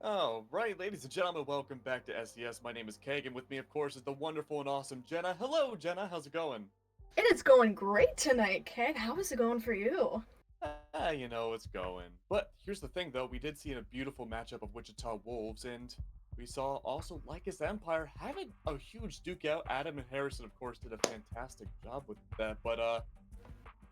All right, ladies and gentlemen, welcome back to SCS. My name is Keg, and with me, of course, is the wonderful and awesome Jenna. Hello, Jenna. How's it going? It is going great tonight, Keg. How is it going for you? It's going. But here's the thing, though. We did see a beautiful matchup of Wichita Wolves, and we saw also Lycus Empire having a huge duke out. Adam and Harrison, of course, did a fantastic job with that. But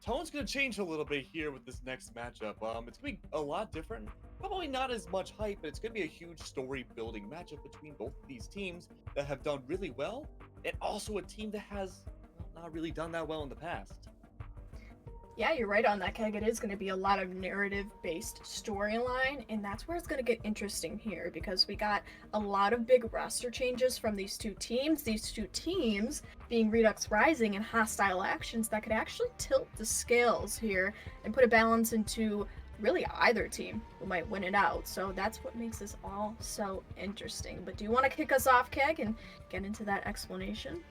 tone's gonna change a little bit here with this next matchup. It's gonna be a lot different. Probably not as much hype, but it's gonna be a huge story building matchup between both of these teams that have done really well, and also a team that has not really done that well in the past. Yeah, you're right on that, Keg. It is going to be a lot of narrative-based storyline, and that's where it's going to get interesting here because we got a lot of big roster changes from these two teams. These two teams being Redux Rising and Hostile Actions that could actually tilt the scales here and put a balance into really either team who might win it out. So that's what makes this all so interesting. But do you want to kick us off, Keg, and get into that explanation?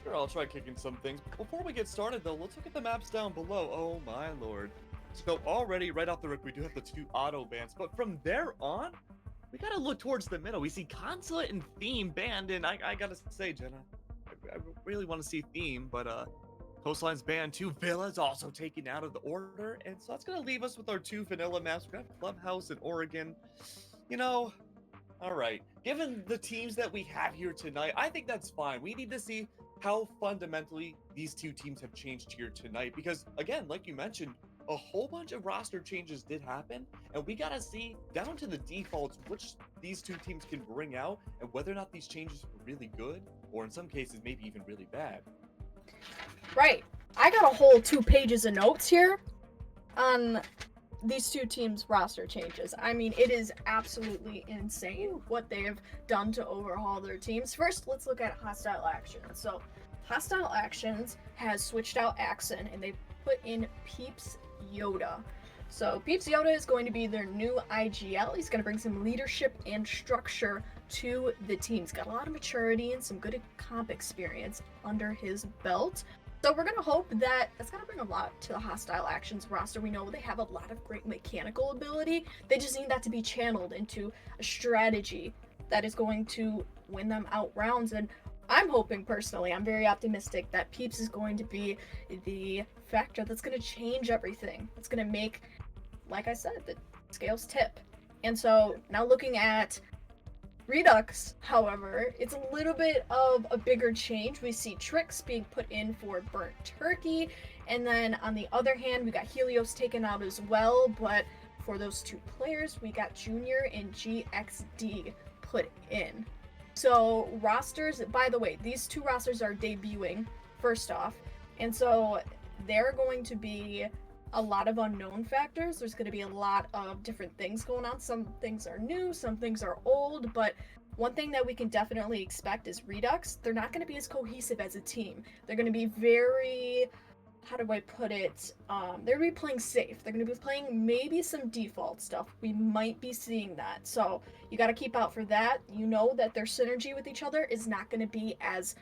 Sure, I'll try kicking some things. Before we get started, though, let's look at the maps down below. Oh my lord. So already, right off the rip, we do have the two auto bans, but from there on, we gotta look towards the middle. We see Consulate and Theme banned, and I gotta say, Jenna, I really want to see Theme, but Coastline's banned too. Villa's also taken out of the order, and so that's gonna leave us with our two vanilla maps. We have Clubhouse and Oregon. You know, all right. Given the teams that we have here tonight, I think that's fine. We need to see how fundamentally these two teams have changed here tonight because, again, like you mentioned, a whole bunch of roster changes did happen, and we got to see down to the defaults which these two teams can bring out and whether or not these changes were really good or, in some cases, maybe even really bad. Right. I got a whole 2 pages of notes here on these two teams' roster changes. I mean, it is absolutely insane what they have done to overhaul their teams. First, let's look at Hostile Actions. So, Hostile Actions has switched out Axon and they put in Peeps Yoda. So, Peeps Yoda is going to be their new IGL. He's going to bring some leadership and structure to the team. He's got a lot of maturity and some good comp experience under his belt. So we're going to hope that that's going to bring a lot to the Hostile Actions roster. We know they have a lot of great mechanical ability. They just need that to be channeled into a strategy that is going to win them out rounds. And I'm hoping personally, I'm very optimistic that Peeps is going to be the factor that's going to change everything. It's going to make, like I said, the scales tip. And so now looking at Redux, however, it's a little bit of a bigger change. We see Tricks being put in for Burnt Turkey, and then on the other hand, we got Helios taken out as well, but for those two players, we got Junior and GXD put in. So rosters, by the way, these two rosters are debuting, first off, and so they're going to be a lot of unknown factors. There's going to be a lot of different things going on. Some things are new, some things are old, but one thing that we can definitely expect is Redux. They're not going to be as cohesive as a team. They're going to be very, how do I put it? They're going to be playing safe. They're going to be playing maybe some default stuff. We might be seeing that. So you got to keep out for that. You know that their synergy with each other is not going to be as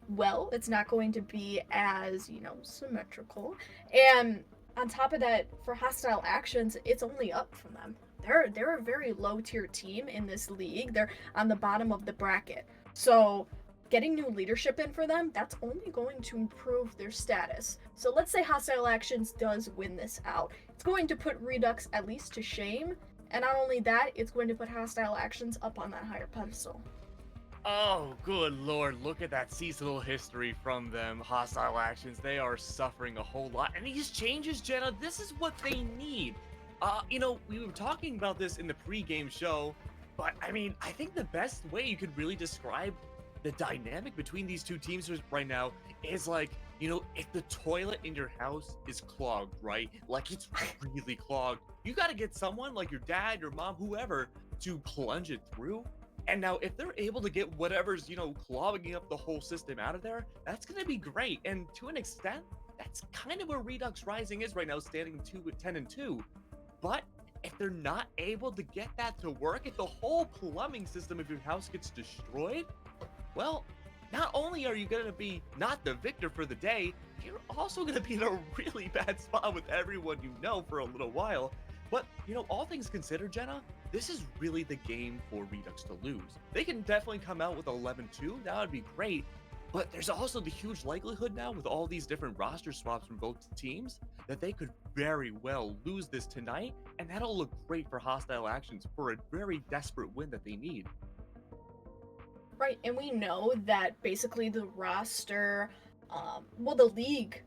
well. It's not going to be as, symmetrical. And on top of that, for Hostile Actions, it's only up from them. They're a very low tier team in this league. They're on the bottom of the bracket. So getting new leadership in for them, that's only going to improve their status. So let's say Hostile Actions does win this out. It's going to put Redux at least to shame. And not only that, it's going to put Hostile Actions up on that higher pedestal. Oh, good lord, look at that seasonal history from them. Hostile Actions, they are suffering a whole lot. And these changes, Jenna, this is what they need. We were talking about this in the pre-game show, but I mean, I think the best way you could really describe the dynamic between these two teams right now is like, if the toilet in your house is clogged, right? Like it's really clogged. You got to get someone like your dad, your mom, whoever, to plunge it through. And now, if they're able to get whatever's, clogging up the whole system out of there, that's going to be great. And to an extent, that's kind of where Redux Rising is right now, standing 10-2. But if they're not able to get that to work, if the whole plumbing system of your house gets destroyed, well, not only are you going to be not the victor for the day, you're also going to be in a really bad spot with everyone you know for a little while. But, all things considered, Jenna, this is really the game for Redux to lose. They can definitely come out with 11-2, that would be great, but there's also the huge likelihood now with all these different roster swaps from both teams that they could very well lose this tonight, and that'll look great for Hostile Actions for a very desperate win that they need. Right, and we know that basically the roster, the league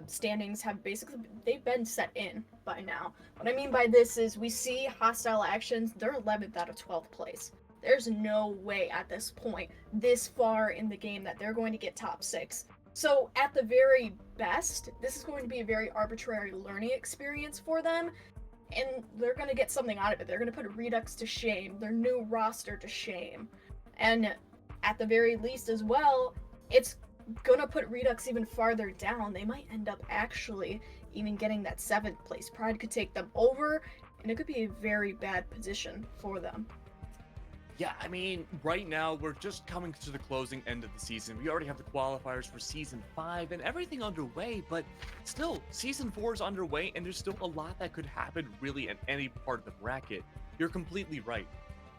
standings have they've been set in by now. What I mean by this is we see Hostile Actions, they're 11th out of 12th place. There's no way at this point, this far in the game, that they're going to get top 6. So at the very best, this is going to be a very arbitrary learning experience for them, and they're going to get something out of it. They're going to put Redux to shame, their new roster to shame. And at the very least as well, it's gonna put Redux even farther down. They might end up actually even getting that 7th place. Pride could take them over, and it could be a very bad position for them. Yeah, I mean, right now we're just coming to the closing end of the season. We already have the qualifiers for Season 5 and everything underway, but still, Season 4 is underway, and there's still a lot that could happen really in any part of the bracket. You're completely right.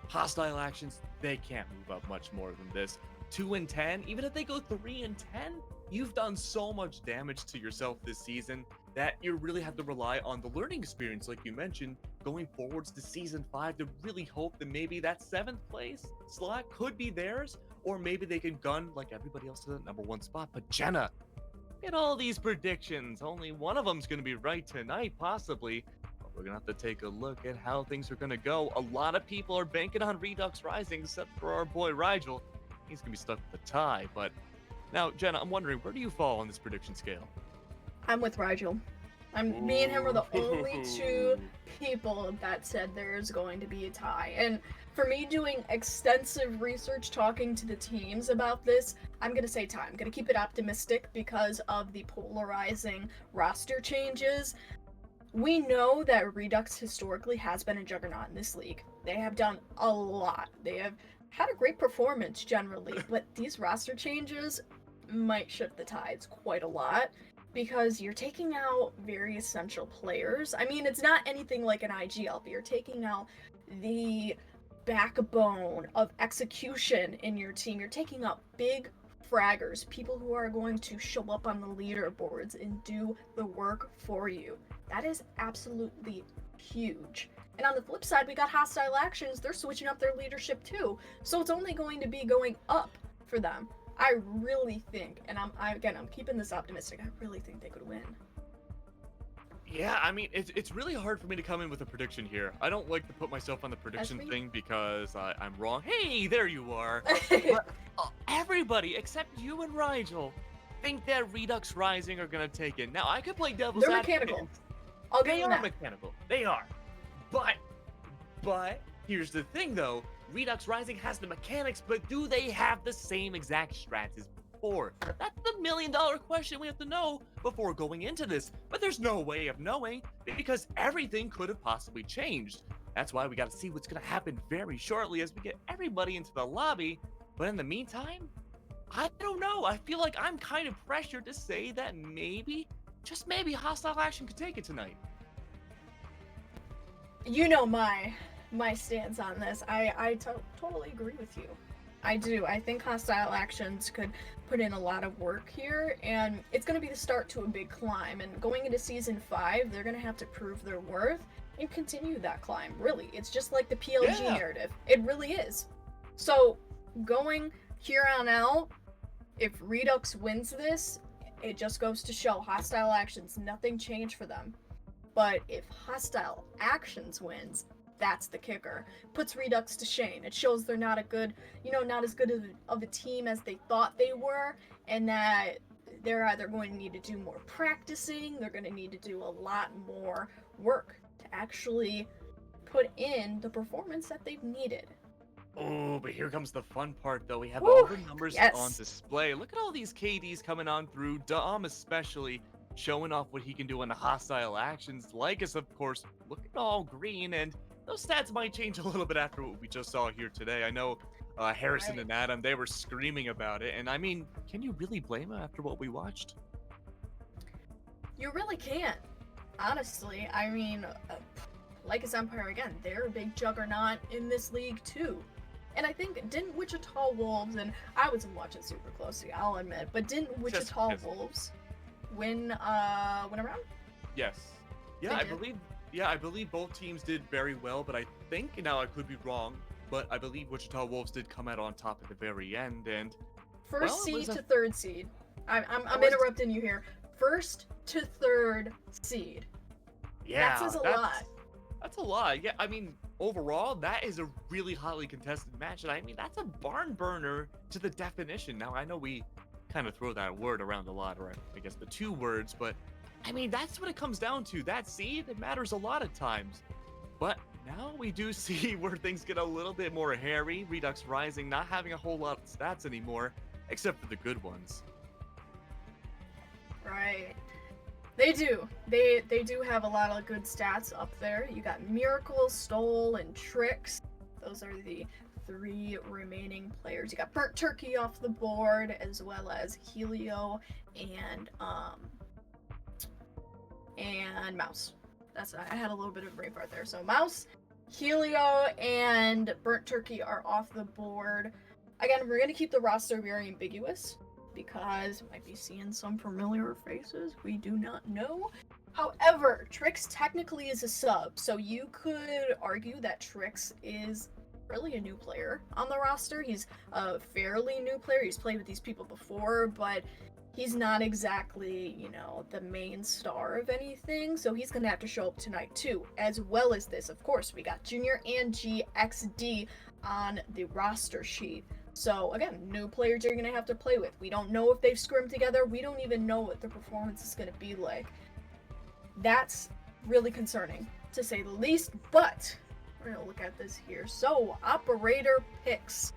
Hostile Actions, they can't move up much more than this. 2-10, even if they go 3-10, you've done so much damage to yourself this season that you really have to rely on the learning experience, like you mentioned, going forwards to Season 5 to really hope that maybe that 7th place slot could be theirs, or maybe they can gun like everybody else to the number 1 spot. But Jenna, get all these predictions. Only one of them's going to be right tonight, possibly. We're gonna have to take a look at how things are gonna go. A lot of people are banking on Redux Rising, except for our boy Rigel. He's gonna be stuck with a tie. But now, Jenna, I'm wondering, where do you fall on this prediction scale? I'm with Rigel. Me and him are the only two people that said there's going to be a tie. And for me, doing extensive research, talking to the teams about this, I'm gonna say tie. I'm gonna keep it optimistic because of the polarizing roster changes. We know that Redux historically has been a juggernaut in this league. They have done a lot. They have had a great performance generally, but these roster changes might shift the tides quite a lot because you're taking out very essential players. I mean, it's not anything like an IGL, but you're taking out the backbone of execution in your team. You're taking out big fraggers, people who are going to show up on the leaderboards and do the work for you. That is absolutely huge. And on the flip side, we got Hostile Actions. They're switching up their leadership too. So it's only going to be going up for them. I really think, and I'm keeping this optimistic, I really think they could win. Yeah, I mean, it's really hard for me to come in with a prediction here. I don't like to put myself on the prediction thing because I'm wrong. Hey, there you are. But, everybody except you and Rigel think that Redux Rising are going to take it. Now, I could play devil's advocate. They're mechanical. I'll give you that. They are mechanical. They are. But here's the thing, though. Redux Rising has the mechanics, but do they have the same exact strats as before? That's the million-dollar question we have to know before going into this. But there's no way of knowing because everything could have possibly changed. That's why we got to see what's going to happen very shortly as we get everybody into the lobby. But in the meantime, I don't know. I feel like I'm kind of pressured to say that maybe, just maybe, Hostile Action could take it tonight. You know my stance on this. I totally agree with you. I do. I think Hostile Actions could put in a lot of work here, and it's going to be the start to a big climb. And going into Season 5, they're going to have to prove their worth and continue that climb. Really, it's just like the PLG narrative. It really is. So going here on out, if Redux wins this, it just goes to show Hostile Actions, nothing changed for them. But if Hostile Actions wins, that's the kicker. Puts Redux to shame. It shows they're not not as good of a team as they thought they were, and that they're either going to need to do more practicing, they're going to need to do a lot more work to actually put in the performance that they've needed. Oh, but here comes the fun part, though. We have all the numbers on display. Look at all these KDs coming on through. Dom especially showing off what he can do on the Hostile Actions. Lycus, of course, looking all green, and those stats might change a little bit after what we just saw here today. I know Harrison and Adam, they were screaming about it, and I mean, can you really blame them after what we watched? You really can't, honestly. I mean, like as Empire again, they're a big juggernaut in this league too. And I think, didn't Wichita Wolves, and I wasn't watching super closely, I'll admit, but didn't Wichita Wolves win a round? Yes. Yeah, I believe both teams did very well, but I think, now I could be wrong, but I believe Wichita Wolves did come out on top at the very end, and first seed to third seed. I'm interrupting you here. First to third seed. Yeah, that says a lot. That's a lot. Yeah, I mean, overall, that is a really hotly contested match, and I mean, that's a barn burner to the definition. Now, I know we kind of throw that word around a lot, or I guess the two words, but I mean, that's what it comes down to. That seed, it matters a lot of times. But now we do see where things get a little bit more hairy. Redux Rising not having a whole lot of stats anymore, except for the good ones. Right. They do. They do have a lot of good stats up there. You got Miracle, Stole, and Tricks. Those are the 3 remaining players. You got Burnt Turkey off the board, as well as Helio and Mouse. I had a little bit of brain fart there. So Mouse, Helio, and Burnt Turkey are off the board. Again, we're gonna keep the roster very ambiguous, because we might be seeing some familiar faces we do not know. However, Trix technically is a sub, so you could argue that Trix is really a new player on the roster. He's a fairly new player. He's played with these people before, but he's not exactly, the main star of anything, so he's gonna have to show up tonight too. As well as this, of course, we got Junior and GXD on the roster sheet. So again, new players you're gonna have to play with. We don't know if they've scrimmed together. We don't even know what the performance is gonna be like. That's really concerning, to say the least, but we're gonna look at this here. So, operator picks.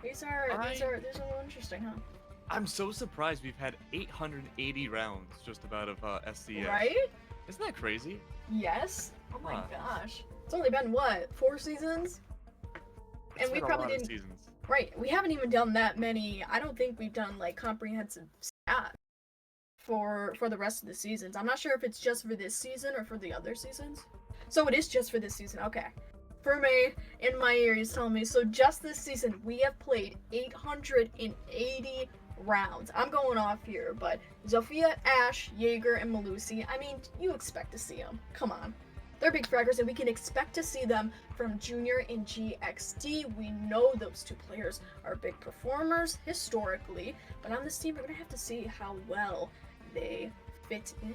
These are a little interesting, huh? I'm so surprised we've had 880 rounds just about of SCS. Right? Isn't that crazy? Yes. Oh my gosh. It's only been, 4 seasons? And we probably didn't. Seasons. Right. We haven't even done that many. I don't think we've done comprehensive stats for the rest of the seasons. I'm not sure if it's just for this season or for the other seasons. So it is just for this season. Okay. For me, in my ear, he's telling me, so just this season, we have played 880 rounds. I'm going off here, but Zofia, Ash, Jaeger, and Malusi, I mean, you expect to see them. Come on. They're big fraggers, and we can expect to see them from Junior and GXD. We know those 2 players are big performers historically, but on this team, we're going to have to see how well they fit in.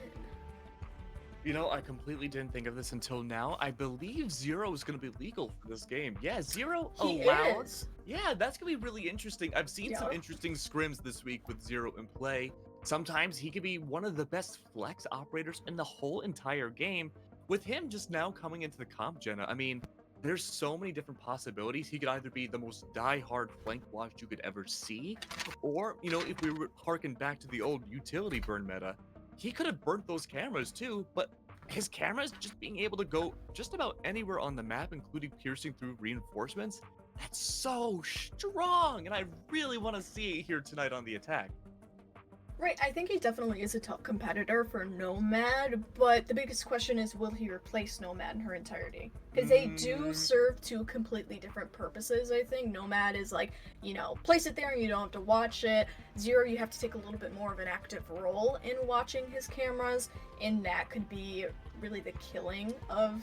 I completely didn't think of this until now. I believe Zero is going to be legal for this game. Yeah, Zero allowed. Yeah, that's going to be really interesting. I've seen some interesting scrims this week with Zero in play. Sometimes he could be one of the best flex operators in the whole entire game. With him just now coming into the comp, Jenna, I mean, there's so many different possibilities. He could either be the most die-hard flank watch you could ever see, or, if we were harken back to the old utility burn meta, he could have burnt those cameras too, but his cameras just being able to go just about anywhere on the map, including piercing through reinforcements, that's so strong, and I really want to see it here tonight on the attack. Right, I think he definitely is a tough competitor for Nomad, but the biggest question is, will he replace Nomad in her entirety? Because they do serve 2 completely different purposes, I think. Nomad is place it there and you don't have to watch it. Zero, you have to take a little bit more of an active role in watching his cameras, and that could be really the killing of,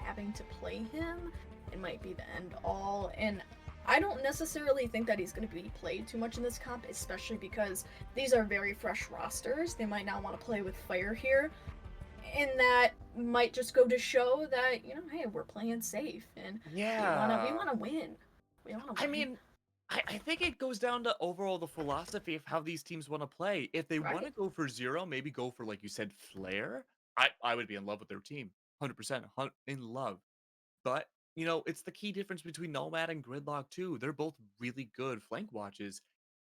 having to play him. It might be the end all, and I don't necessarily think that he's going to be played too much in this comp, especially because these are very fresh rosters. They might not want to play with fire here, and that might just go to show that, hey, we're playing safe, and we want to win. I mean, I think it goes down to overall the philosophy of how these teams want to play. If they want to go for Zero, maybe go for, like you said, Flare. I would be in love with their team, 100% in love. But, it's the key difference between Nomad and Gridlock too. They're both really good flank watches,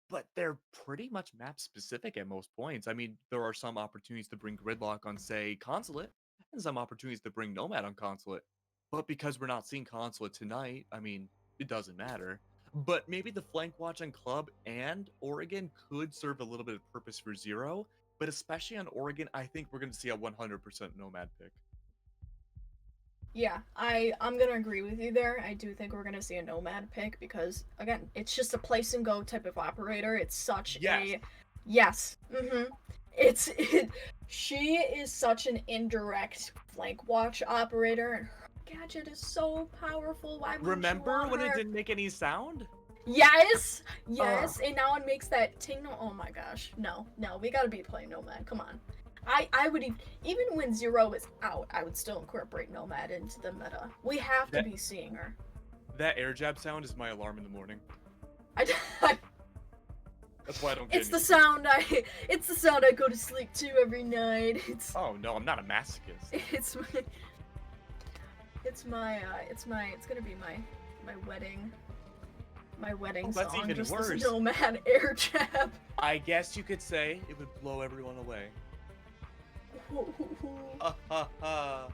but they're pretty much map specific at most points. I mean, there are some opportunities to bring Gridlock on, say, Consulate, and some opportunities to bring Nomad on Consulate. But because we're not seeing Consulate tonight, I mean, it doesn't matter. But maybe the flank watch on Club and Oregon could serve a little bit of purpose for Zero. But especially on Oregon, I think we're going to see a 100% Nomad pick. Yeah, I'm gonna agree with you there. I do think we're gonna see a Nomad pick because again, it's just a place and go type of operator. It's such Yes. a yes. It's she is such an indirect flank watch operator, and her gadget is so powerful. Why wouldn't you Remember want when it her? didn't make any sound? Yes, Ugh. yes, and now it makes that ting. Oh my gosh, no, we gotta be playing Nomad. Come on. I would even when Zero is out, I would still incorporate Nomad into the meta. We have to That be seeing her. that air jab sound is my alarm in the morning. I, That's why I don't get it's the any. sound it's the sound I go to sleep to every night. Oh no, I'm not a masochist. It's it's gonna be my wedding Oh, that's song. even Just worse. this Nomad air jab. I guess you could say it would blow everyone away. Ha ha ha.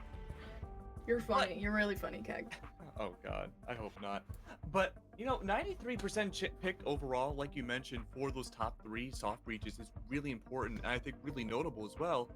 You're funny. What? You're really funny, Keg. Oh god, I hope not. But, 93% pick overall, like you mentioned, for those top 3 soft breaches is really important, and I think really notable as well.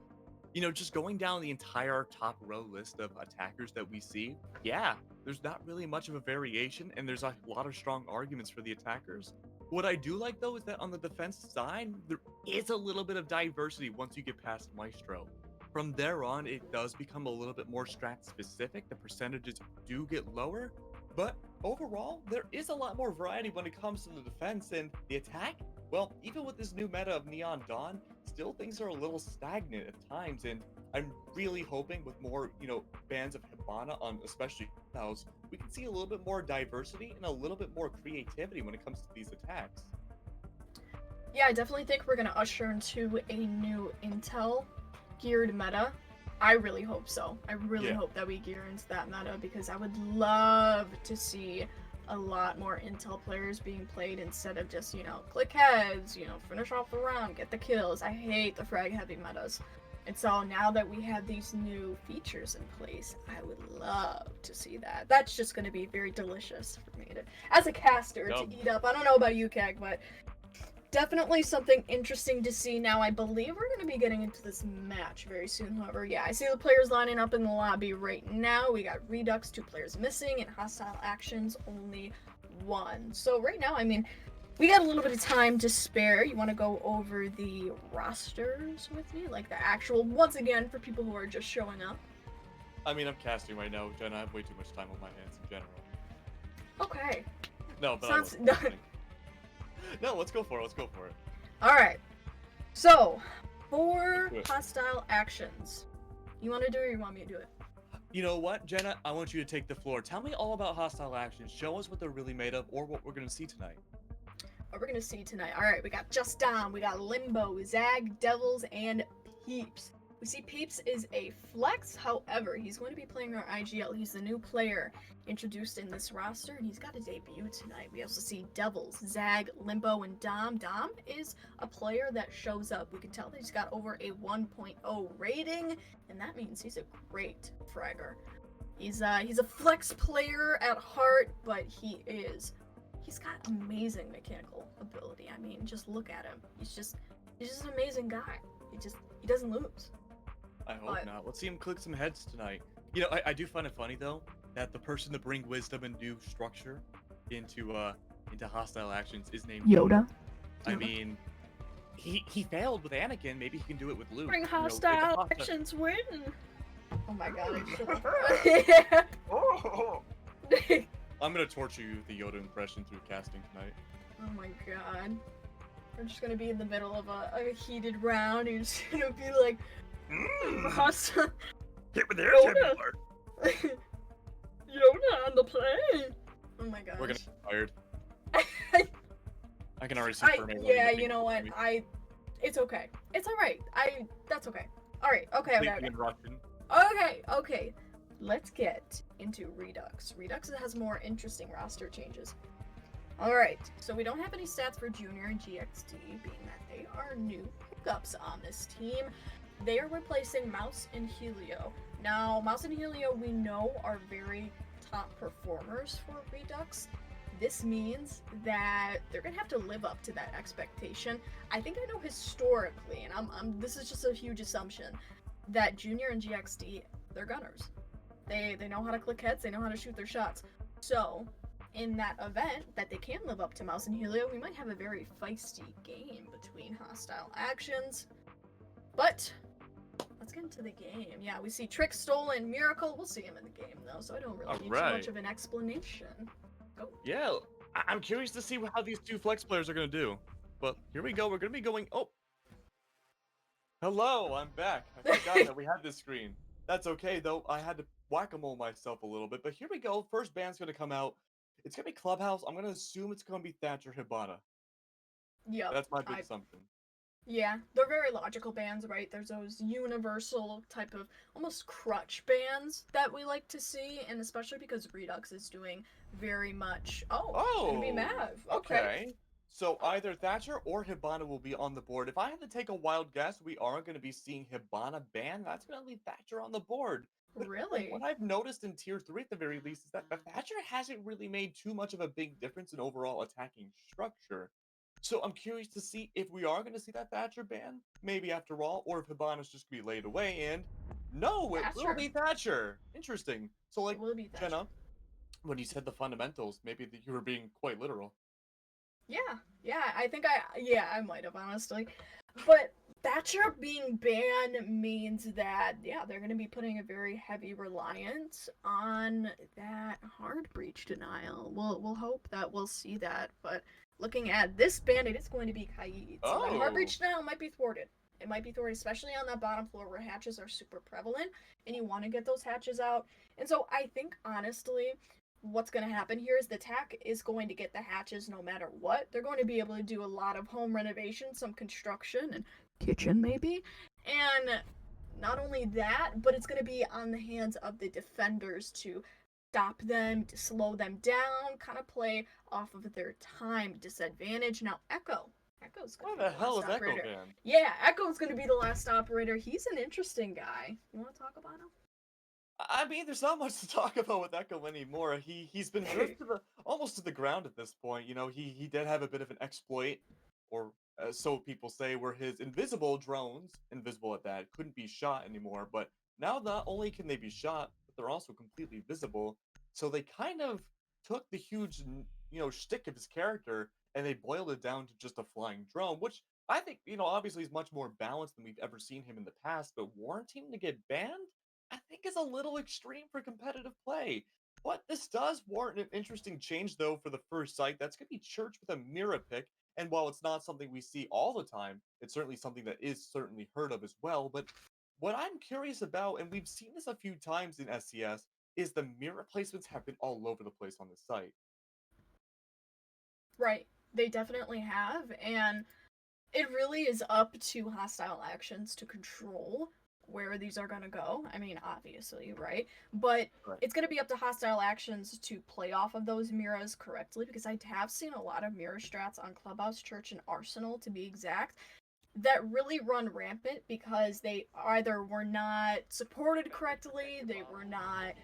Just going down the entire top row list of attackers that we see, yeah, there's not really much of a variation, and there's a lot of strong arguments for the attackers. What I do like, though, is that on the defense side, there is a little bit of diversity once you get past Maestro. From there on, it does become a little bit more strat specific. The percentages do get lower, but overall, there is a lot more variety when it comes to the defense and the attack. Well, even with this new meta of Neon Dawn, still things are a little stagnant at times, and I'm really hoping with more, bands of Hibana on especially Clubhouse, we can see a little bit more diversity and a little bit more creativity when it comes to these attacks. Yeah, I definitely think we're gonna usher into a new Intel geared meta. I really hope so. I really hope that we gear into that meta because I would love to see a lot more Intel players being played instead of just, click heads, finish off the round, get the kills. I hate the frag heavy metas. And so now that we have these new features in place, I would love to see that. That's just going to be very delicious for me to, as a caster, to eat up. I don't know about you, Keg, but definitely something interesting to see. Now, I believe we're going to be getting into this match very soon, however. Yeah, I see the players lining up in the lobby right now. We got Redux, 2 players missing, and Hostile Actions, only 1. So right now, we got a little bit of time to spare. You want to go over the rosters with me? Like the actual, once again, for people who are just showing up. I'm casting right now, Jen. I have way too much time on my hands in general. Okay. No, but No, let's go for it. Alright. So, for Hostile Actions, you want to do it or you want me to do it? You know what, Jenna? I want you to take the floor. Tell me all about Hostile Actions. Show us what they're really made of or what we're going to see tonight. What we're going to see tonight. Alright, we got Just Dom, we got Limbo, Zag, Devils, and Peeps. We see Peeps is a flex, however, he's going to be playing our IGL. He's the new player introduced in this roster, and he's got a debut tonight. We also see Devils, Zag, Limbo, and Dom. Dom is a player that shows up. We can tell that he's got over a 1.0 rating, and that means he's a great fragger. He's a flex player at heart, but he's got amazing mechanical ability. Just look at him. He's just an amazing guy. He doesn't lose. I hope not. Let's see him click some heads tonight. I do find it funny though that the person to bring wisdom and new structure into Hostile Actions is named Yoda. He failed with Anakin. Maybe he can do it with Luke. Bring Hostile Actions win. Oh my god! I'm gonna torture you with the Yoda impression through casting tonight. Oh my god. We're just gonna be in the middle of a heated round. You're just gonna be like, Hostile. Hit with the air jab part. Yoda on the plane. Oh my gosh. We're gonna get fired. I can already see. Yeah, you know what? It's okay. It's all right. That's okay. All right. Okay. Let's get into Redux. Redux has more interesting roster changes. Alright, so we don't have any stats for Junior and GXD, being that they are new pickups on this team. They are replacing Mouse and Helio. Now, Mouse and Helio we know are very top performers for Redux. This means that they're gonna have to live up to that expectation. I think I know historically, and this is just a huge assumption, that Junior and GXD, they're gunners. They know how to click heads, they know how to shoot their shots. So, in that event that they can live up to Mouse and Helio, we might have a very feisty game between Hostile Actions. But let's get into the game. Yeah, we see Trick, Stolen, Miracle. We'll see him in the game though, so I don't really need too much of an explanation. Go. Yeah, I'm curious to see how these two flex players are gonna do. But here we go. We're gonna be going. Oh, hello, I'm back. I forgot that we had this screen. That's okay though. I had to whack-a-mole myself a little bit. But here we go. First band's gonna come out. It's gonna be Clubhouse. I'm gonna assume it's gonna be Thatcher Hibana. Yep. That's my big assumption. Yeah, they're very logical bands, right? There's those universal type of almost crutch bands that we like to see, and especially because Redux is doing very much. Oh, gonna be Mav. Okay. So either Thatcher or Hibana will be on the board. If I had to take a wild guess, we are going to be seeing Hibana ban. That's going to leave Thatcher on the board. But Really? what I've noticed in Tier 3 at the very least is that Thatcher hasn't really made too much of a big difference in overall attacking structure. So I'm curious to see if we are going to see that Thatcher ban, maybe after all, or if Hibana's just going to be laid away. And no, it will be Thatcher. Interesting. So like, Jenna, when you said the fundamentals, maybe you were being quite literal. Yeah, I think I might have, honestly. But Thatcher being banned means that, yeah, they're going to be putting a very heavy reliance on that hard breach denial. We'll hope that we'll see that, but looking at this ban, it is going to be Kaid. So that hard breach denial might be thwarted. It might be thwarted, especially on that bottom floor where hatches are super prevalent, and you want to get those hatches out. And so I think, honestly, what's going to happen here is the TAC is going to get the hatches no matter what. They're going to be able to do a lot of home renovation, some construction, and kitchen maybe. And not only that, but it's going to be on the hands of the defenders to stop them, to slow them down, kind of play off of their time disadvantage. Now, Echo's going to be the last operator. Echo, man? Yeah, Echo's going to be the last operator. He's an interesting guy. You want to talk about him? I mean, there's not much to talk about with Echo anymore. He's been driven almost to the ground at this point. You know, he did have a bit of an exploit, or so people say, where his invisible drones, invisible at that, couldn't be shot anymore. But now not only can they be shot, but they're also completely visible. So they kind of took the huge, shtick of his character and they boiled it down to just a flying drone, which I think, obviously is much more balanced than we've ever seen him in the past. But warranting him to get banned, I think is a little extreme for competitive play. But this does warrant an interesting change, though, for the first sight. That's going to be Church with a Mira pick. And while it's not something we see all the time, it's certainly something that is certainly heard of as well. But what I'm curious about, and we've seen this a few times in SCS, is the Mira placements have been all over the place on the site. Right. They definitely have. And it really is up to Hostile Actions to control where these are going to go. I mean, obviously, right? But it's going to be up to Hostile Actions to play off of those Miras correctly, because I have seen a lot of Mira strats on Clubhouse, Church, and Arsenal, to be exact, that really run rampant because they either were not supported correctly, they were not,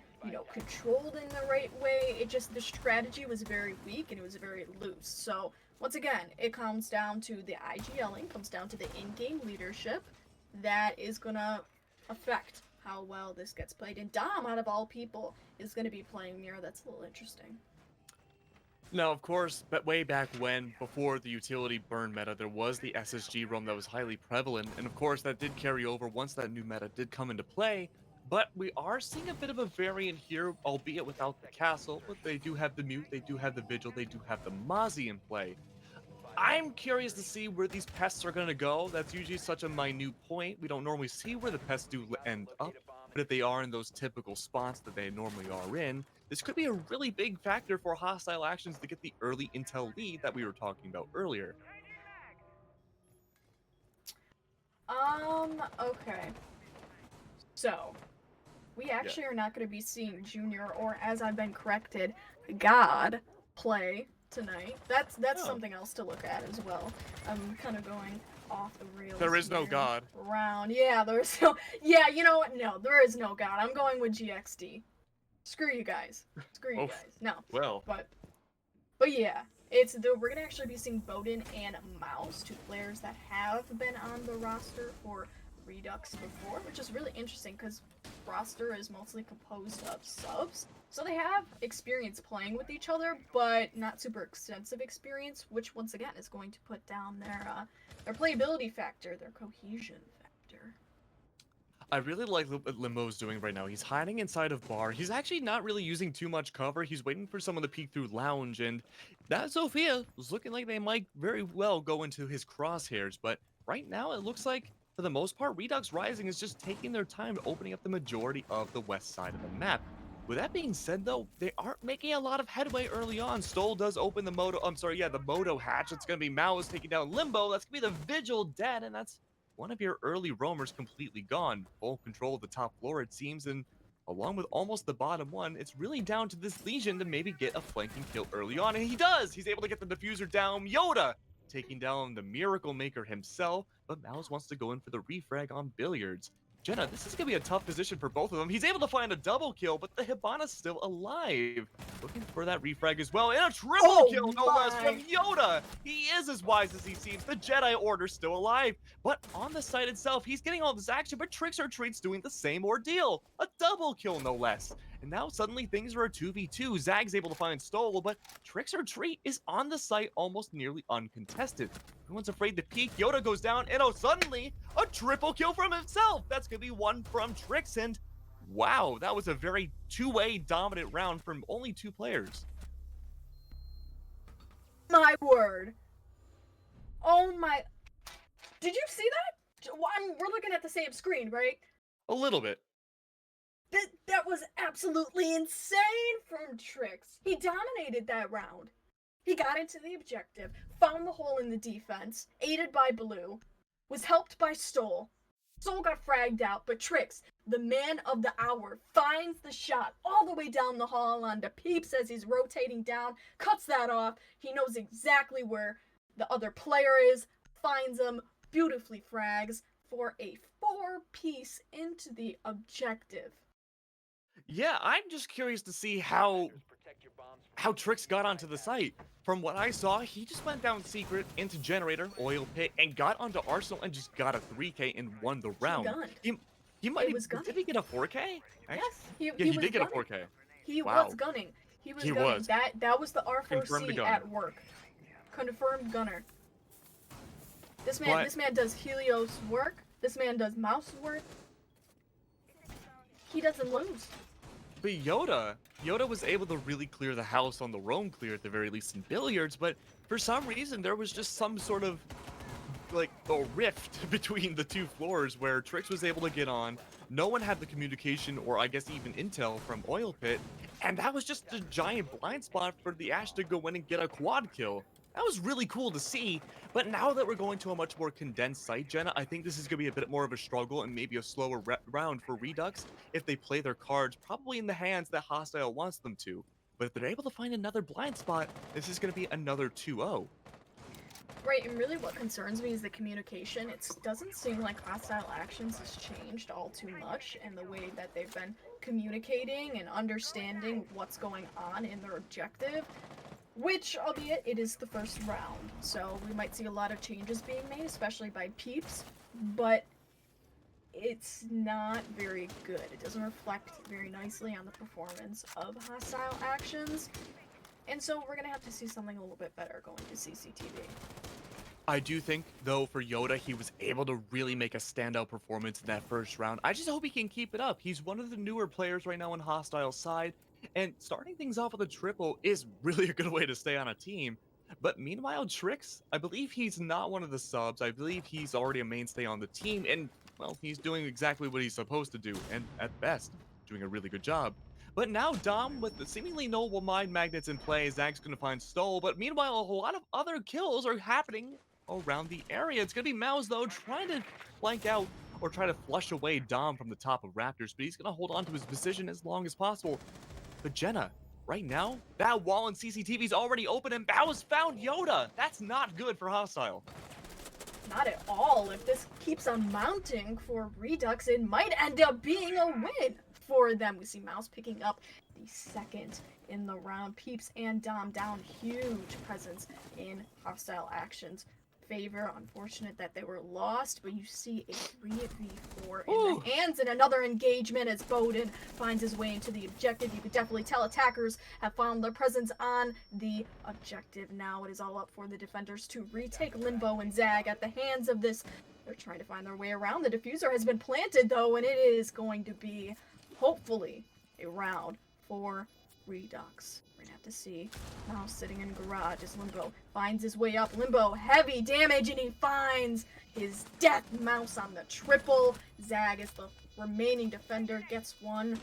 controlled in the right way. The strategy was very weak and it was very loose. So, once again, it comes down to the IGLing, comes down to the in-game leadership that is going to affect how well this gets played. And Dom, out of all people, is going to be playing Mira. That's a little interesting. Now, of course, but way back when, before the utility burn meta, there was the SSG roam that was highly prevalent, and of course that did carry over once that new meta did come into play. But we are seeing a bit of a variant here, albeit without the castle, but they do have the mute, they do have the vigil, they do have the Mozzie in play. I'm curious to see where these pests are going to go. That's usually such a minute point. We don't normally see where the pests do end up. But if they are in those typical spots that they normally are in, this could be a really big factor for Hostile Actions to get the early intel lead that we were talking about earlier. Okay. So, we actually are not going to be seeing Junior, or as I've been corrected, God, play tonight. That's something else to look at as well. I'm kind of going off the rails. There is no God. Yeah, there's no. Yeah, you know what? No, there is no God. I'm going with GXD. Screw you guys. Screw you guys. No. Well. But yeah, we're gonna actually be seeing Bowden and Mouse, two players that have been on the roster for Redux before, which is really interesting because roster is mostly composed of subs. So they have experience playing with each other, but not super extensive experience, which once again is going to put down their playability factor, their cohesion factor. I really like what Limbo's doing right now. He's hiding inside of bar. He's actually not really using too much cover. He's waiting for someone to peek through lounge, and that Sophia was looking like they might very well go into his crosshairs. But right now, it looks like, for the most part, Redux Rising is just taking their time opening up the majority of the west side of the map. With that being said, though, they aren't making a lot of headway early on. Stoll does open the Moto, the Moto hatch. It's going to be Mao's taking down Limbo. That's going to be the Vigil dead, and that's one of your early roamers completely gone. Full control of the top floor, it seems, and along with almost the bottom one, it's really down to this Legion to maybe get a flanking kill early on, and he does! He's able to get the diffuser down. Yoda taking down the Miracle Maker himself, but Mouse wants to go in for the refrag on Billiards. Jenna, this is going to be a tough position for both of them. He's able to find a double kill, but the Hibana's still alive. Looking for that refrag as well, and a triple kill, no less, from Yoda. He is as wise as he seems. The Jedi Order's still alive. But on the site itself, he's getting all this action, but Tricks or Treat's doing the same ordeal. A double kill, no less. And now suddenly things are a 2v2. Zag's able to find Stole, but Tricks or Treat is on the site almost nearly uncontested. Everyone's afraid to peek. Yoda goes down, and suddenly a triple kill from himself. That's going to be one from Tricks, and wow, that was a very two-way dominant round from only two players. My word. Oh my. Did you see that? We're looking at the same screen, right? A little bit. That was absolutely insane from Tricks. He dominated that round. He got into the objective, found the hole in the defense, aided by Blue, was helped by Stole. Stole got fragged out, but Tricks, the man of the hour, finds the shot all the way down the hall onto Peeps as he's rotating down, cuts that off. He knows exactly where the other player is, finds him, beautifully frags for a 4-piece into the objective. Yeah, I'm just curious to see how Tricks got onto the site. From what I saw, he just went down secret into Generator, Oil Pit, and got onto Arsenal and just got a 3K and won the round. He might have, did he get a 4K? Yes, he did get a 4K. He was gunning. He was. That was the R4C at work. Confirmed gunner. This man does Helios work. This man does Mouse work. He doesn't lose. But Yoda was able to really clear the house on the roam clear at the very least in Billiards, but for some reason there was just some sort of like a rift between the two floors where Trix was able to get on. No one had the communication or I guess even intel from Oil Pit, and that was just a giant blind spot for the Ash to go in and get a quad kill. That was really cool to see, but now that we're going to a much more condensed site, Jenna, I think this is going to be a bit more of a struggle and maybe a slower round for Redux if they play their cards probably in the hands that Hostile wants them to. But if they're able to find another blind spot, this is going to be another 2-0. Right, and really what concerns me is the communication. It doesn't seem like Hostile Actions has changed all too much in the way that they've been communicating and understanding what's going on in their objective. Which, albeit, it is the first round, so we might see a lot of changes being made, especially by Peeps, but it's not very good. It doesn't reflect very nicely on the performance of Hostile Actions, and so we're gonna have to see something a little bit better going to CCTV. I do think, though, for Yoda, he was able to really make a standout performance in that first round. I just hope he can keep it up. He's one of the newer players right now on Hostile's side, and starting things off with a triple is really a good way to stay on a team. But meanwhile, Trix, I believe he's not one of the subs. I believe he's already a mainstay on the team, and, well, he's doing exactly what he's supposed to do, and at best, doing a really good job. But now Dom, with the seemingly noble mind magnets in play, Zag's going to find Stole, but meanwhile, a whole lot of other kills are happening around the area. It's going to be Mouse, though, trying to flank out or try to flush away Dom from the top of Raptors, but he's going to hold on to his position as long as possible. But Jenna, right now, that wall in CCTV's already open and Bao's found Yoda. That's not good for Hostile. Not at all. If this keeps on mounting for Redux, it might end up being a win for them. We see Mouse picking up the second in the round. Peeps and Dom down. Huge presence in Hostile Actions favor. Unfortunate that they were lost, but you see a 3v4 in the hands and another engagement as BO2 finds his way into the objective. You could definitely tell attackers have found their presence on the objective. Now it is all up for the defenders to retake Limbo and Zag at the hands of this. They're trying to find their way around. The diffuser has been planted though, and it is going to be, hopefully, a round for Redux. We're gonna have to see. Now sitting in garage as Limbo finds his way up. Limbo, heavy damage, and he finds his death mouse on the triple. Zag is the remaining defender, gets one.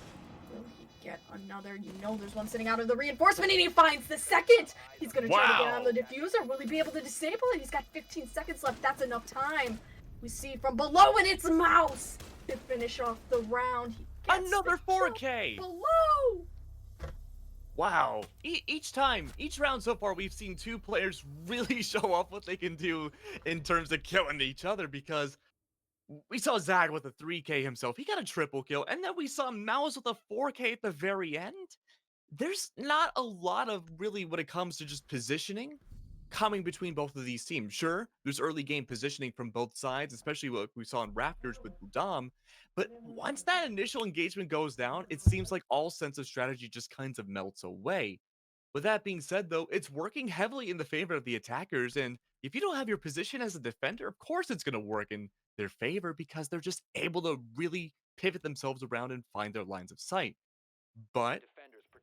Will he get another? You know there's one sitting out of the reinforcement, and he finds the second! He's gonna try to get on the diffuser. Will he be able to disable it? He's got 15 seconds left. That's enough time. We see from below, and it's Mouse to finish off the round. He gets Another 4K! Below! Wow. Each round so far, we've seen two players really show off what they can do in terms of killing each other, because we saw Zag with a 3K himself. He got a triple kill, and then we saw Mouse with a 4K at the very end. There's not a lot of really, when it comes to just positioning, coming between both of these teams. Sure, there's early game positioning from both sides, especially what we saw in Raptors with Dom, but once that initial engagement goes down, it seems like all sense of strategy just kind of melts away. With that being said, though, it's working heavily in the favor of the attackers, and if you don't have your position as a defender, of course it's going to work in their favor, because they're just able to really pivot themselves around and find their lines of sight. But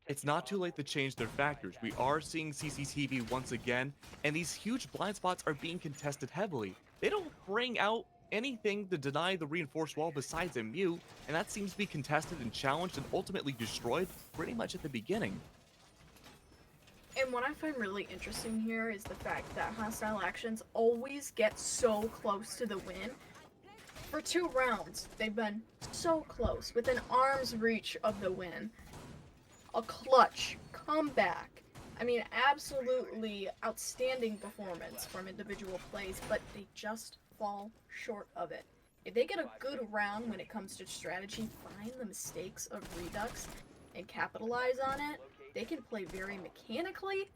it's not too late to change their factors. We are seeing CCTV once again, and these huge blind spots are being contested heavily. They don't bring out anything to deny the reinforced wall besides a mute, and that seems to be contested and challenged and ultimately destroyed pretty much at the beginning. And what I find really interesting here is the fact that Hostile Actions always get so close to the win. For 2 rounds, they've been so close, within arm's reach of the win. A clutch comeback. I mean, absolutely outstanding performance from individual plays, but they just fall short of it. If they get a good round when it comes to strategy, find the mistakes of Redux, and capitalize on it, they can play very mechanically.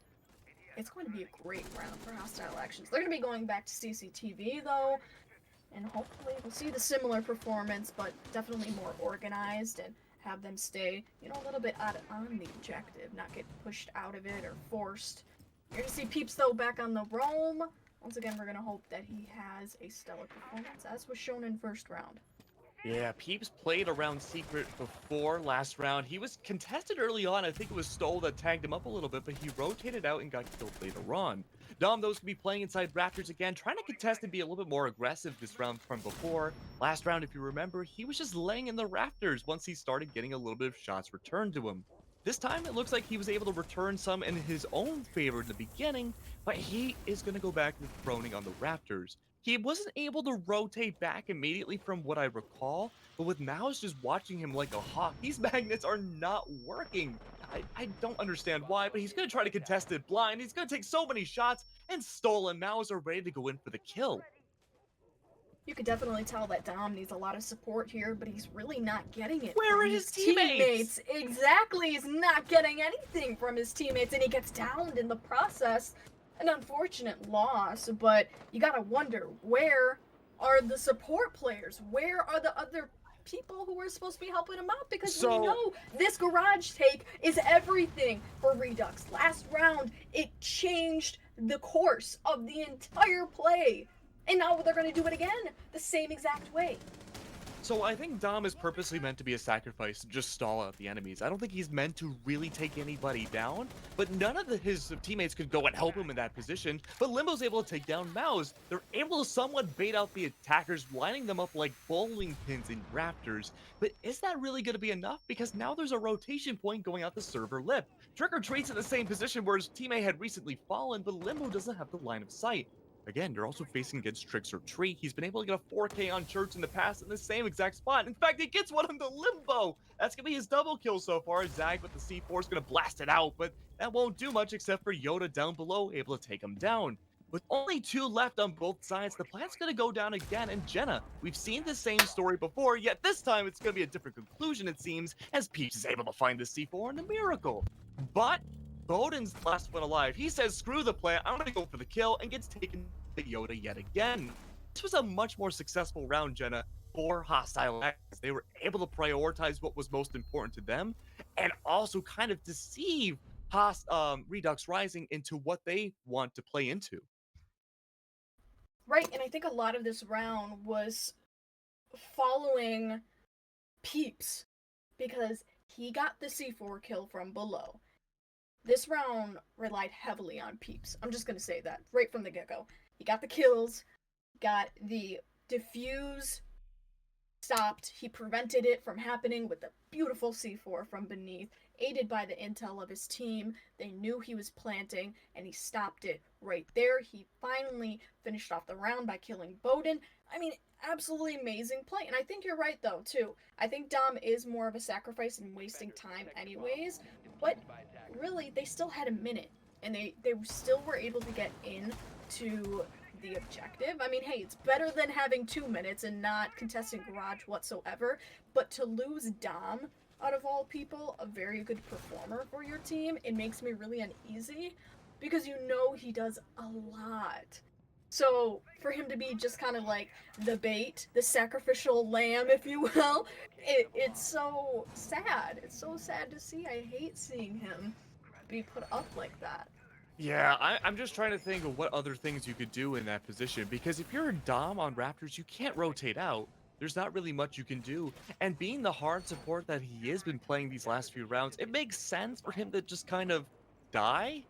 It's going to be a great round for Hostile Actions. They're going to be going back to CCTV, though, and hopefully we'll see the similar performance, but definitely more organized, and have them stay, you know, a little bit on the objective, not get pushed out of it or forced. You're gonna see Peeps, though, back on the roam. Once again, we're gonna hope that he has a stellar performance, as was shown in first round. Yeah, Peeps played around Secret before last round. He was contested early on. I think it was Stoll that tagged him up a little bit, but he rotated out and got killed later on. Dom, those could be playing inside Raptors again, trying to contest and be a little bit more aggressive this round from before. Last round, if you remember, he was just laying in the Raptors once he started getting a little bit of shots returned to him. This time, it looks like he was able to return some in his own favor in the beginning, but he is going to go back to throning on the Raptors. He wasn't able to rotate back immediately from what I recall, but with Mouse just watching him like a hawk, these magnets are not working. I don't understand why, but he's going to try to contest it blind. He's going to take so many shots, and Stoll and Mouse are ready to go in for the kill. You could definitely tell that Dom needs a lot of support here, but he's really not getting it. Where are his teammates? Exactly, he's not getting anything from his teammates, and he gets downed in the process. An unfortunate loss, but you gotta wonder, where are the support players? Where are the other people who are supposed to be helping him out? Because we know this garage take is everything for Redux. Last round, it changed the course of the entire play. And now they're going to do it again, the same exact way. So I think Dom is purposely meant to be a sacrifice to just stall out the enemies. I don't think he's meant to really take anybody down, but none of his teammates could go and help him in that position. But Limbo's able to take down Mouse. They're able to somewhat bait out the attackers, lining them up like bowling pins in Raptors. But is that really going to be enough? Because now there's a rotation point going out the server lip. Trick or Treat's in the same position where his teammate had recently fallen, but Limbo doesn't have the line of sight. Again, you're also facing against Tricks or Treat. He's been able to get a 4K on Church in the past in the same exact spot. In fact, he gets one on the Limbo. That's going to be his double kill so far. Zag with the C4 is going to blast it out, but that won't do much except for Yoda down below, able to take him down. With only 2 left on both sides, the plan's going to go down again. And Jenna, we've seen the same story before, yet this time it's going to be a different conclusion, it seems, as Peach is able to find the C4 in a miracle. But BO2's last one alive. He says, screw the plan, I'm going to go for the kill, and gets taken Yoda yet again. This was a much more successful round, Jenna, for Hostile Actions. They were able to prioritize what was most important to them and also kind of deceive Redux Rising into what they want to play into. Right, and I think a lot of this round was following Peeps because he got the C4 kill from below. This round relied heavily on Peeps. I'm just gonna say that right from the get-go. He got the kills, got the defuse stopped. He prevented it from happening with a beautiful C4 from beneath, aided by the intel of his team. They knew he was planting, and he stopped it right there. He finally finished off the round by killing Bowden. I mean, absolutely amazing play. And I think you're right, though, too. I think Dom is more of a sacrifice and wasting time anyways, but really, they still had a minute, and they still were able to get into the objective. I mean, hey, it's better than having 2 minutes and not contesting garage whatsoever, but to lose Dom, out of all people, a very good performer for your team, it makes me really uneasy because you know he does a lot. So for him to be just kind of like the bait, the sacrificial lamb, if you will, it's so sad. It's so sad to see. I hate seeing him be put up like that. Yeah, I'm just trying to think of what other things you could do in that position, because if you're a Dom on Raptors, you can't rotate out. There's not really much you can do. And being the hard support that he has been playing these last few rounds, it makes sense for him to just kind of die.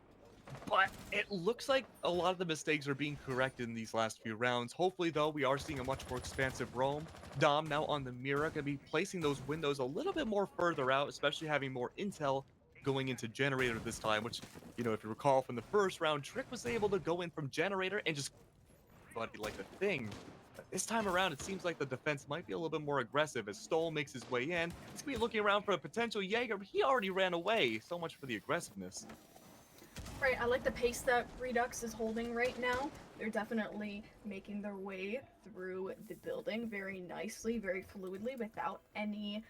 But it looks like a lot of the mistakes are being corrected in these last few rounds. Hopefully, though, we are seeing a much more expansive roam. Dom now on the Mira gonna be placing those windows a little bit more further out, especially having more intel going into Generator this time, which, you know, if you recall from the first round, Trick was able to go in from Generator and just buddy like a thing. But this time around, it seems like the defense might be a little bit more aggressive as Stoll makes his way in. He's gonna be looking around for a potential Jaeger, but he already ran away. So much for the aggressiveness. Right, I like the pace that Redux is holding right now. They're definitely making their way through the building very nicely, very fluidly, without any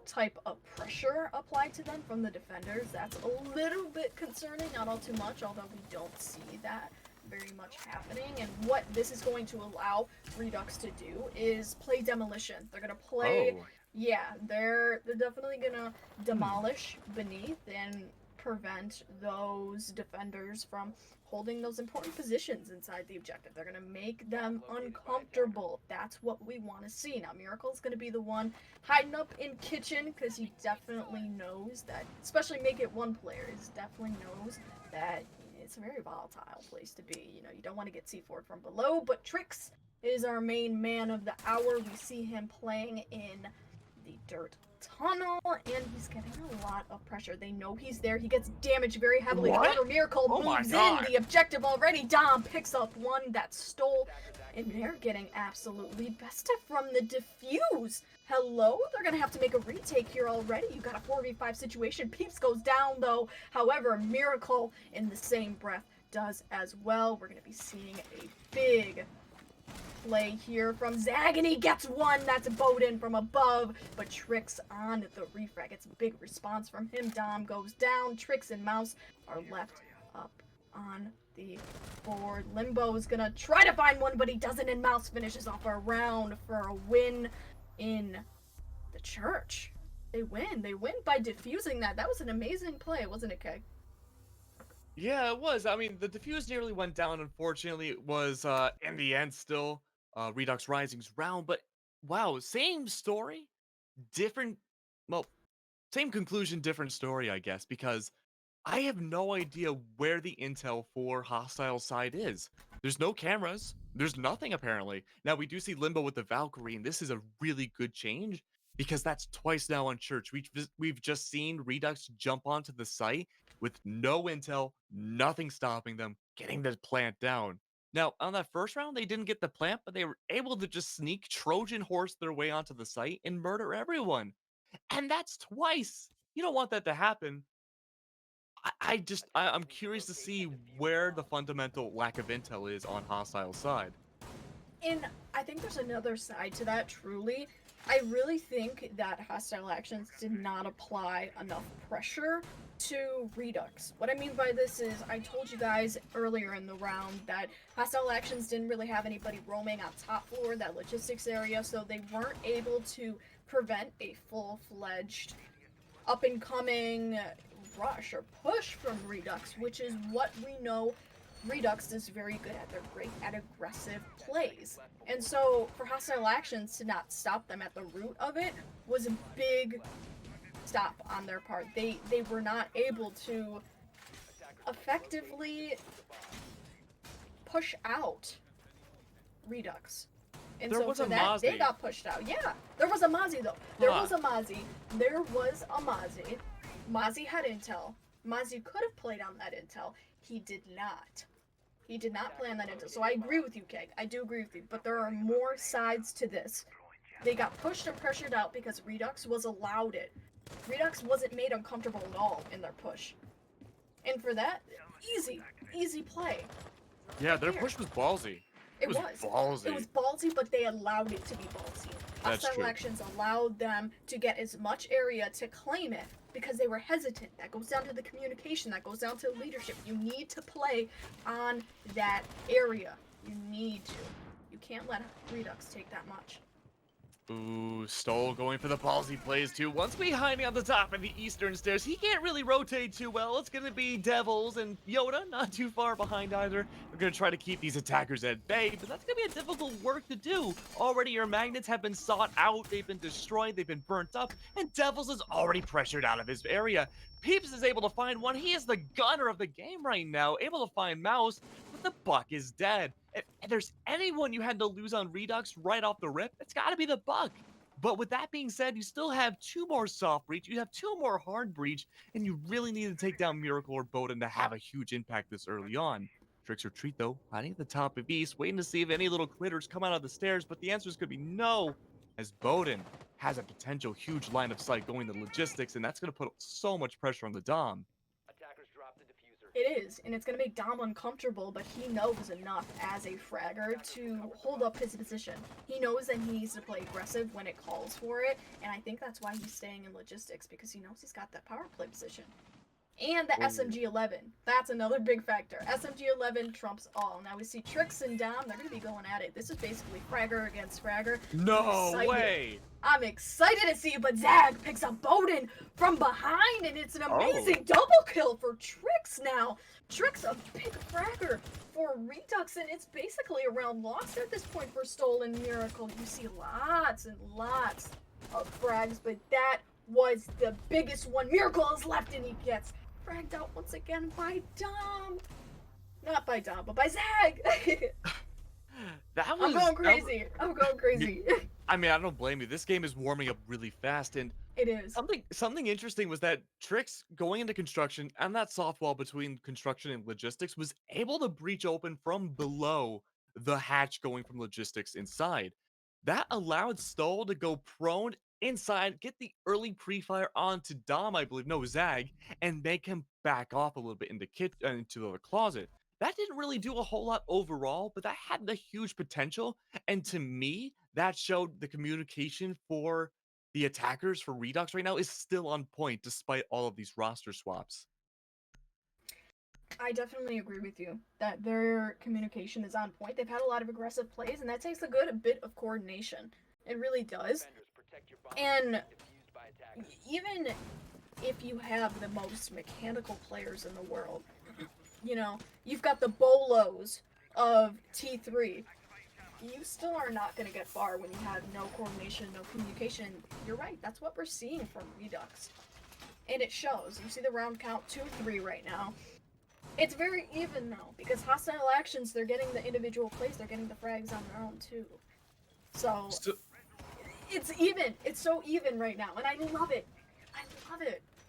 type of pressure applied to them from the defenders. That's a little bit concerning, not all too much, although we don't see that very much happening. And what this is going to allow Redux to do is play demolition. They're gonna play, yeah, they're definitely gonna demolish beneath and prevent those defenders from holding those important positions inside the objective. They're going to make them uncomfortable. That's what we want to see. Now, Miracle's going to be the one hiding up in kitchen because he definitely knows that, especially Make It One players, definitely knows that it's a very volatile place to be. You know, you don't want to get C4'd from below, but Trix is our main man of the hour. We see him playing in the dirt tunnel, and he's getting a lot of pressure. They know he's there. He gets damaged very heavily. However, Miracle moves in the objective already. Dom picks up one that stole, and they're getting absolutely bested from the defuse. Hello? They're gonna have to make a retake here already. You got a 4v5 situation. Peeps goes down, though. However, Miracle, in the same breath, does as well. We're gonna be seeing a big play here from Zag, and he gets one. That's Bowden from above, but Trix on the refrag. It's a big response from him. Dom goes down. Trix and Mouse are left up on the board. Limbo is gonna try to find one, but he doesn't, and Mouse finishes off a round for a win in the church. They win by defusing that. That was an amazing play, wasn't it, Keg? Yeah, it was. I mean, the defuse nearly went down. Unfortunately, it was in the end still Redux Rising's round. But wow, same story, different. Well, same conclusion, different story, I guess, because I have no idea where the intel for hostile side is. There's no cameras. There's nothing apparently. Now we do see Limbo with the Valkyrie, and this is a really good change because that's twice now on Church. We've just seen Redux jump onto the site with no intel, nothing stopping them, getting the plant down. Now, on that first round, they didn't get the plant, but they were able to just sneak Trojan horse their way onto the site and murder everyone. And that's twice. You don't want that to happen. I'm curious to see where the fundamental lack of intel is on hostile side. And I think there's another side to that, truly. I really think that Hostile Actions did not apply enough pressure to Redux. What I mean by this is, I told you guys earlier in the round that Hostile Actions didn't really have anybody roaming on top floor, that logistics area, so they weren't able to prevent a full-fledged up-and-coming rush or push from Redux, which is what we know Redux is very good at. They're great at aggressive plays. And so for Hostile Actions to not stop them at the root of it was a big stop on their part. They were not able to effectively push out Redux. And There so was for a that, they Mozzie. got pushed out. Yeah, there was a Mozzie though. There was a Mozzie. Mozzie had intel. Mozzie could have played on that intel. He did not. He did not play on that intel. So I agree with you, Keg. I do agree with you. But there are more sides to this. They got pushed and pressured out because Redux was allowed it. Redux wasn't made uncomfortable at all in their push. And for that, easy play. Yeah, their push was ballsy. It was ballsy. It was ballsy, but they allowed it to be ballsy. That's Hostile true. Actions allowed them to get as much area to claim it because they were hesitant. That goes down to the communication. That goes down to leadership. You need to play on that area. You need to. You can't let Redux take that much. Ooh, Stoll going for the ballsy plays too. Once behind on the top of the eastern stairs, he can't really rotate too well. It's going to be Devils and Yoda, not too far behind either. They're going to try to keep these attackers at bay, but that's going to be a difficult work to do. Already your magnets have been sought out, they've been destroyed, they've been burnt up, and Devils is already pressured out of his area. Peeps is able to find one. He is the gunner of the game right now, able to find Mouse, but the Buck is dead. If there's anyone you had to lose on Redux right off the rip, it's got to be the Buck. But with that being said, you still have 2 more soft breach, you have 2 more hard breach, and you really need to take down Miracle or Bowden to have a huge impact this early on. Tricks or Treat, though, hiding at the top of East, waiting to see if any little critters come out of the stairs, but the answer is going to be no, as Bowden has a potential huge line of sight going to logistics, and that's going to put so much pressure on the Dom. It is, and it's going to make Dom uncomfortable, but he knows enough as a fragger to hold up his position. He knows that he needs to play aggressive when it calls for it, and I think that's why he's staying in logistics, because he knows he's got that power play position. And the SMG-11. That's another big factor. SMG-11 trumps all. Now we see Trix and Dom, they're going to be going at it. This is basically fragger against fragger. No way! I'm excited to see, but Zag picks up Bowden from behind, and it's an amazing double kill for Trix now. Trix, a big fragger for Redux, and it's basically a round lost at this point for Stolen Miracle. You see lots and lots of frags, but that was the biggest one. Miracle is left, and he gets fragged out once again by Dom. Not by Dom, but by Zag. I'm going crazy. I mean, I don't blame you. This game is warming up really fast, and it is. Something interesting was that Trix, going into construction and that soft wall between construction and logistics, was able to breach open from below the hatch going from logistics inside. That allowed Stoll to go prone inside, get the early pre-fire onto Dom, I believe, no, Zag, and make him back off a little bit into the closet. That didn't really do a whole lot overall, but that had the huge potential. And to me, that showed the communication for the attackers for Redux right now is still on point despite all of these roster swaps. I definitely agree with you that their communication is on point. They've had a lot of aggressive plays, and that takes a bit of coordination. It really does. And even if you have the most mechanical players in the world, you know, you've got the Bolos of T3, you still are not going to get far when you have no coordination, no communication. You're right, that's what we're seeing from Redux. And it shows. You see the round count 2-3 right now. It's very even though, because Hostile Actions, they're getting the individual plays, they're getting the frags on their own too. So it's even. It's so even right now, and I love it.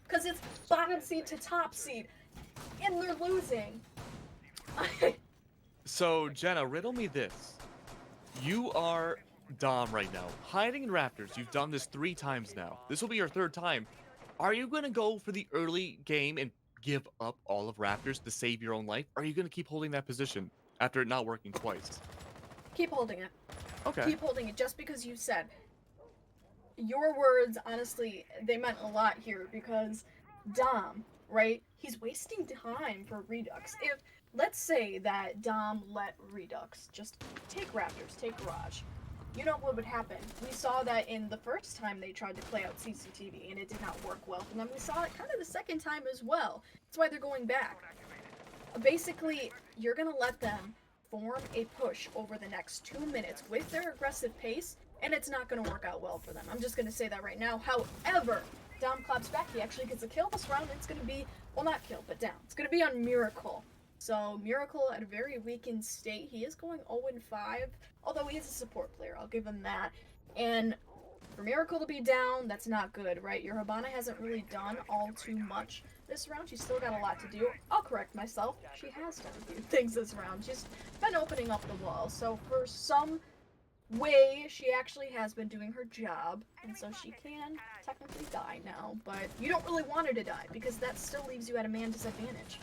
Because it's bottom seed to top seed, and they're losing. So, Jenna, riddle me this. You are Dom right now, hiding in Raptors. You've done this 3 times now. This will be your 3rd time. Are you going to go for the early game and give up all of Raptors to save your own life? Or are you going to keep holding that position after it not working twice? Keep holding it. Okay. Keep holding it, just because you said. Your words, honestly, they meant a lot here, because Dom, right? He's wasting time for Redux. If, let's say that Dom let Redux just take Raptors, take Garage, you know what would happen? We saw that in the first time they tried to play out CCTV, and it did not work well for them. We saw it kind of the second time as well. That's why they're going back. Basically, you're going to let them form a push over the next 2 minutes with their aggressive pace, and it's not going to work out well for them. I'm just going to say that right now. However, Dom claps back. He actually gets a kill this round. It's going to be, well, not kill, but down. It's going to be on Miracle. So, Miracle at a very weakened state. He is going 0-5, although he is a support player. I'll give him that. And for Miracle to be down, that's not good, right? Your Habana hasn't really done all too much this round. She's still got a lot to do. I'll correct myself. She has done a few things this round. She's been opening up the wall. So for some way, she actually has been doing her job. And so she can technically die now. But you don't really want her to die, because that still leaves you at a man disadvantage.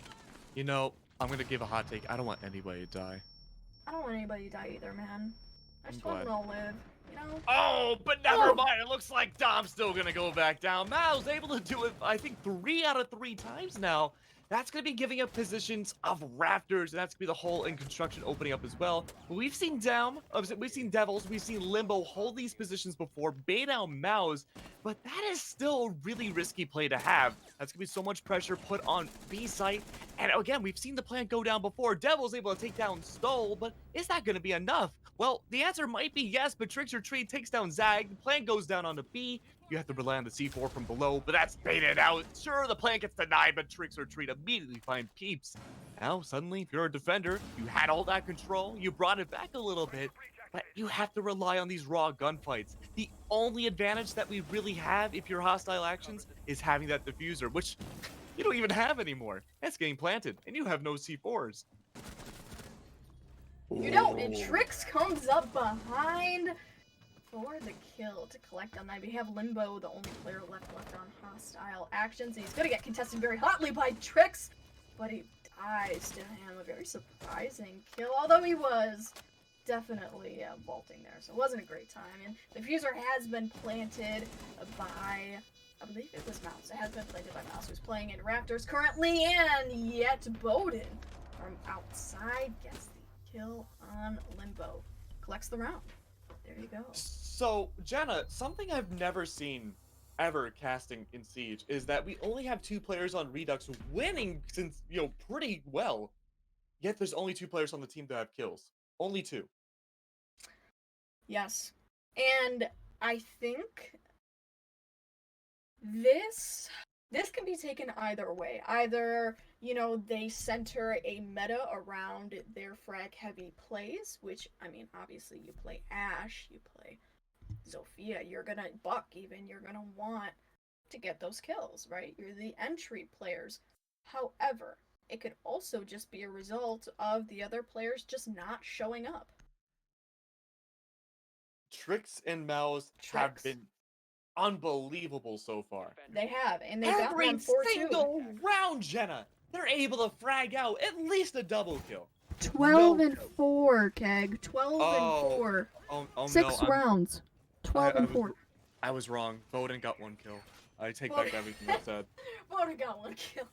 You know, I'm going to give a hot take. I don't want anybody to die. I don't want anybody to die either, man. I just want them to all live. You know? Oh, but never mind. It looks like Dom's still going to go back down. Mao's able to do it, I think, 3 out of 3 times now. That's going to be giving up positions of Raptors, and that's going to be the hole in construction opening up as well. But we've seen we've seen Devils, we've seen Limbo hold these positions before, bait out Mao's, but that is still a really risky play to have. That's going to be so much pressure put on B site. And again, we've seen the plant go down before. Devils able to take down Stoll, but is that going to be enough? Well, the answer might be yes, but Tricks or Treat takes down Zag. The plant goes down onto B. You have to rely on the C4 from below, but that's baited out. Sure, the plant gets denied, but Tricks or Treat immediately find Peeps. Now, suddenly, if you're a defender, you had all that control, you brought it back a little bit, but you have to rely on these raw gunfights. The only advantage that we really have if you're hostile actions is having that diffuser, which you don't even have anymore. That's getting planted, and you have no C4s. You don't, and Trix comes up behind for the kill to collect on that. We have Limbo, the only player left on hostile actions. He's gonna get contested very hotly by Trix, but he dies to him. A very surprising kill, although he was definitely vaulting there, so it wasn't a great time. And the diffuser has been planted by, I believe it was Mouse. It has been planted by Mouse, who's playing in Raptors currently, and yet Bowden from outside gets the kill on Limbo. Collects the round. There you go. So, Jenna, something I've never seen ever casting in Siege is that we only have 2 players on Redux winning since, pretty well. Yet there's only 2 players on the team that have kills. Only 2. Yes. And I think this can be taken either way. Either, they center a meta around their frag heavy plays, which, I mean, obviously you play Ashe, you play Zofia, you're gonna buck even, you're gonna want to get those kills, right? You're the entry players. However, it could also just be a result of the other players just not showing up. Tricks and Mouse have been unbelievable so far. They have, and they've gotten them 4-2. Every single round, Jenna, they're able to frag out at least a double kill. 12-4, Keg. 12-4. 6 rounds. 12-4. I was wrong. Bowden got 1 kill. I take back everything I said. Bowden got 1 kill.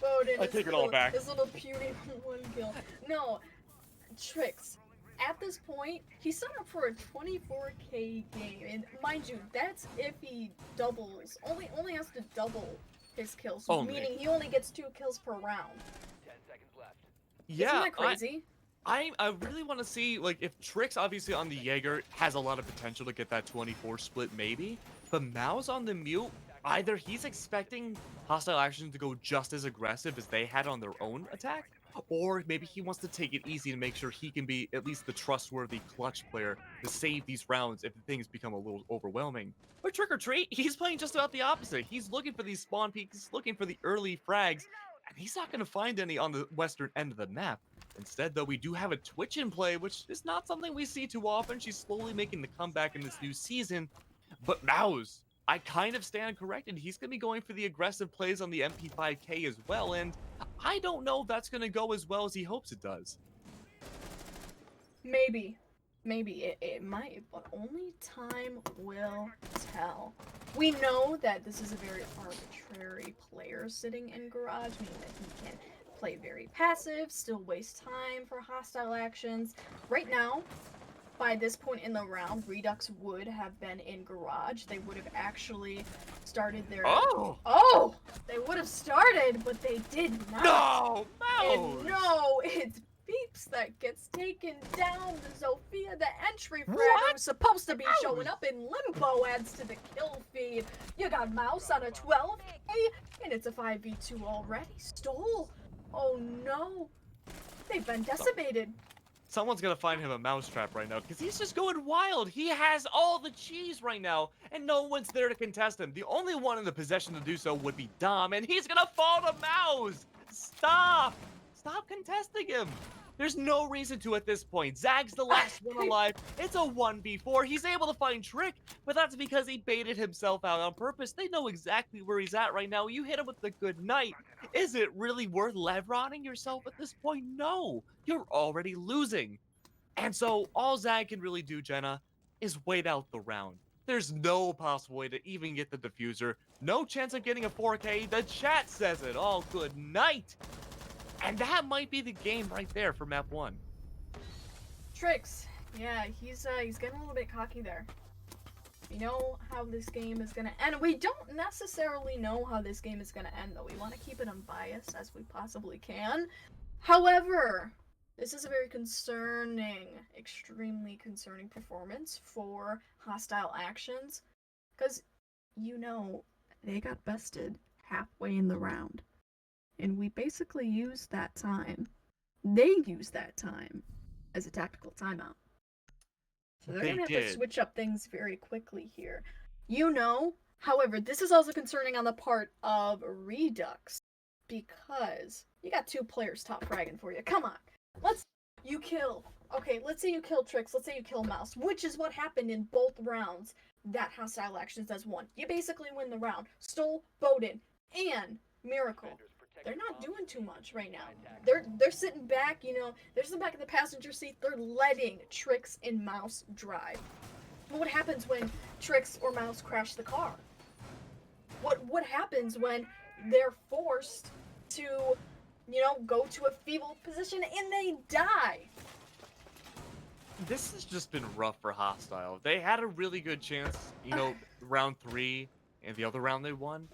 Bowden. I take it all back. His little puny 1 kill. No, Tricks. At this point, he signed up for a 24k game, and mind you, that's if he doubles. Only has to double his kills, meaning he only gets 2 kills per round. 10 seconds left. Yeah, isn't that crazy? I really want to see, like, if Trix obviously on the Jaeger has a lot of potential to get that 24 split maybe, but Mao's on the Mute, either he's expecting hostile action to go just as aggressive as they had on their own attack, or maybe he wants to take it easy to make sure he can be at least the trustworthy clutch player to save these rounds if things become a little overwhelming. But Trick or Treat, he's playing just about the opposite. He's looking for these spawn peaks, looking for the early frags, and he's not going to find any on the western end of the map. Instead, though, we do have a Twitch in play, which is not something we see too often. She's slowly making the comeback in this new season. But Maus, I kind of stand corrected. He's going to be going for the aggressive plays on the MP5K as well, and I don't know if that's going to go as well as he hopes it does. Maybe. Maybe it might, but only time will tell. We know that this is a very arbitrary player sitting in garage, meaning that he can play very passive, still waste time for hostile actions. Right now, by this point in the round, Redux would have been in garage. They would have actually started their... Oh! They would have started, but they did not. No! And Mouse! no, it's Beeps that gets taken down. The Zofia, the entry frag, What? who's supposed to be showing up in limbo, adds to the kill feed. You got Mouse on a 12, and it's a 5v2 already. Stole. Oh no. They've been decimated. Someone's gonna find him a mousetrap right now, because he's just going wild. He has all the cheese right now, and no one's there to contest him. The only one in the possession to do so would be Dom, and he's gonna fall to Mouse! Stop! Stop contesting him! There's no reason to at this point. Zag's the last one alive. It's a 1v4. He's able to find Trick, but that's because he baited himself out on purpose. They know exactly where he's at right now. You hit him with the good night. Is it really worth Levroning yourself at this point? No. You're already losing. And so all Zag can really do, Jenna, is wait out the round. There's no possible way to even get the diffuser. No chance of getting a 4K. The chat says it. All good night. And that might be the game right there for map 1. Tricks. Yeah, he's getting a little bit cocky there. We know how this game is gonna end. We don't necessarily know how this game is gonna end, though. We want to keep it unbiased as we possibly can. However, this is a very concerning, extremely concerning performance for hostile actions. Because, you know, they got bested halfway in the round. And we basically used that time. They used that time as a tactical timeout. So they're going to have to switch up things very quickly here. You know, however, this is also concerning on the part of Redux. Because you got 2 players top fragging for you. Come on. Let's say you kill Tricks. Let's say you kill Mouse. Which is what happened in both rounds. That hostile actions as one. You basically win the round. Stole, Bowden, and Miracle. They're not doing too much right now. They're sitting back, you know, they're sitting back in the passenger seat. They're letting Tricks and Mouse drive. But what happens when Tricks or Mouse crash the car? What happens when they're forced to, you know, go to a feeble position and they die? This has just been rough for Hostile. They had a really good chance, you know, round 3 and the other round they won.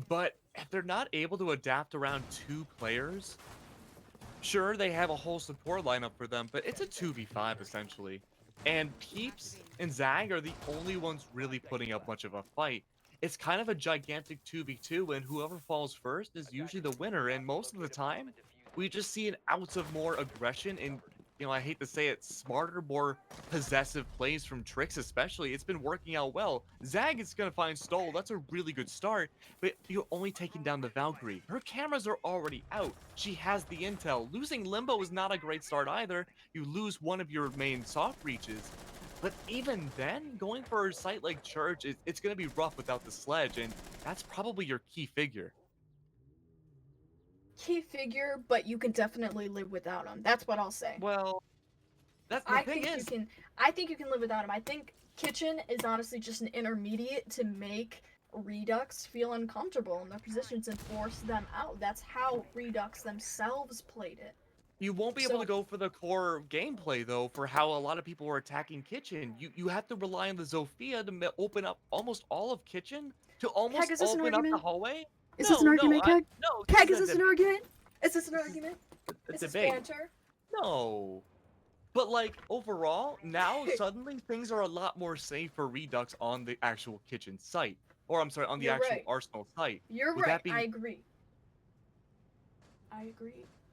But if they're not able to adapt around 2 players, sure, they have a whole support lineup for them, but it's a 2v5 essentially. And Peeps and Zag are the only ones really putting up much of a fight. It's kind of a gigantic 2v2, and whoever falls first is usually the winner. And most of the time, we just see an ounce of more aggression and, you know, I hate to say it, smarter, more possessive plays from Tricks especially. It's been working out well. Zag is going to find Stole. That's a really good start, but you're only taking down the Valkyrie. Her cameras are already out. She has the intel. Losing Limbo is not a great start either. You lose one of your main soft reaches. But even then, going for a site like Church, it's going to be rough without the sledge, and that's probably your key figure. Key figure, but you can definitely live without him. That's what I'll say. Well, that's the thing is... I think you can live without him. I think Kitchen is honestly just an intermediate to make Redux feel uncomfortable in their positions and force them out. That's how Redux themselves played it. You won't be able to go for the core gameplay, though, for how a lot of people were attacking Kitchen. You have to rely on the Zofia to open up almost all of Kitchen, to almost open up the hallway. Is this an argument, Keg? No. Keg, is this an argument? Is this an argument? It's a banter? No. But, like, overall, now suddenly things are a lot more safe for Redux on the actual Kitchen site. Or, I'm sorry, on the actual Arsenal site. You're right. I agree.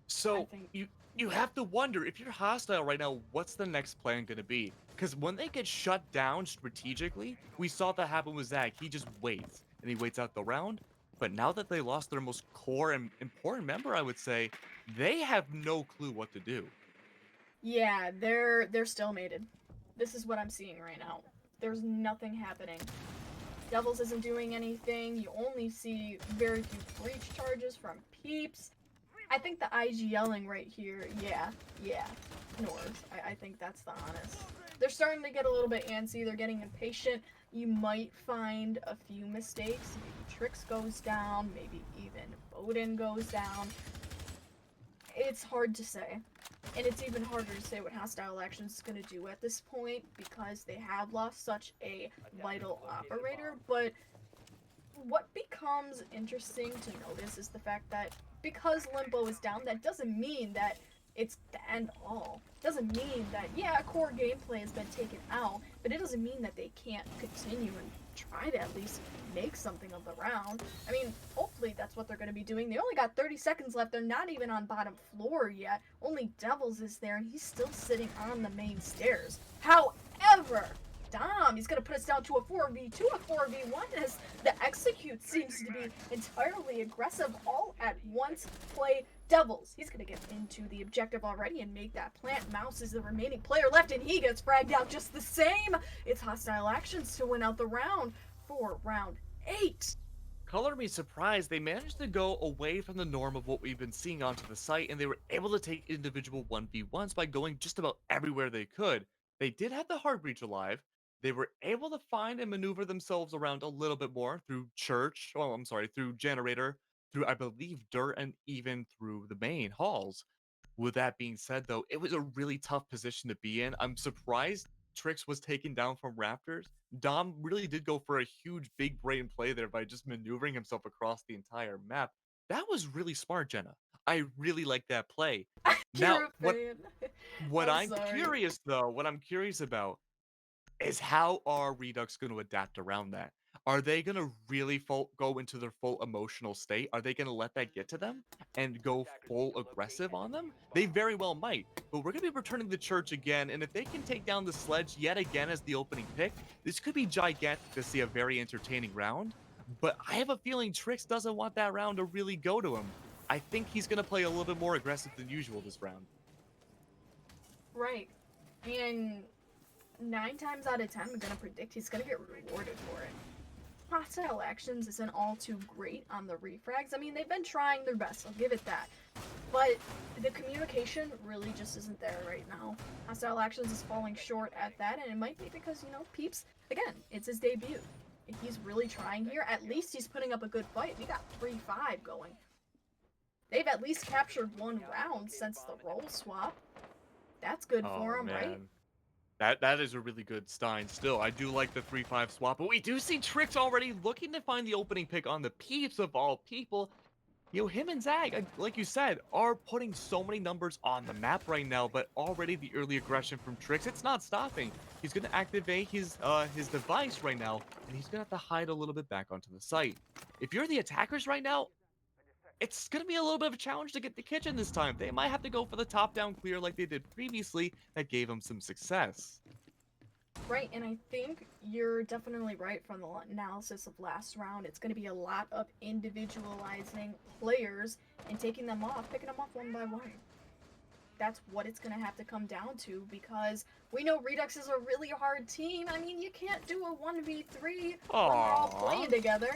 So, you have to wonder, if you're Hostile right now, what's the next plan going to be? Because when they get shut down strategically, we saw that happen with Zag. He just waits, and he waits out the round. But now that they lost their most core and important member, I would say, they have no clue what to do. Yeah, they're stalemated. This is what I'm seeing right now. There's nothing happening. Devils isn't doing anything. You only see very few breach charges from Peeps. I think the IG yelling right here, yeah, Nords. I think that's the honest they're starting to get a little bit antsy. They're getting impatient. You might find a few mistakes. Maybe Trix goes down. Maybe even Bowden goes down. It's hard to say. And it's even harder to say what Hostile Actions is going to do at this point because they have lost such a vital operator. But what becomes interesting to notice is the fact that because Limbo is down, that doesn't mean that it's the end all. Doesn't mean that, yeah, core gameplay has been taken out, but it doesn't mean that they can't continue and try to at least make something of the round. I mean, hopefully that's what they're going to be doing. They only got 30 seconds left. They're not even on bottom floor yet. Only Devils is there, and he's still sitting on the main stairs. However, Dom, he's going to put us down to a 4v2, a 4v1, as the execute seems to be entirely aggressive all at once. Play Devils. He's going to get into the objective already and make that plant. Mouse is the remaining player left, and he gets fragged out just the same. It's Hostile Actions to win out the round for round 8. Color me surprised. They managed to go away from the norm of what we've been seeing onto the site, and they were able to take individual 1v1s by going just about everywhere they could. They did have the hard breach alive. They were able to find and maneuver themselves around a little bit more through Church. Oh, I'm sorry, through Generator, through, I believe, Dirt, and even through the main halls. With that being said, though, it was a really tough position to be in. I'm surprised Trix was taken down from Raptors. Dom really did go for a huge big brain play there by just maneuvering himself across the entire map. That was really smart, Jenna. I really like that play. Now, You're a fan. what I'm I'm sorry. curious though, what I'm curious about is how are Redux going to adapt around that? Are they going to really go into their full emotional state? Are they going to let that get to them and go full aggressive on them? They very well might, but we're going to be returning the Church again, and if they can take down the Sledge yet again as the opening pick, this could be gigantic to see a very entertaining round, but I have a feeling Trix doesn't want that round to really go to him. I think he's going to play a little bit more aggressive than usual this round. Right. And 9 times out of 10, I'm gonna predict he's gonna get rewarded for it. Hostile Actions isn't all too great on the refrags. I mean, they've been trying their best, I'll give it that. But the communication really just isn't there right now. Hostile Actions is falling short at that, and it might be because, you know, Peeps, again, it's his debut. If he's really trying here, at least he's putting up a good fight. We got 3-5 going. They've at least captured 1 round since the role swap. That's good for him, right? That is a really good Stein still. I do like the 3-5 swap, but we do see Trix already looking to find the opening pick on the Peeps of all people. You know, him and Zag, like you said, are putting so many numbers on the map right now, but already the early aggression from Trix, it's not stopping. He's going to activate his device right now, and he's going to have to hide a little bit back onto the site. If you're the attackers right now, it's going to be a little bit of a challenge to get the kitchen this time. They might have to go for the top-down clear like they did previously that gave them some success. Right, and I think you're definitely right from the analysis of last round. It's going to be a lot of individualizing players and taking them off, picking them off one by one. That's what it's going to have to come down to, because we know Redux is a really hard team. I mean, you can't do a 1v3 when we're all playing together.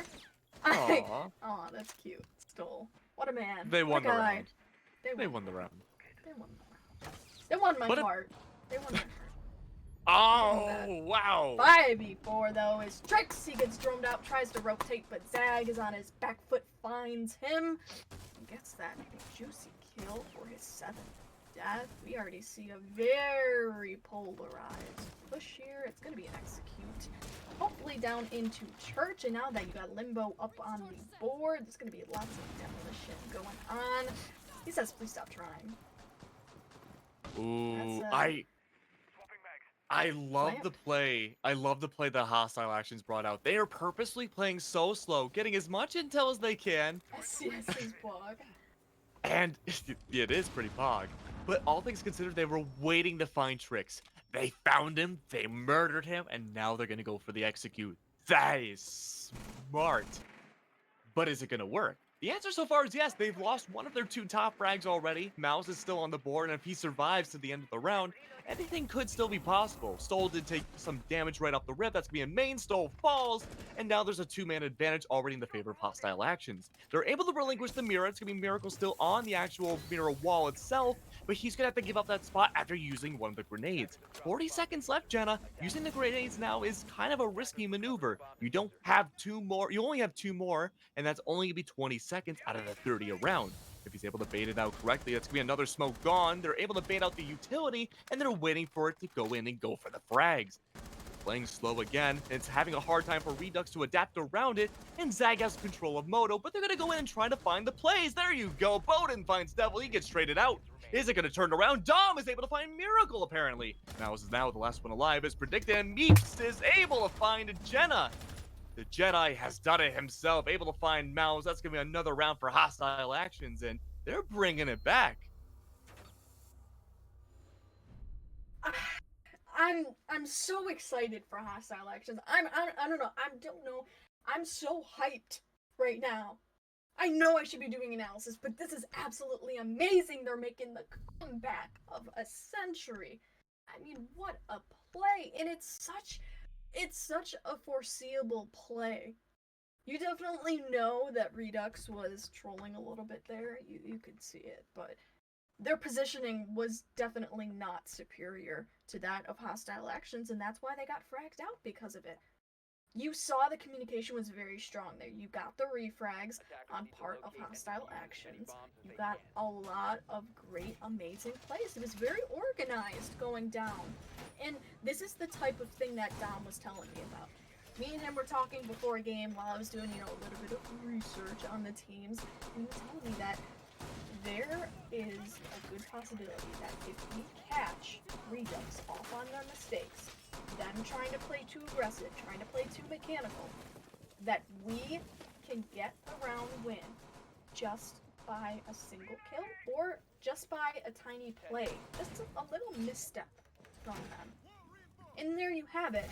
Aww. Aw, that's cute. Stole. What a man. They won the guy. round. They won the round. They won the round. They won my heart. They won my heart. Oh, wow. 5v4 though is Trix. He gets droned out, tries to rotate, but Zag is on his back foot, finds him, and gets that juicy kill for his 7th death. We already see a very polarized push here. It's gonna be an execute. Hopefully down into Church, and now that you got Limbo up on the board, there's gonna be lots of demolition going on. He says, please stop trying. Ooh, I love the play. I love the play that Hostile Actions brought out. They are purposely playing so slow, getting as much intel as they can. SCS is bug. And it is pretty pog. But all things considered, they were waiting to find Trix. They found him, they murdered him, and now they're going to go for the execute. That is smart. But is it going to work? The answer so far is yes. They've lost one of their 2 top frags already. Mouse is still on the board, and if he survives to the end of the round, anything could still be possible. Stoll did take some damage right off the rip. That's going to be a main. Stoll falls, and now there's a 2-man advantage already in the favor of hostile actions. They're able to relinquish the mirror. It's going to be Miracle still on the actual mirror wall itself, but he's going to have to give up that spot after using one of the grenades. 40 seconds left, Jenna. Using the grenades now is kind of a risky maneuver. You don't have 2 more. You only have 2 more, and that's only going to be 20 seconds out of the 30 around. If he's able to bait it out correctly, that's going to be another smoke gone. They're able to bait out the utility, and they're waiting for it to go in and go for the frags. Playing slow again, and it's having a hard time for Redux to adapt around it, and Zag has control of Moto, but they're going to go in and try to find the plays. There you go. Bowden finds Devil. He gets traded out. Is it going to turn around? Dom is able to find Miracle, apparently. Mouse is now the last one alive, as predicted, and Meeps is able to find Jenna. The Jedi has done it himself, able to find Mouse. That's going to be another round for hostile actions, and they're bringing it back. I'm so excited for hostile actions. I don't know. I don't know. I'm so hyped right now. I know I should be doing analysis, but this is absolutely amazing. They're making the comeback of a century. I mean, what a play. And it's such a foreseeable play. You definitely know that Redux was trolling a little bit there. You could see it, but their positioning was definitely not superior to that of hostile actions, and that's why they got fragged out because of it. You saw the communication was very strong there. You got the refrags on part of hostile actions. You got a lot of great, amazing plays. It was very organized going down. And this is the type of thing that Dom was telling me about. Me and him were talking before a game while I was doing, a little bit of research on the teams, and he was telling me that there is a good possibility that if we catch Redux off on their mistakes, them trying to play too aggressive, trying to play too mechanical, that we can get the round win just by a single kill or just by a tiny play. Just a little misstep from them. And there you have it.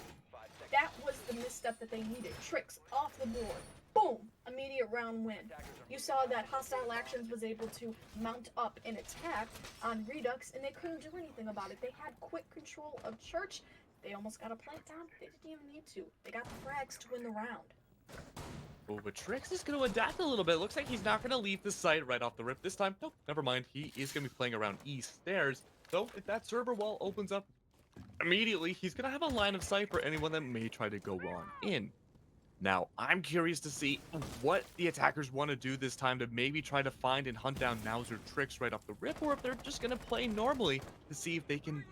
That was the misstep that they needed. Tricks off the board. Boom! Immediate round win. You saw that hostile actions was able to mount up an attack on Redux, and they couldn't do anything about it. They had quick control of Church. They almost got a plant down. They didn't even need to. They got the frags to win the round. Oh, but Trix is going to adapt a little bit. Looks like he's not going to leave the site right off the rip this time. Nope, never mind. He is going to be playing around east stairs. So if that server wall opens up immediately, he's going to have a line of sight for anyone that may try to go on in. Now, I'm curious to see what the attackers want to do this time to maybe try to find and hunt down Mauser Tricks right off the rip, or if they're just going to play normally to see if they can,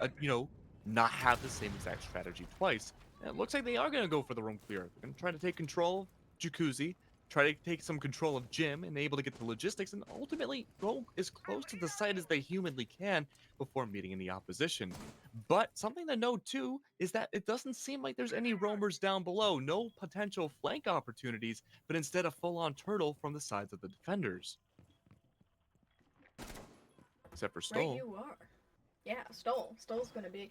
not have the same exact strategy twice. And it looks like they are going to go for the room clear. They're going to try to take control of Jacuzzi, try to take some control of Jim, and able to get the logistics, and ultimately go as close to the site as they humanly can before meeting any opposition. But something to note too is that it doesn't seem like there's any roamers down below, no potential flank opportunities, but instead a full-on turtle from the sides of the defenders. Except for Stoll. Right, you are. Yeah, Stoll's gonna be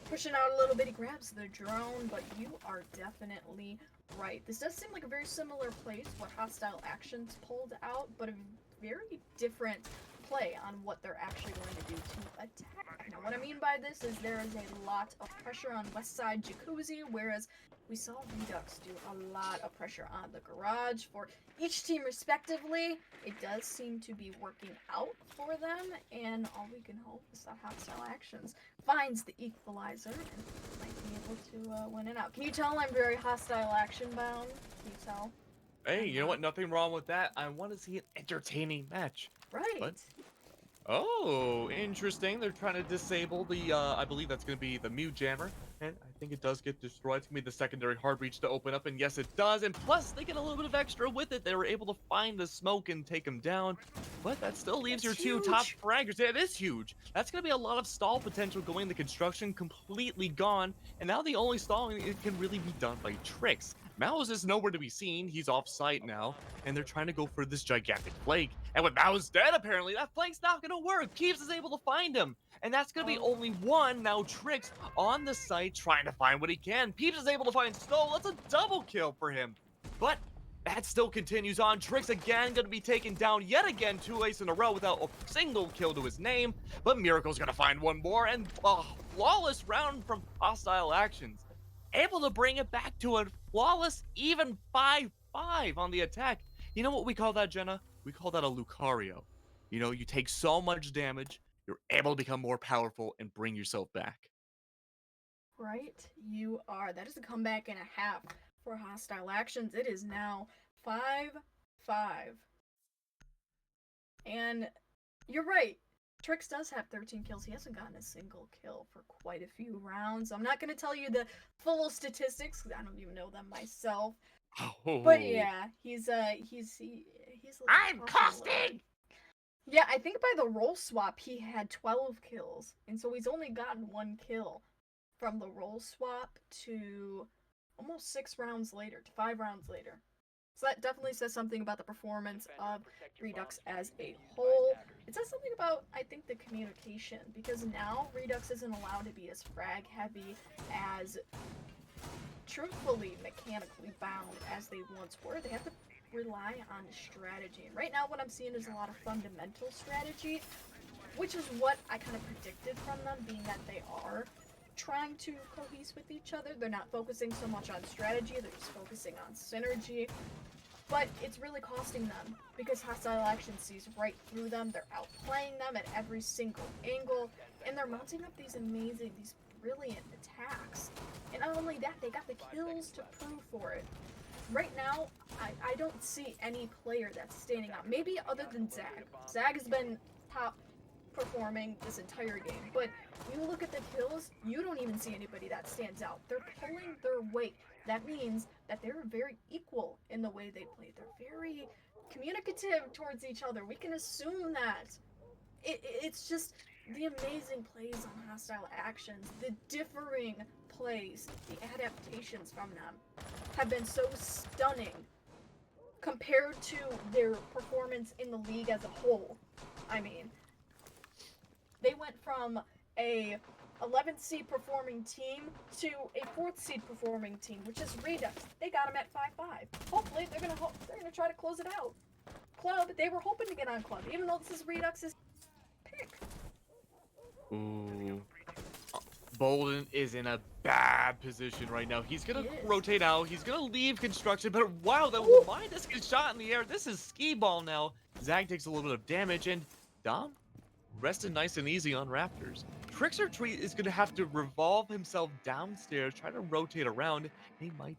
pushing out a little bit. He grabs the drone, but you are definitely right. This does seem like a very similar place what hostile actions pulled out, but a very different play on what they're actually going to do to attack. Now, what I mean by this is there is a lot of pressure on west side Jacuzzi, whereas we saw Redux do a lot of pressure on the garage for each team respectively. It does seem to be working out for them, and all we can hope is that hostile actions finds the equalizer and might be able to win it out. Can you tell I'm very hostile action bound? Can you tell? Hey, you know what? Nothing wrong with that. I want to see an entertaining match. Right. But, oh, interesting. They're trying to disable the, I believe that's going to be the Mew Jammer. And I think it does get destroyed. It's going to be the secondary hard reach to open up. And yes, it does. And plus, they get a little bit of extra with it. They were able to find the smoke and take him down. But that still leaves your two top fraggers. Yeah, it is huge. That's going to be a lot of stall potential going into construction. Completely gone. And now the only stalling it can really be done by Tricks. Mouse is nowhere to be seen. He's off site now, and they're trying to go for this gigantic flank. And with Mouse dead, apparently, that flank's not going to work. Peeves is able to find him, and that's going to be only one. Now Tricks on the site trying to find what he can. Peeves is able to find Stoll. That's a double kill for him. But That still continues on. Trix again going to be taken down yet again 2 aces in a row without a single kill to his name. But Miracle's going to find one more, and a flawless round from Hostile Actions. Able to bring it back to a flawless even 5-5 on the attack. You know what we call that, Jenna? We call that a Lucario. You know, you take so much damage, you're able to become more powerful and bring yourself back. Right, you are. That is a comeback and a half for Hostile Actions. It is now 5-5. And you're right. Trix does have 13 kills. He hasn't gotten a single kill for quite a few rounds. I'm not going to tell you the full statistics because I don't even know them myself. Oh. But yeah, he's I'm costing! Yeah, I think by the role swap he had 12 kills, and so he's only gotten 1 kill from the role swap to almost 6 rounds later, to 5 rounds later. So that definitely says something about the performance of Redux as a whole. It says something about, I think, the communication, because now Redux isn't allowed to be as frag heavy, as truthfully mechanically bound as they once were. They have to rely on strategy. And right now what I'm seeing is a lot of fundamental strategy, which is what I kind of predicted from them, being that they are trying to cohese with each other. They're not focusing so much on strategy, they're just focusing on synergy. But it's really costing them, because Hostile Action sees right through them. They're outplaying them at every single angle, and they're mounting up these amazing, these brilliant attacks. And not only that, they got the kills to prove for it. Right now, I don't see any player that's standing out. Maybe other than Zag. Zag has been top performing this entire game, but you look at the kills, you don't even see anybody that stands out. They're pulling their weight. That means that they're very equal in the way they play. They're very communicative towards each other. We can assume that. It's just the amazing plays on Hostile Actions, the differing plays, the adaptations from them have been so stunning compared to their performance in the league as a whole. I mean, they went from a 11th seed performing team to a 4th seed performing team, which is Redux. They got them at 5-5. Hopefully, they're gonna try to close it out. Club, they were hoping to get on Club, even though this is Redux's pick. Ooh. Bolden is in a bad position right now. He's gonna rotate out. He's gonna leave construction. But wow, the line just gets shot in the air. This is skee ball now. Zag takes a little bit of damage, and Dom rested nice and easy on Raptors. Trickster Tree is gonna have to revolve himself downstairs, try to rotate around. He might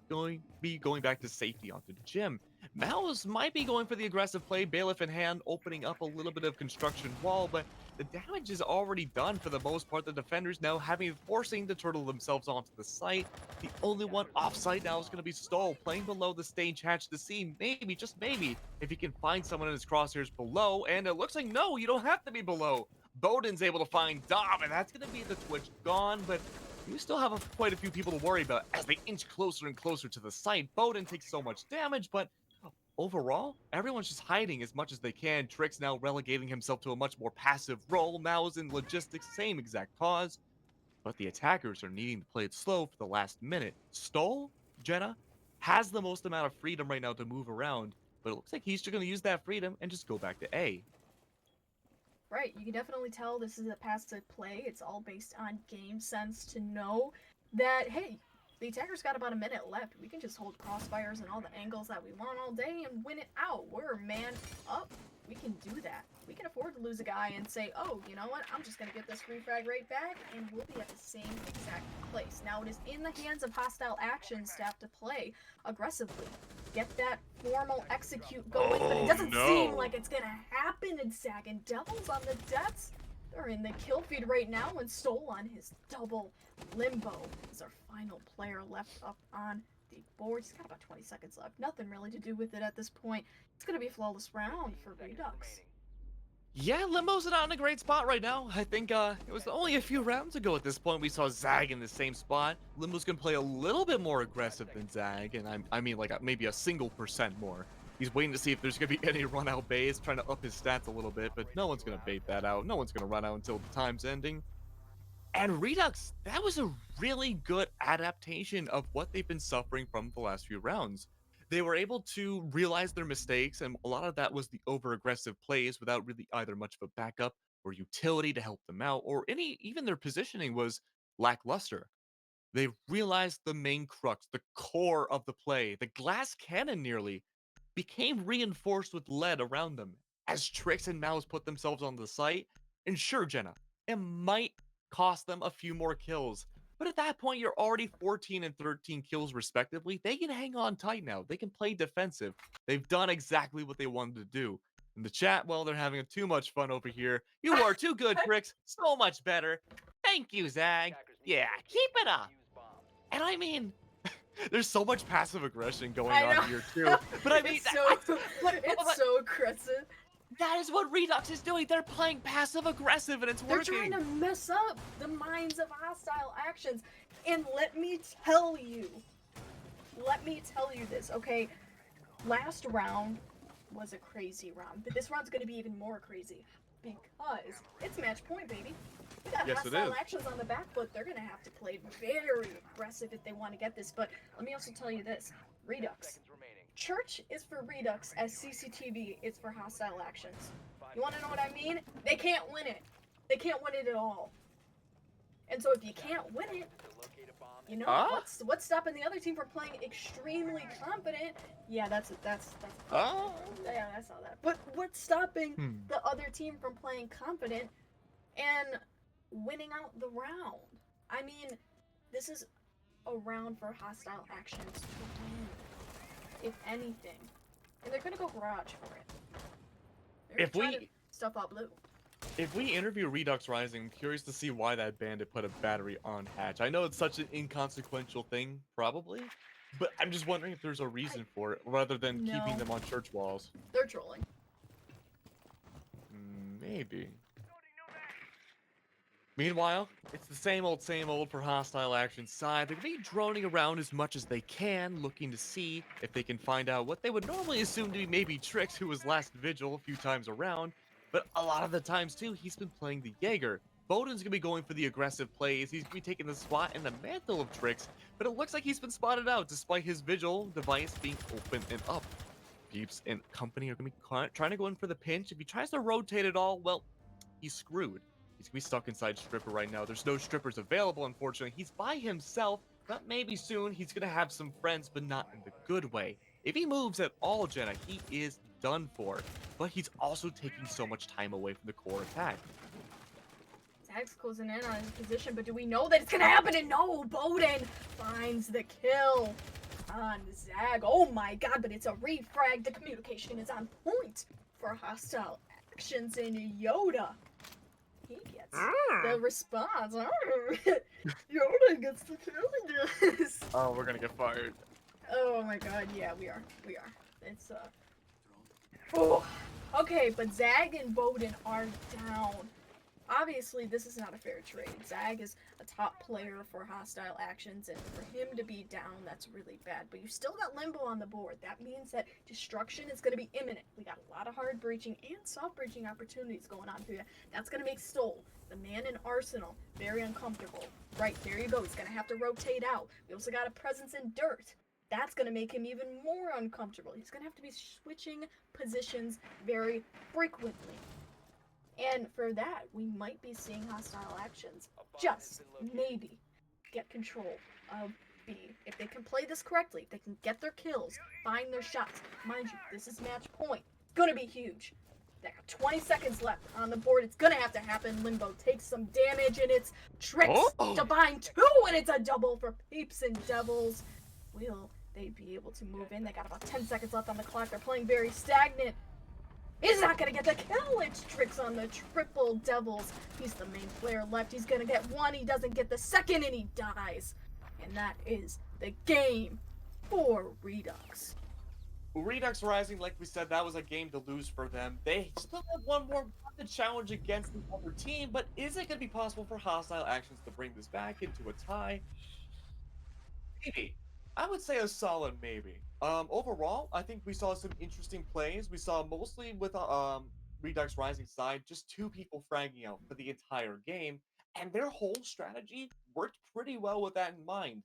be going back to safety onto the gym. Mouse might be going for the aggressive play, bailiff in hand, opening up a little bit of construction wall, but the damage is already done for the most part. The defenders now forcing to turtle themselves onto the site. The only one off site now is going to be Stoll, playing below the stage hatch to see maybe, just maybe, if he can find someone in his crosshairs below. And it looks like no, you don't have to be below. Bowden's able to find Dom, and that's going to be the Twitch gone, but you still have quite a few people to worry about as they inch closer and closer to the site. Bowden takes so much damage, but overall, everyone's just hiding as much as they can. Trix now relegating himself to a much more passive role. Mao's in logistics, same exact cause. But the attackers are needing to play it slow for the last minute. Stoll, Jenna, has the most amount of freedom right now to move around, but it looks like he's just going to use that freedom and just go back to A. Right, you can definitely tell this is a passive play. It's all based on game sense to know that, hey, the attacker's got about a minute left. We can just hold crossfires and all the angles that we want all day and win it out. We're man up. We can do that. We can afford to lose a guy and say, oh, you know what? I'm just going to get this free frag right back, and we'll be at the same exact place. Now, it is in the hands of Hostile Actions to have to play aggressively. Get that formal execute going, but it doesn't seem like it's going to happen in Zag and Devils on the deaths. They're in the kill feed right now, and Stoll on his double limbo is our final player left up on the board. He's got about 20 seconds left. Nothing really to do with it at this point. It's going to be a flawless round for Redux. Yeah, Limbo's not in a great spot right now. I think it was only a few rounds ago at this point we saw Zag in the same spot. Limbo's going to play a little bit more aggressive than Zag, and I mean like maybe a single % more. He's waiting to see if there's going to be any run out bays, trying to up his stats a little bit, but no one's going to bait that out. No one's going to run out until the time's ending. And Redux, that was a really good adaptation of what they've been suffering from the last few rounds. They were able to realize their mistakes, and a lot of that was the over-aggressive plays without really either much of a backup or utility to help them out, or even their positioning was lackluster. They realized the main crux, the core of the play, the glass cannon nearly, became reinforced with lead around them. As Trix and Mouse put themselves on the site, and sure, Jenna, it might cost them a few more kills. But at that point, you're already 14 and 13 kills respectively. They can hang on tight now. They can play defensive. They've done exactly what they wanted to do. In the chat, well, they're having too much fun over here. You are too good, Trix. So much better. Thank you, Zag. Yeah, keep it up. And I mean, there's so much passive aggression going I on know. here too. But I mean, it's so but so aggressive. that is what Redux is doing. They're playing passive aggressive, and it's They're working. trying to mess up the minds of hostile actions. And let me tell you this, okay? Last round was a crazy round, but this round's gonna be even more crazy because it's match point, baby. We got Yes, it hostile is. actions on the back foot. They're gonna have to play very aggressive if they want to get this. But let me also tell you this: Redux. Church is for Redux as CCTV is for hostile actions. You want to know what I mean? They can't win it. They can't win it at all. And so if you can't win it, you know what's stopping the other team from playing extremely confident? Yeah, that's yeah, I saw that. But what's stopping the other team from playing confident and winning out the round? I mean, this is a round for hostile actions to win, if anything. And they're gonna go garage for it. They're If gonna try we to stuff out blue. if we interview Redux Rising, I'm curious to see why that bandit put a battery on Hatch. I know it's such an inconsequential thing, probably, but I'm just wondering if there's a reason for it, rather than keeping them on church walls. They're trolling. Maybe. Meanwhile, it's the same old for hostile action side. They're gonna be droning around as much as they can, looking to see if they can find out what they would normally assume to be maybe Trix, who was last vigil a few times around. But a lot of the times too, he's been playing the Jaeger. Bowden's gonna be going for the aggressive plays. He's gonna be taking the spot in the mantle of Trix, but it looks like he's been spotted out despite his vigil device being open and up. Peeps and company are gonna be trying to go in for the pinch. If he tries to rotate it all, well, he's screwed. He's gonna be stuck inside Stripper right now. There's no strippers available, unfortunately. He's by himself, but maybe soon he's gonna have some friends, but not in the good way. If he moves at all, Jenna, he is done for. But he's also taking so much time away from the core attack. Zag's closing in on his position, but do we know that it's gonna happen? And no, Bowden finds the kill on Zag. Oh my god, but it's a refrag. The communication is on point for hostile actions in Yoda. He gets the response. Yoda gets the kill in this. Oh, we're gonna get fired. Oh my god, yeah, we are. It's oh. Okay, but Zag and Bowden are down. Obviously, this is not a fair trade. Zag is a top player for hostile actions, and for him to be down, that's really bad. But you still got Limbo on the board. That means that destruction is going to be imminent. We got a lot of hard breaching and soft breaching opportunities going on for you. That's going to make Stoll, the man in Arsenal, very uncomfortable. Right, there you go. He's going to have to rotate out. We also got a presence in Dirt. That's going to make him even more uncomfortable. He's going to have to be switching positions very frequently. And for that, we might be seeing hostile actions just maybe get control of B. If they can play this correctly, if they can get their kills, find their shots. Mind you, this is match point. It's gonna be huge. They got 20 seconds left on the board. It's gonna have to happen. Limbo takes some damage, and it's Trix to bind 2, and it's a double for Peeps and Devils. Will they be able to move in? They got about 10 seconds left on the clock. They're playing very stagnant. He's not gonna get the kill. It's Trix on the triple Devils. He's the main player left. He's gonna get 1. He doesn't get the second, and he dies. And that is the game for Redux. Redux Rising, like we said, that was a game to lose for them. They still have one more challenge against the other team, but is it going to be possible for hostile actions to bring this back into a tie? Maybe. I would say a solid maybe. Overall, I think we saw some interesting plays. We saw mostly with Redux Rising side, just 2 people fragging out for the entire game, and their whole strategy worked pretty well with that in mind.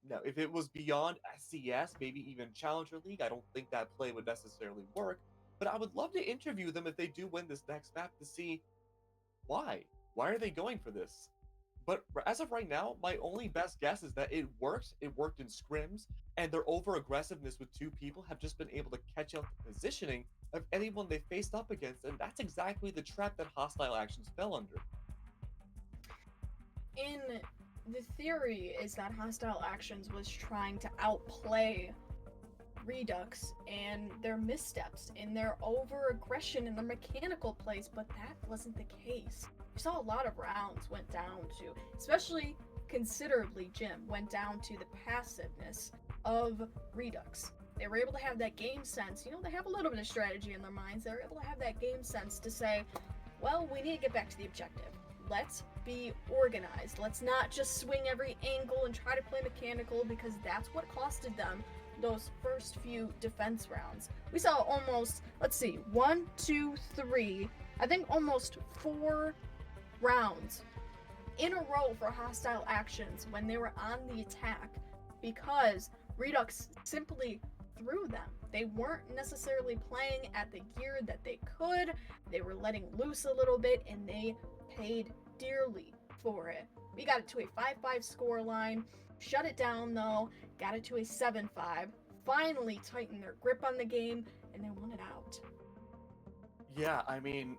Now, if it was beyond SCS, maybe even Challenger League, I don't think that play would necessarily work. But I would love to interview them if they do win this next map to see why. Why are they going for this? But as of right now, my only best guess is that it works. It worked in scrims, and their over aggressiveness with two people have just been able to catch out the positioning of anyone they faced up against, and that's exactly the trap that Hostile Actions fell under. In the theory is that Hostile Actions was trying to outplay Redux and their missteps in their over aggression and their mechanical plays, but that wasn't the case. We saw a lot of rounds went down to, especially considerably, Jim, went down to the passiveness of Redux. They were able to have that game sense. You know, they have a little bit of strategy in their minds. They're able to have that game sense to say, well, we need to get back to the objective. Let's be organized. Let's not just swing every angle and try to play mechanical, because that's what costed them those first few defense rounds. We saw almost, let's see, 1, 2, 3, I think almost 4 rounds in a row for Hostile Actions when they were on the attack, because Redux simply threw them. They weren't necessarily playing at the gear that they could. They were letting loose a little bit, and they paid dearly for it. We got it to a 5-5 score line, shut it down though, got it to a 7-5, finally tightened their grip on the game, and they won it out. Yeah, I mean,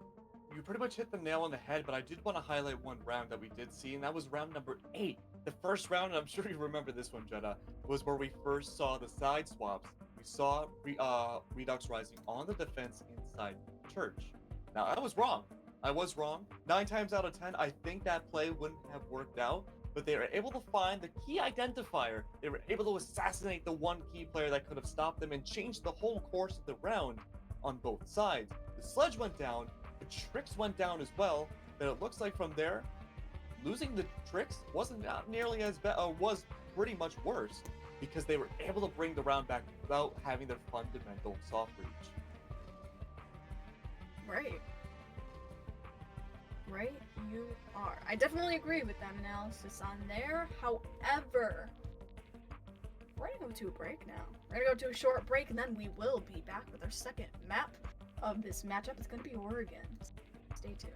you pretty much hit the nail on the head, but I did want to highlight one round that we did see, and that was round number 8. The first round, and I'm sure you remember this one, Jeddah, was where we first saw the side swaps. We saw Redux rising on the defense inside church. Now, I was wrong. 9 times out of 10, I think that play wouldn't have worked out, but they were able to find the key identifier. They were able to assassinate the one key player that could have stopped them and changed the whole course of the round on both sides. The sledge went down, the tricks went down as well, and it looks like from there, losing the tricks wasn't nearly as bad, was pretty much worse, because they were able to bring the round back without having their fundamental soft reach. Right, you are. I definitely agree with that analysis on there. However, we're gonna go to a break now. We're gonna go to a short break, and then we will be back with our second map of this matchup. It's gonna be Oregon. Stay tuned.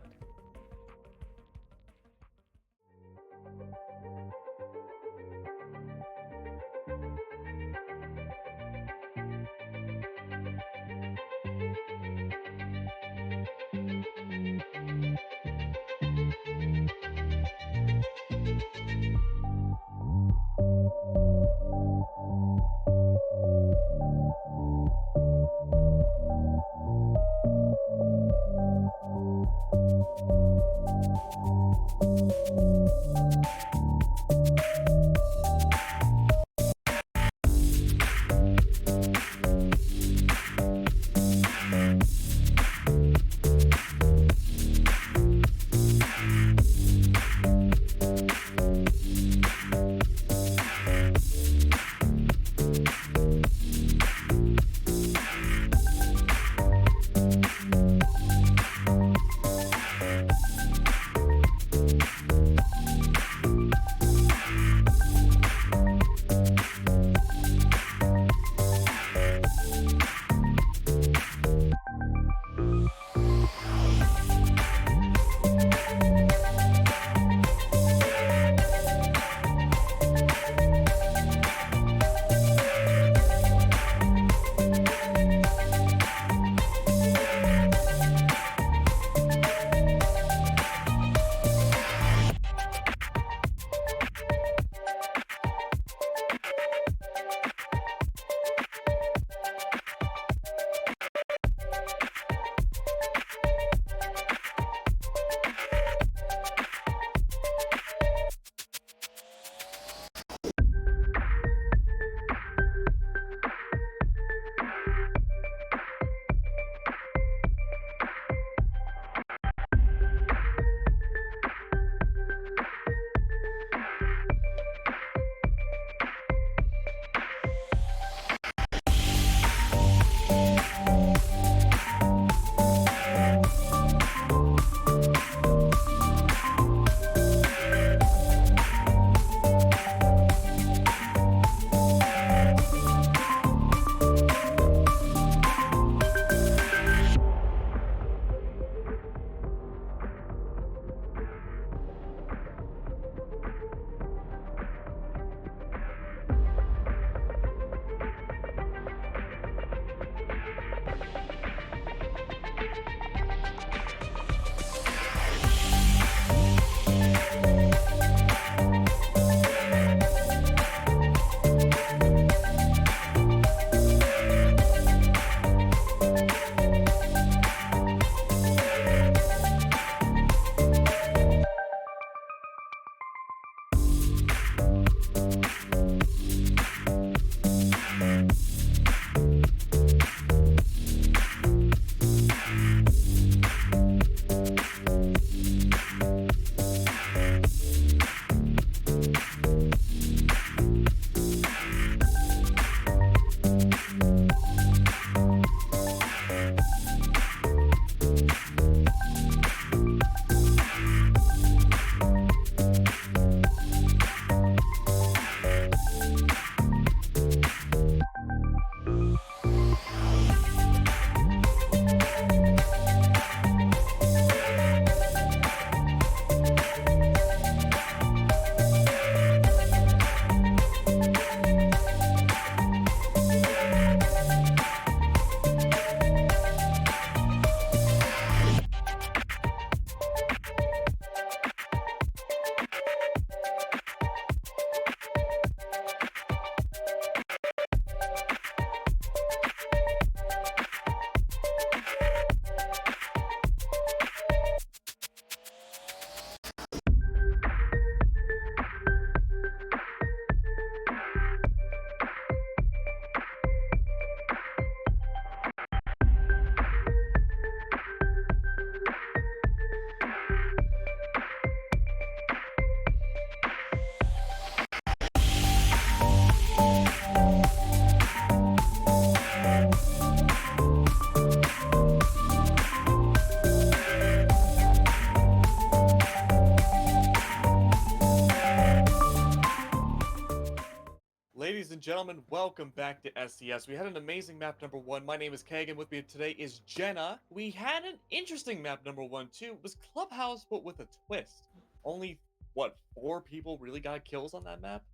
and gentlemen, welcome back to SCS. We had an amazing map number 1. My name is Kagan. With me today is Jenna. We had an interesting map number 1 too. It was Clubhouse, but with a twist. Only, what, 4 people really got kills on that map?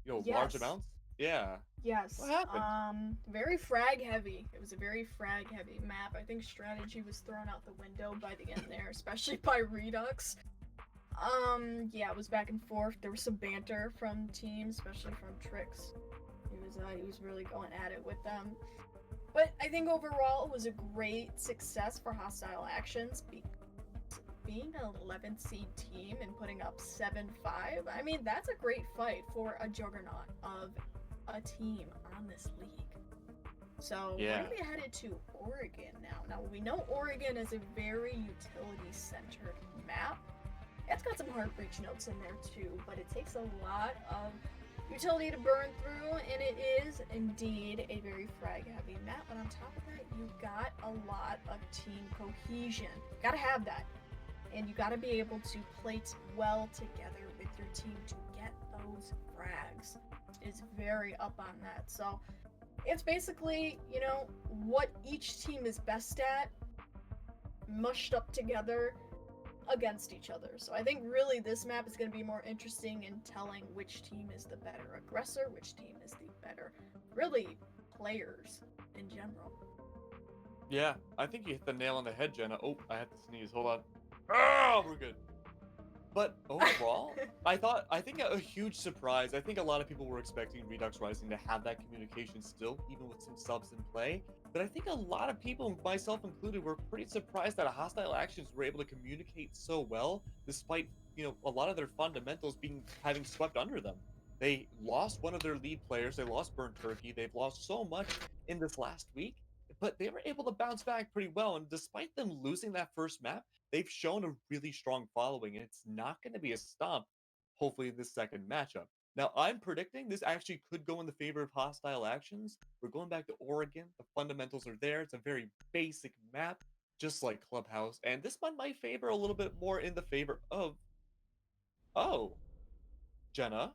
Large Yes. amounts? Yeah. Yes. What happened? Very frag heavy. It was a very frag heavy map. I think strategy was thrown out the window by the end there, especially by Redux. Yeah, it was back and forth. There was some banter from teams, especially from Trix. He was really going at it with them. But I think overall it was a great success for Hostile Actions. Being an 11th seed team and putting up 7-5, I mean, that's a great fight for a juggernaut of a team on this league. So we're going to be headed to Oregon now. Now, we know Oregon is a very utility-centered map. It's got some hard breach notes in there too, but it takes a lot of utility to burn through, and it is indeed a very frag-heavy map. But on top of that, you got a lot of team cohesion. You gotta have that. And you gotta be able to play well together with your team to get those frags. It's very up on that. So it's basically, what each team is best at, mushed up together against each other. So I think really this map is going to be more interesting in telling which team is the better aggressor, which team is the better, really, players in general. Yeah, I think you hit the nail on the head, Jenna. Oh, I had to sneeze. Hold on. Oh, we're good. But overall, I think a huge surprise. I think a lot of people were expecting Redux Rising to have that communication still, even with some subs in play. But I think a lot of people, myself included, were pretty surprised that Hostile Actions were able to communicate so well, despite, a lot of their fundamentals having swept under them. They lost one of their lead players. They lost Burnt Turkey. They've lost so much in this last week, but they were able to bounce back pretty well. And despite them losing that first map, they've shown a really strong following, and it's not going to be a stomp, hopefully, in this second matchup. Now, I'm predicting this actually could go in the favor of Hostile Actions. We're going back to Oregon. The fundamentals are there. It's a very basic map, just like Clubhouse. And this one might favor a little bit more in the favor of... Oh. Jenna?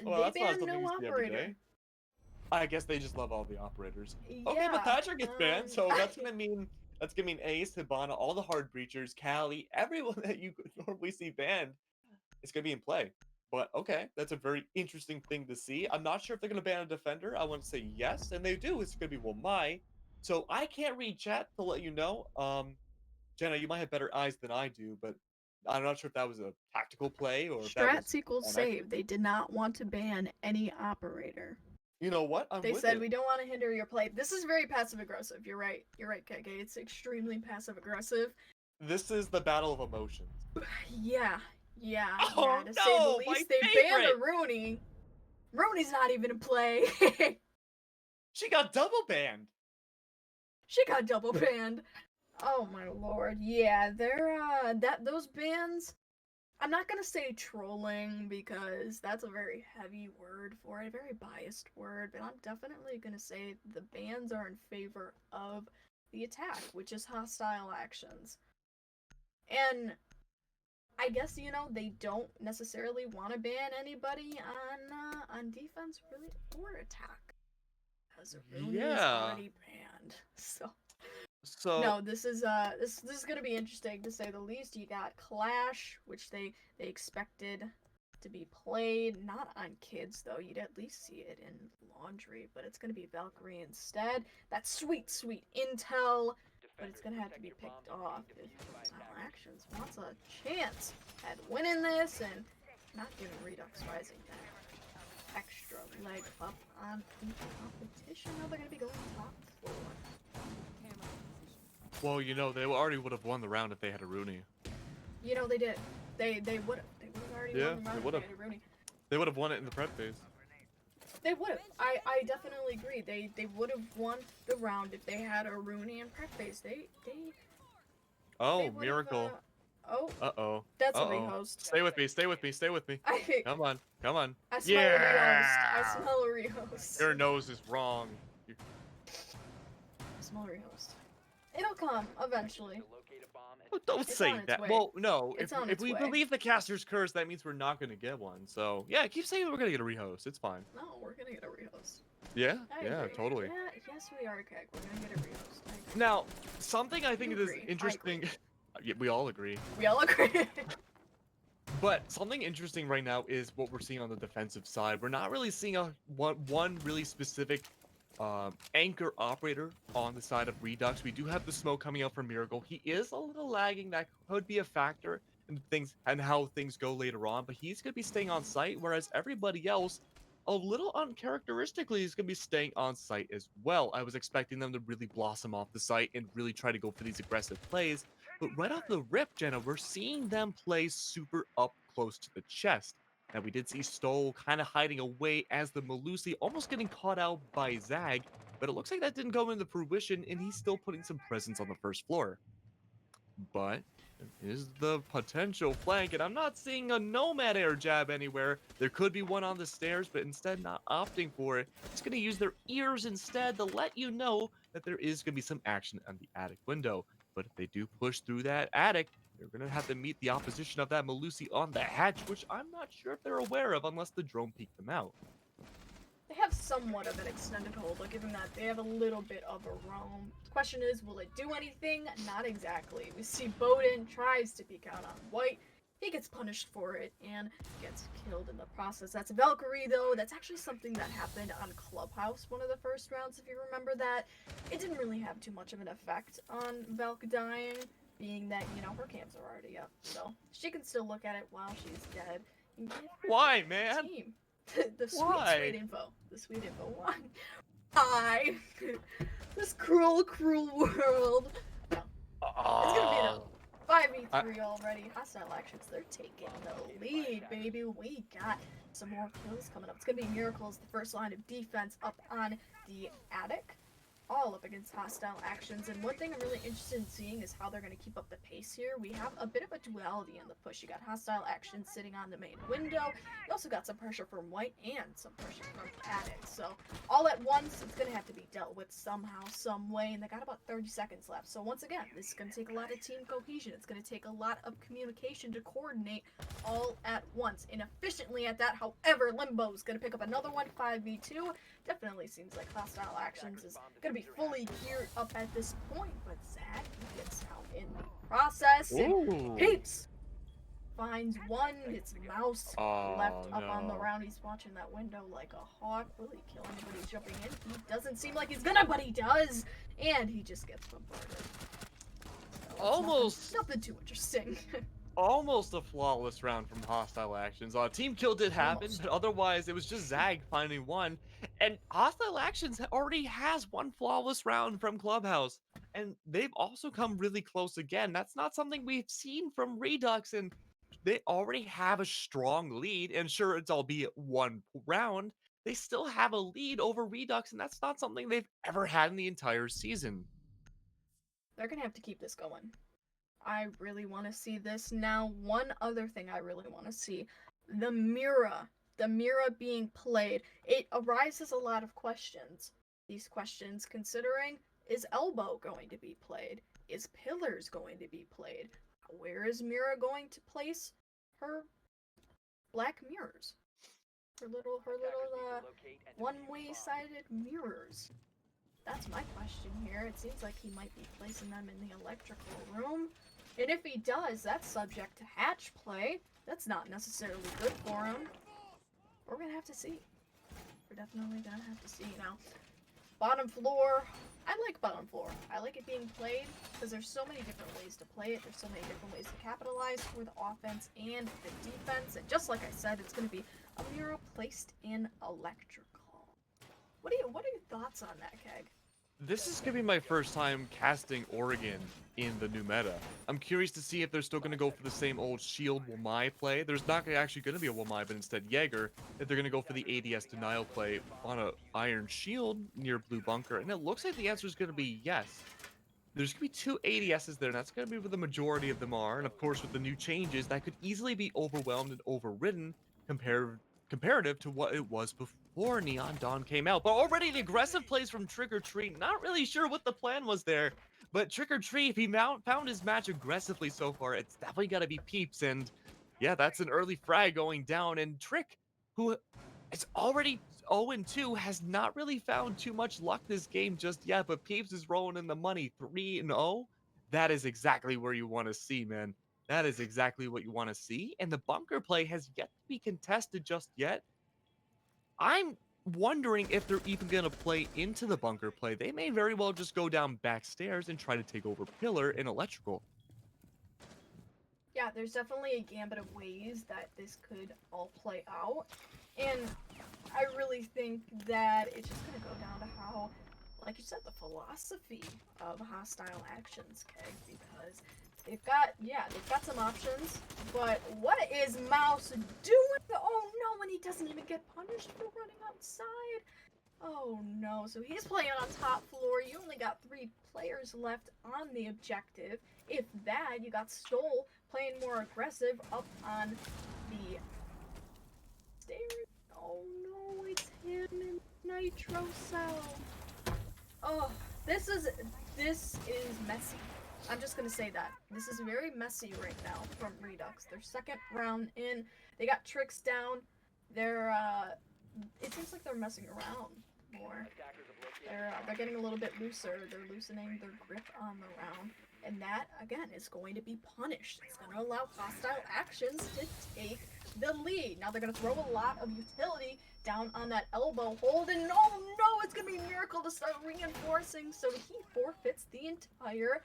Well, that's They not banned something no you see every operator. day. I guess they just love all the operators. Yeah, Okay, but Thatcher gets banned, so that's gonna mean Ace, Hibana, all the hard breachers, Callie, everyone that you could normally see banned is gonna be in play. But okay, that's a very interesting thing to see. I'm not sure if they're gonna ban a defender. I want to say yes, and they do. It's gonna be Wamai. So I can't read chat to let you know. Jenna, you might have better eyes than I do, but I'm not sure if that was a tactical play or if that was Strats equals an save. They did not want to ban any operator. You know what? They said we don't want to hinder your play. This is very passive aggressive. You're right. You're right, KK. It's extremely passive aggressive. This is the battle of emotions. Yeah. Oh, To no, say the least, they favorite. banned a Rooney. Rooney's not even in play. She got double banned. She got double banned. Oh my lord. Yeah, they're those bans. I'm not gonna say trolling because that's a very heavy word for it, a very biased word, but I'm definitely gonna say the bans are in favor of the attack, which is Hostile Actions. And I guess, they don't necessarily want to ban anybody on defense, really, or attack. Because Rooney is already banned, so... No, this is gonna be interesting to say the least. You got Clash, which they expected to be played, not on kids though. You'd at least see it in laundry, but it's gonna be Valkyrie instead. That's sweet intel, but it's gonna have to be picked off if Hostile Actions wants a chance at winning this and not giving Redux Rising that extra leg up on the competition. Now they're gonna be going top 4. Well, they already would have won the round if they had a Rooney. They did. They would have. They would have already won the round if they had a Rooney. They would have won it in the prep phase. They would have. I definitely agree. They would have won the round if they had a Rooney in prep phase. Oh, miracle. Oh. Uh-oh. That's a rehost. Stay with me. Come on. I smell a rehost. I smell a rehost. Your nose is wrong. I smell a rehost. It'll come eventually. Oh, don't It's say on its that. way. Well, no. It's If on if its we way. believe the caster's curse, that means we're not gonna get one. So yeah, keep saying we're gonna get a rehost. It's fine. No, we're gonna get a rehost. Yeah, I yeah, agree. totally. Yeah, yes we are, Keg. We're gonna get a rehost. I agree. Now, something I think You it is agree. I interesting. agree. Yeah, we all agree. We all agree. But something interesting right now is what we're seeing on the defensive side. We're not really seeing a one really specific anchor operator on the side of Redux. We do have the smoke coming out from Miracle. He is a little lagging. That could be a factor in things and how things go later on. But he's going to be staying on site, whereas everybody else, a little uncharacteristically, is going to be staying on site as well. I was expecting them to really blossom off the site and really try to go for these aggressive plays. But right off the rip, Jenna, we're seeing them play super up close to the chest. Now, we did see Stoll kind of hiding away as the Malusi almost getting caught out by Zag, but it looks like that didn't go into fruition, and he's still putting some presence on the first floor. But there is the potential flank, and I'm not seeing a Nomad air jab anywhere. There could be one on the stairs, but instead not opting for it. It's going to use their ears instead to let you know that there is going to be some action on the attic window. But if they do push through that attic, they're going to have to meet the opposition of that Malusi on the hatch, which I'm not sure if they're aware of unless the drone peeked them out. They have somewhat of an extended hold, but given that they have a little bit of a roam. The question is, will it do anything? Not exactly. We see Bowden tries to peek out on White. He gets punished for it and gets killed in the process. That's Valkyrie, though. That's actually something that happened on Clubhouse one of the first rounds, if you remember that. It didn't really have too much of an effect on Valk dying, being that, you know, her cams are already up. So she can still look at it while she's dead. And give her Why, man? team. The sweet, Why? sweet info. The sweet info. Why? This cruel, cruel world. No. It's gonna be no. 5v3 already. Hostile actions. They're taking the lead, baby. We got some more kills coming up. It's gonna be Miracles, the first line of defense up on the attic. All up against hostile actions, and one thing I'm really interested in seeing is how they're going to keep up the pace here. We have a bit of a duality in the push. You got hostile actions sitting on the main window. You also got some pressure from White and some pressure from Attic. So all at once, it's going to have to be dealt with somehow, some way, and they got about 30 seconds left. So once again, this is going to take a lot of team cohesion. It's going to take a lot of communication to coordinate all at once and efficiently at that. However, Limbo is going to pick up another one, 5v2. Definitely seems like hostile actions is going to be fully geared up at this point, but Zach gets out in the process, and Peeps finds one, hits Mouse left up on the round. He's watching that window like a hawk. Will he kill anybody jumping in? He doesn't seem like he's gonna, but he does, and he just gets bombarded. So Almost nothing too interesting. Almost a flawless round from hostile actions. Team kill did happen, Almost. but otherwise it was just Zag finding one. And hostile actions already has one flawless round from Clubhouse, and they've also come really close again. That's not something we've seen from Redux, and they already have a strong lead. And sure, it's albeit one round, they still have a lead over Redux, and that's not something they've ever had in the entire season. They're gonna have to keep this going. I really want to see this. Now, one other thing I really want to see, the mirror being played, it arises a lot of questions. These questions considering, is Elbow going to be played? Is Pillars going to be played? Where is Mira going to place her black mirrors? Her little one-way sided mirrors. That's my question here. It seems like he might be placing them in the electrical room. And if he does, that's subject to hatch play. That's not necessarily good for him. We're gonna have to see. We're definitely gonna have to see now. Bottom floor. I like bottom floor. I like it being played because there's so many different ways to play it. There's so many different ways to capitalize for the offense and the defense. And just like I said, it's gonna be a mirror placed in electrical. What are your thoughts on that, Keg? This is gonna be my first time casting Oregon in the new meta. I'm curious to see if they're still gonna go for the same old shield Wamai play. There's not actually gonna be a Wamai, but instead Jaeger. If they're gonna go for the ADS denial play on a iron shield near blue bunker, and it looks like the answer is gonna be yes. There's gonna be two ADSs there, and that's gonna be where the majority of them are. And of course, with the new changes, that could easily be overwhelmed and overridden comparative to what it was before. before Neon Dawn came out. But already the aggressive plays from Trick or Treat. Not really sure what the plan was there. But Trick or Treat, if he found his match aggressively so far, it's definitely got to be Peeps. And yeah, that's an early frag going down. And Trick, who is already 0-2, has not really found too much luck this game just yet. But Peeps is rolling in the money 3-0. That is exactly where you want to see, man. That is exactly what you want to see. And the bunker play has yet to be contested just yet. I'm wondering if they're even going to play into the bunker play. They may very well just go down backstairs and try to take over Pillar and Electrical. Yeah, there's definitely a gambit of ways that this could all play out. And I really think that it's just going to go down to how, like you said, the philosophy of hostile actions, okay? Because they've got some options, but what is Mouse doing? Oh no, and he doesn't even get punished for running outside. Oh no, so he's playing on top floor. You only got 3 players left on the objective. If that, you got Stoll playing more aggressive up on the stairs. Oh no, it's him in Nitro Cell. Oh, this is messy. I'm just gonna say that. This is very messy right now from Redux. Their second round in, they got tricks down. They're it seems like they're messing around more. They're getting a little bit looser. They're loosening their grip on the round, and that again is going to be punished. It's going to allow hostile actions to take the lead. Now they're going to throw a lot of utility down on that elbow hold, and oh no, it's going to be Miracle to start reinforcing, so he forfeits the entire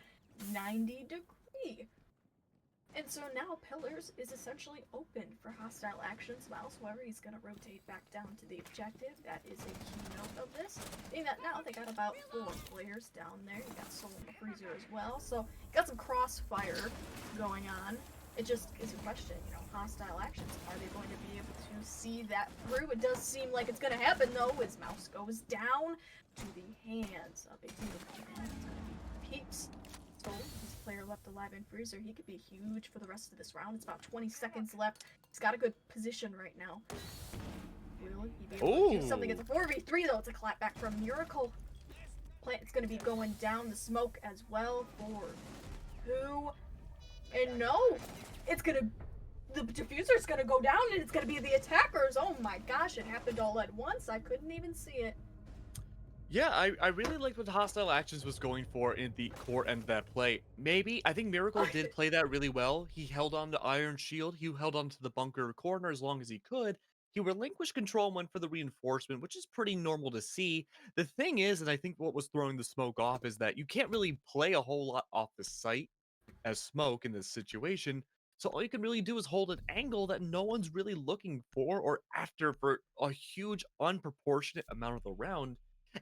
90 degree. And so now Pillars is essentially open for hostile actions. Mouse, however, he's going to rotate back down to the objective. That is a keynote of this. Being that now they got about 4 players down there. You got Soul in the Freezer as well. So you got some crossfire going on. It just is a question, you know, hostile actions. Are they going to be able to see that through? It does seem like it's going to happen, though, as Mouse goes down to the hands of a beautiful man. It's going to be Peeps. His player left alive in Freezer. He could be huge for the rest of this round. It's about 20 seconds left. He's got a good position right now. Will he be able to do something? It's a 4v3 though. It's a clapback from Miracle. It's going to be going down the smoke as well for who? And no, it's going to, the diffuser's going to go down and it's going to be the attackers. Oh my gosh, it happened all at once. I couldn't even see it. Yeah, I really liked what Hostile Actions was going for in the core end of that play. Maybe, I think Miracle did play that really well. He held on to Iron Shield. He held on to the bunker corner as long as he could. He relinquished control and went for the reinforcement, which is pretty normal to see. The thing is, and I think what was throwing the smoke off, is that you can't really play a whole lot off the site as smoke in this situation. So all you can really do is hold an angle that no one's really looking for or after for a huge unproportionate amount of the round.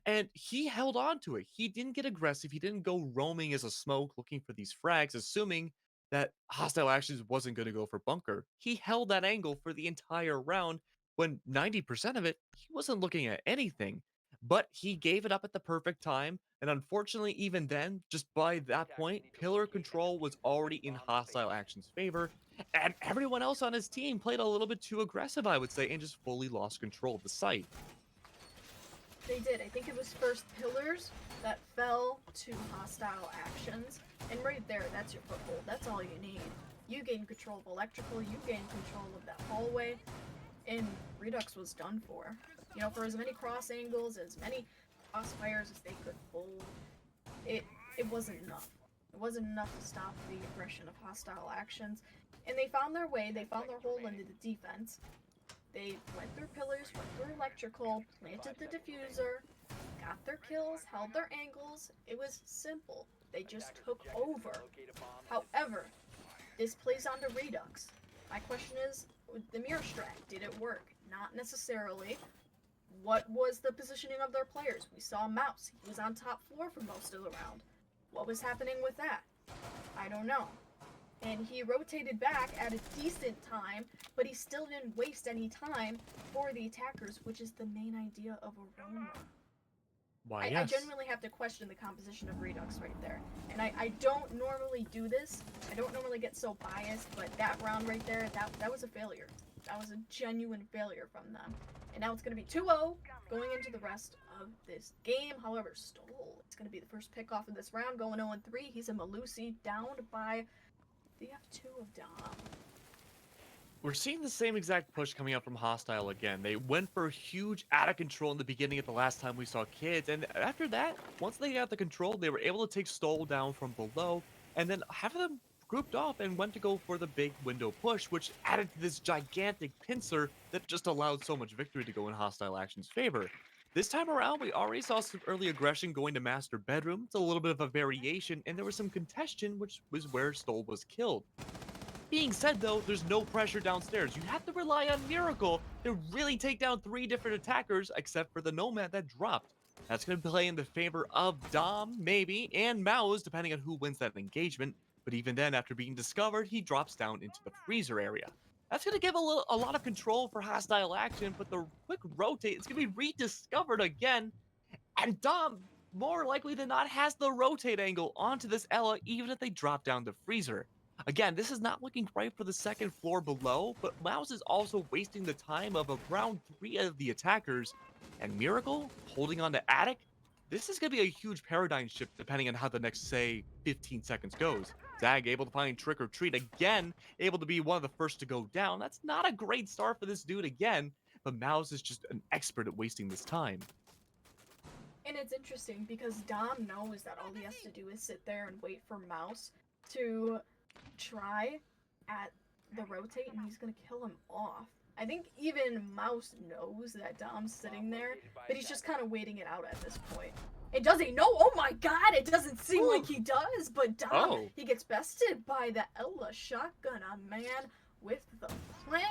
And he held on to it. He didn't get aggressive. He didn't go roaming as a smoke looking for these frags, assuming that Hostile Actions wasn't going to go for bunker. He held that angle for the entire round when 90% of it, he wasn't looking at anything. But he gave it up at the perfect time. And unfortunately, even then, just by that point, Pillar Control was already in Hostile Actions' favor. And everyone else on his team played a little bit too aggressive, I would say, and just fully lost control of the site. They did. I think it was first Pillars that fell to hostile actions. And right there, that's your foothold. That's all you need. You gain control of Electrical, you gain control of that hallway, and Redux was done for. You know, for as many cross angles, as many crossfires as they could hold, it wasn't enough. It wasn't enough to stop the aggression of hostile actions. And they found their way, they found their hole into the defense. They went through Pillars, went through Electrical, planted the diffuser, got their kills, held their angles. It was simple. They just took over. However, this plays onto Redux. My question is, the mirror strat, did it work? Not necessarily. What was the positioning of their players? We saw Mouse. He was on top floor for most of the round. What was happening with that? I don't know. And he rotated back at a decent time, but he still didn't waste any time for the attackers, which is the main idea of a roamer. Why, I genuinely have to question the composition of Redux right there. And I don't normally do this. I don't normally get so biased, but that round right there, that was a failure. That was a genuine failure from them. And now it's going to be 2-0 going into the rest of this game. However, Stoll, it's going to be the first pick off of this round, going 0-3. He's a Malusi, downed by the F2 of Dom. We're seeing the same exact push coming out from Hostile again. They went for huge out of control in the beginning of the last time we saw Kids, and after that, once they got the control, they were able to take Stoll down from below, and then half of them grouped off and went to go for the big window push, which added to this gigantic pincer that just allowed so much victory to go in Hostile Action's favor. This time around, we already saw some early aggression going to Master Bedroom. It's a little bit of a variation, and there was some contention, which was where Stoll was killed. Being said though, there's no pressure downstairs. You have to rely on Miracle to really take down 3 different attackers, except for the Nomad that dropped. That's going to play in the favor of Dom, maybe, and Mouse, depending on who wins that engagement. But even then, after being discovered, he drops down into the freezer area. That's going to give a lot of control for Hostile Action, but the quick rotate is going to be rediscovered again. And Dom, more likely than not, has the rotate angle onto this Ella, even if they drop down the freezer. Again, this is not looking right for the second floor below, but Mouse is also wasting the time of around 3 of the attackers. And Miracle, holding on to Attic, this is going to be a huge paradigm shift depending on how the next, say, 15 seconds goes. Zag able to find Trick or Treat again, able to be one of the first to go down. That's not a great start for this dude again, but Mouse is just an expert at wasting this time. And it's interesting because Dom knows that all he has to do is sit there and wait for Mouse to try at the rotate, and he's gonna kill him off. I think even Mouse knows that Dom's sitting there, but he's just kind of waiting it out at this point. And does he know? Oh my god, it doesn't seem like he does, but Dom, he gets bested by the Ella shotgun, a man with the plan.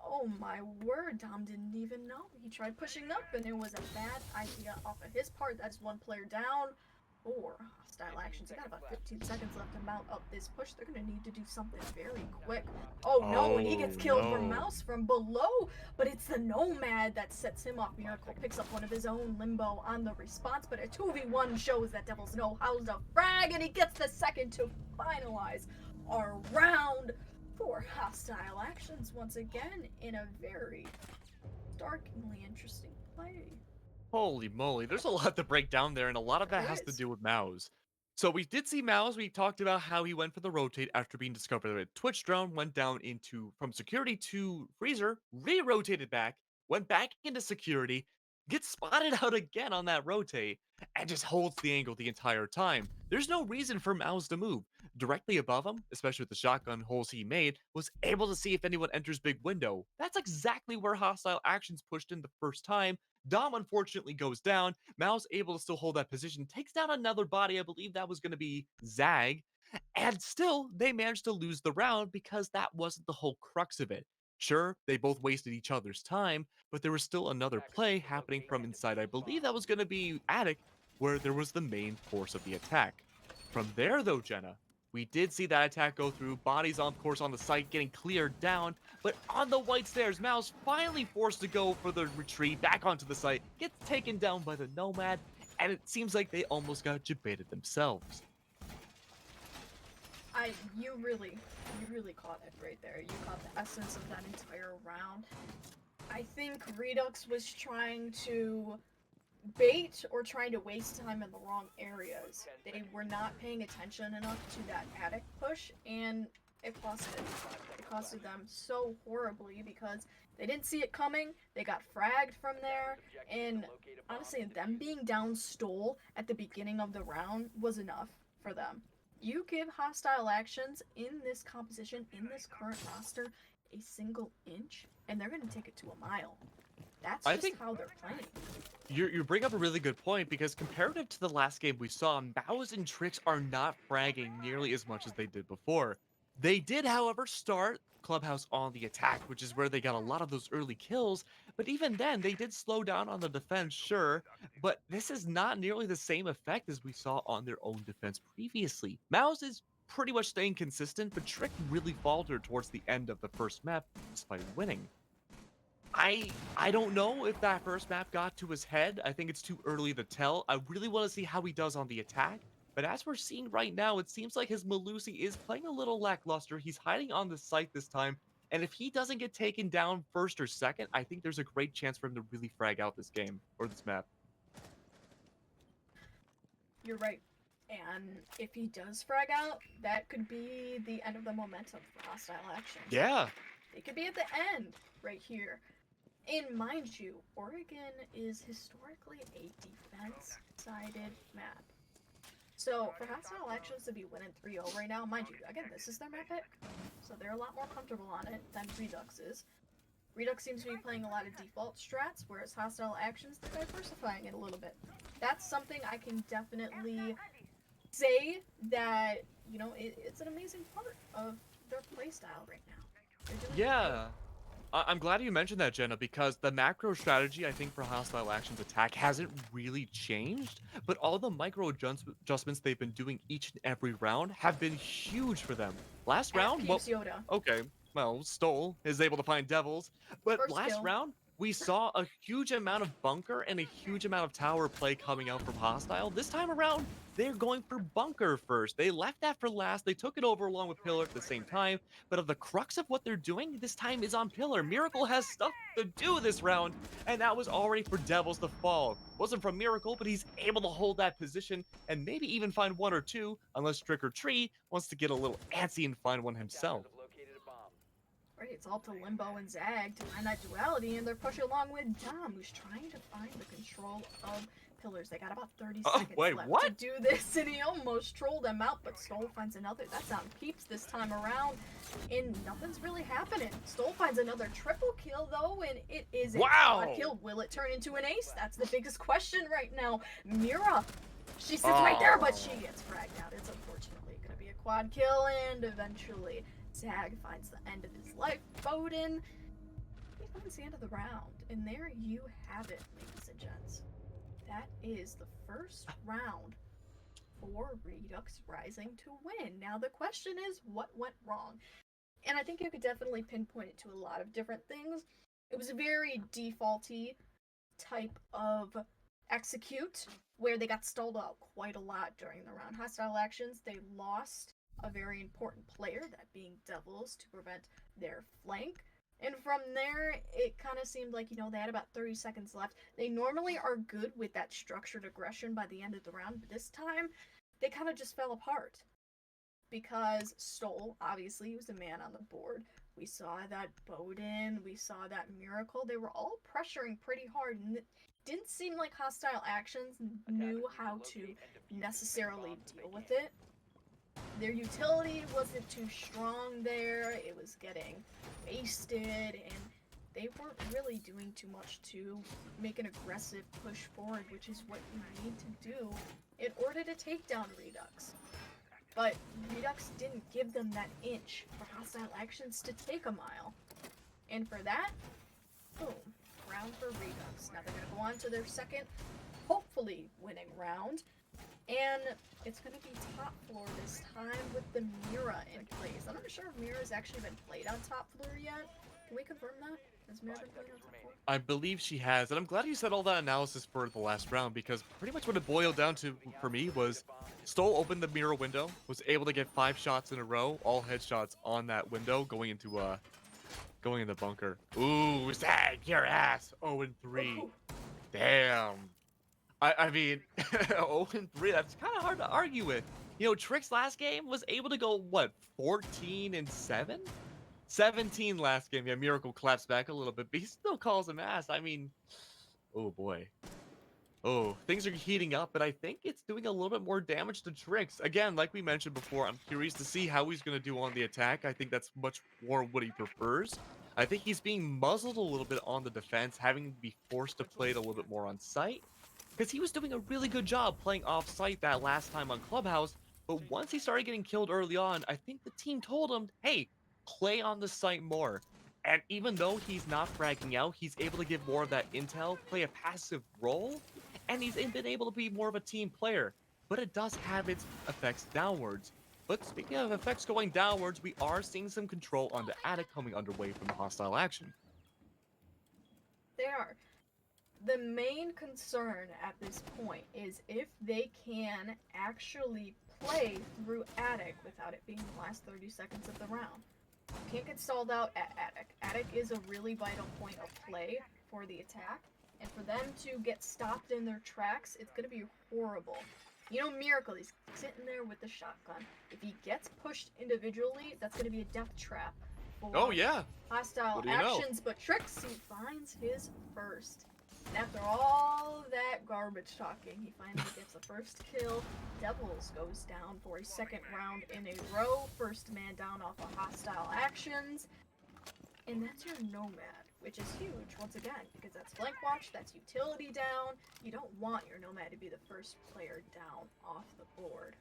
Oh my word, Dom didn't even know. He tried pushing up and it was a bad idea off of his part. That's 1 player down. 4 Hostile Actions. They got about 15 seconds left to mount up this push. They're going to need to do something very quick. Oh no, and he gets killed from Mouse from below, but it's the Nomad that sets him off. Miracle picks up one of his own Limbo on the response, but a 2v1 shows that Devils know how to frag, and he gets the second to finalize our round. 4 Hostile Actions once again in a very starkly interesting play. Holy moly, there's a lot to break down there, and a lot of that has to do with Mouse. So we did see Mouse. We talked about how he went for the rotate after being discovered that Twitch drone went down into from security to freezer, re-rotated back, went back into security, gets spotted out again on that rotate, and just holds the angle the entire time. There's no reason for Mouse to move. Directly above him, especially with the shotgun holes he made, was able to see if anyone enters big window. That's exactly where Hostile Actions pushed in the first time. Dom unfortunately goes down. Mouse able to still hold that position, takes down another body. I believe that was going to be Zag. And still, they managed to lose the round because that wasn't the whole crux of it. Sure, they both wasted each other's time, but there was still another play happening from inside. I believe that was going to be Attic, where there was the main force of the attack. From there, though, Jenna, we did see that attack go through. Bodies, of course, on the site getting cleared down. But on the white stairs, Mouse finally forced to go for the retreat back onto the site. Gets taken down by the Nomad. And it seems like they almost got debated themselves. You really caught it right there. You caught the essence of that entire round. I think Redux was trying to bait or trying to waste time in the wrong areas. They were not paying attention enough to that attic push, and it costed them so horribly because they didn't see it coming. They got fragged from there, and honestly, them being down Stoll at the beginning of the round was enough for them. You give Hostile Actions in this composition, in this current roster, a single inch, and they're going to take it to a mile. That's just how they're playing. You bring up a really good point, because comparative to the last game we saw, Mouse and Trix are not fragging nearly as much as they did before. They did, however, start Clubhouse on the attack, which is where they got a lot of those early kills, but even then, they did slow down on the defense, sure, but this is not nearly the same effect as we saw on their own defense previously. Mouse is pretty much staying consistent, but Trick really faltered towards the end of the first map, despite winning. I don't know if that first map got to his head. I think it's too early to tell. I really want to see how he does on the attack. But as we're seeing right now, it seems like his Malusi is playing a little lackluster. He's hiding on the site this time. And if he doesn't get taken down first or second, I think there's a great chance for him to really frag out this game or this map. You're right. And if he does frag out, that could be the end of the momentum for hostile actions. Yeah. It could be at the end, right here. And mind you, Oregon is historically a defense-sided map. So for hostile actions to be winning 3-0 right now, mind you, again, this is their map pick, so they're a lot more comfortable on it than Redux is. Redux seems to be playing a lot of default strats, whereas hostile actions, they're diversifying it a little bit. That's something I can definitely say that, you know, it's an amazing part of their playstyle right now. Yeah. I'm glad you mentioned that, Jenna, because the macro strategy, I think, for hostile actions attack hasn't really changed, but all the micro adjustments they've been doing each and every round have been huge for them. Last round, well, Yoda. okay, well, Stole is able to find devils, but First last kill. round, we saw a huge amount of bunker and a huge amount of tower play coming out from hostile. This time around, they're going for bunker first. They left that for last. They took it over along with pillar at the same time. But of the crux of what they're doing, this time is on pillar. Miracle has stuff to do this round, and that was already for Devils to fall. Wasn't from Miracle, but he's able to hold that position and maybe even find one or two, unless Trick or Tree wants to get a little antsy and find one himself. Right, it's all to Limbo and Zag to find that duality, and they're pushing along with Dom, who's trying to find the control of pillars. They got about 30 seconds left to do this, and he almost trolled them out, but Stole finds another. That's on Peeps this time around, and nothing's really happening. Stole finds another triple kill, though, and it is a quad kill. Will it turn into an ace? That's the biggest question right now. Mira, she sits right there, but she gets fragged out. It's unfortunately going to be a quad kill, and eventually Zag finds the end of his life. Bowden, he finds the end of the round. And there you have it, ladies and gents. That is the first round for Redux Rising to win. Now the question is, what went wrong? And I think you could definitely pinpoint it to a lot of different things. It was a very defaulty type of execute, where they got stalled out quite a lot during the round. Hostile actions, they lost a very important player, that being Devils, to prevent their flank. And from there, it kind of seemed like, you know, they had about 30 seconds left. They normally are good with that structured aggression by the end of the round, but this time, they kind of just fell apart. Because Stole, obviously, was the man on the board. We saw that Bowden, we saw that Miracle. They were all pressuring pretty hard, and it didn't seem like hostile actions knew how to necessarily deal with it. Their utility wasn't too strong there, it was getting wasted, and they weren't really doing too much to make an aggressive push forward, which is what you need to do in order to take down Redux. But Redux didn't give them that inch for hostile actions to take a mile. And for that, boom, round for Redux. Now they're going to go on to their second, hopefully winning round. And it's going to be top floor this time with the Mira in place. I'm not sure if Mira's actually been played on top floor yet. Can we confirm that? Has Mira been played on top floor? I believe she has, and I'm glad you said all that analysis for the last round, because pretty much what it boiled down to for me was Stole opened the Mira window, was able to get 5 shots in a row, all headshots on that window, going in the bunker. Ooh, Zag, your ass. 0-3. Damn. I mean, 0-3, that's kind of hard to argue with. You know, Trick's last game was able to go, what, 14-7? 17 last game. Yeah, Miracle claps back a little bit, but he still calls him ass. I mean, oh boy. Oh, things are heating up, but I think it's doing a little bit more damage to Tricks. Again, like we mentioned before, I'm curious to see how he's going to do on the attack. I think that's much more what he prefers. I think he's being muzzled a little bit on the defense, having to be forced to play it a little bit more on site. Because he was doing a really good job playing off-site that last time on Clubhouse, but once he started getting killed early on, I think the team told him, hey, play on the site more. And even though he's not fragging out, he's able to give more of that intel, play a passive role, and he's been able to be more of a team player. But it does have its effects downwards. But speaking of effects going downwards, we are seeing some control on the attic coming underway from the hostile action. They are. The main concern at this point is if they can actually play through attic without it being the last 30 seconds of the round. Can't get stalled out at Attic. Attic is a really vital point of play for the attack, and for them to get stopped in their tracks, it's gonna be horrible. You know, Miracle, he's sitting there with the shotgun. If he gets pushed individually, that's gonna be a death trap for Oh yeah. hostile What do you know? actions, but Trix, he finds his first. And after all that garbage talking, he finally gets the first kill. Devils goes down for a second round in a row. First man down off of hostile actions. And that's your Nomad, which is huge, once again, because that's flank watch, that's utility down. You don't want your Nomad to be the first player down off the board.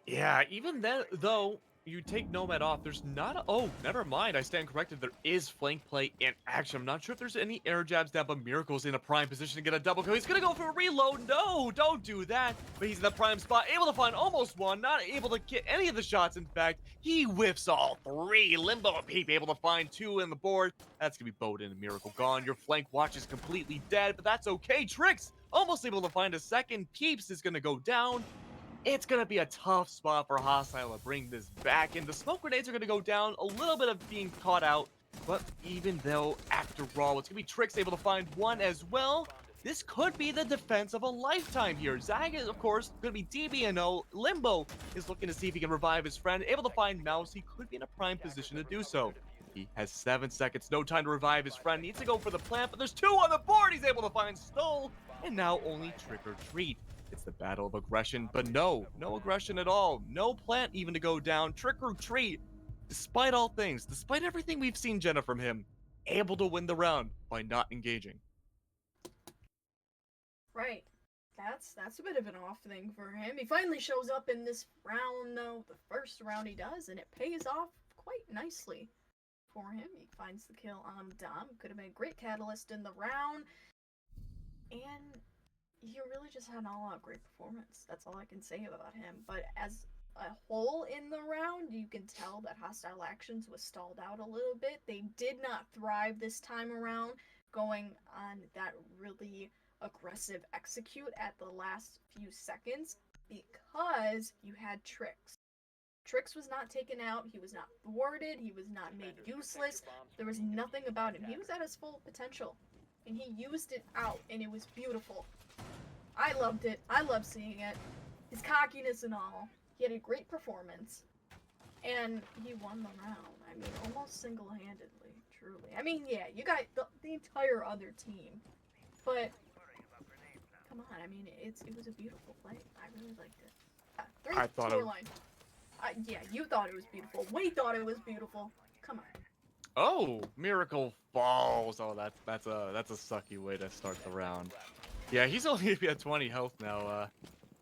Yeah, even then, though, you take Nomad off, there's not a... Oh, never mind, I stand corrected. There is flank play in action. I'm not sure if there's any air jabs down, but Miracle's in a prime position to get a double kill. He's gonna go for a reload. No, don't do that. But he's in the prime spot, able to find almost one, not able to get any of the shots. In fact, he whiffs all three. Limbo and Peep able to find two in the board. That's gonna be Bowden and Miracle gone. Your flank watch is completely dead, but that's okay. Trix almost able to find a second. Peeps is gonna go down. It's going to be a tough spot for Hostile to bring this back, and the smoke grenades are going to go down, a little bit of being caught out, but even though, after all, it's going to be Trix able to find one as well, this could be the defense of a lifetime here. Zag is, of course, going to be DB&O. Limbo is looking to see if he can revive his friend, able to find Mouse. He could be in a prime position to do so. He has 7 seconds, no time to revive his friend, needs to go for the plant, but there's two on the board. He's able to find Stoll, and now only Trick or Treat. It's the battle of aggression, but no aggression at all. No plant even to go down. Trick or Treat, despite all things, despite everything we've seen, Jenna, from him, able to win the round by not engaging. Right. That's a bit of an off thing for him. He finally shows up in this round, though. The first round he does, and it pays off quite nicely for him. He finds the kill on Dom. Could have been a great catalyst in the round. And he really just had an all-out great performance. That's all I can say about him. But as a whole in the round, you can tell that Hostile Actions was stalled out a little bit. They did not thrive this time around, going on that really aggressive execute at the last few seconds because you had Trix. Trix was not taken out, he was not thwarted, he was not made useless, there was nothing about him. He was at his full potential, and he used it out, and it was beautiful. I loved it. I love seeing it. His cockiness and all. He had a great performance. And he won the round. I mean, almost single-handedly, truly. I mean, yeah, you got the entire other team. But, come on, I mean, it was a beautiful play. I really liked it. I thought it... Yeah, you thought it was beautiful. We thought it was beautiful. Come on. Oh, Miracle falls. Oh, that's a sucky way to start the round. Yeah, he's only at 20 health now.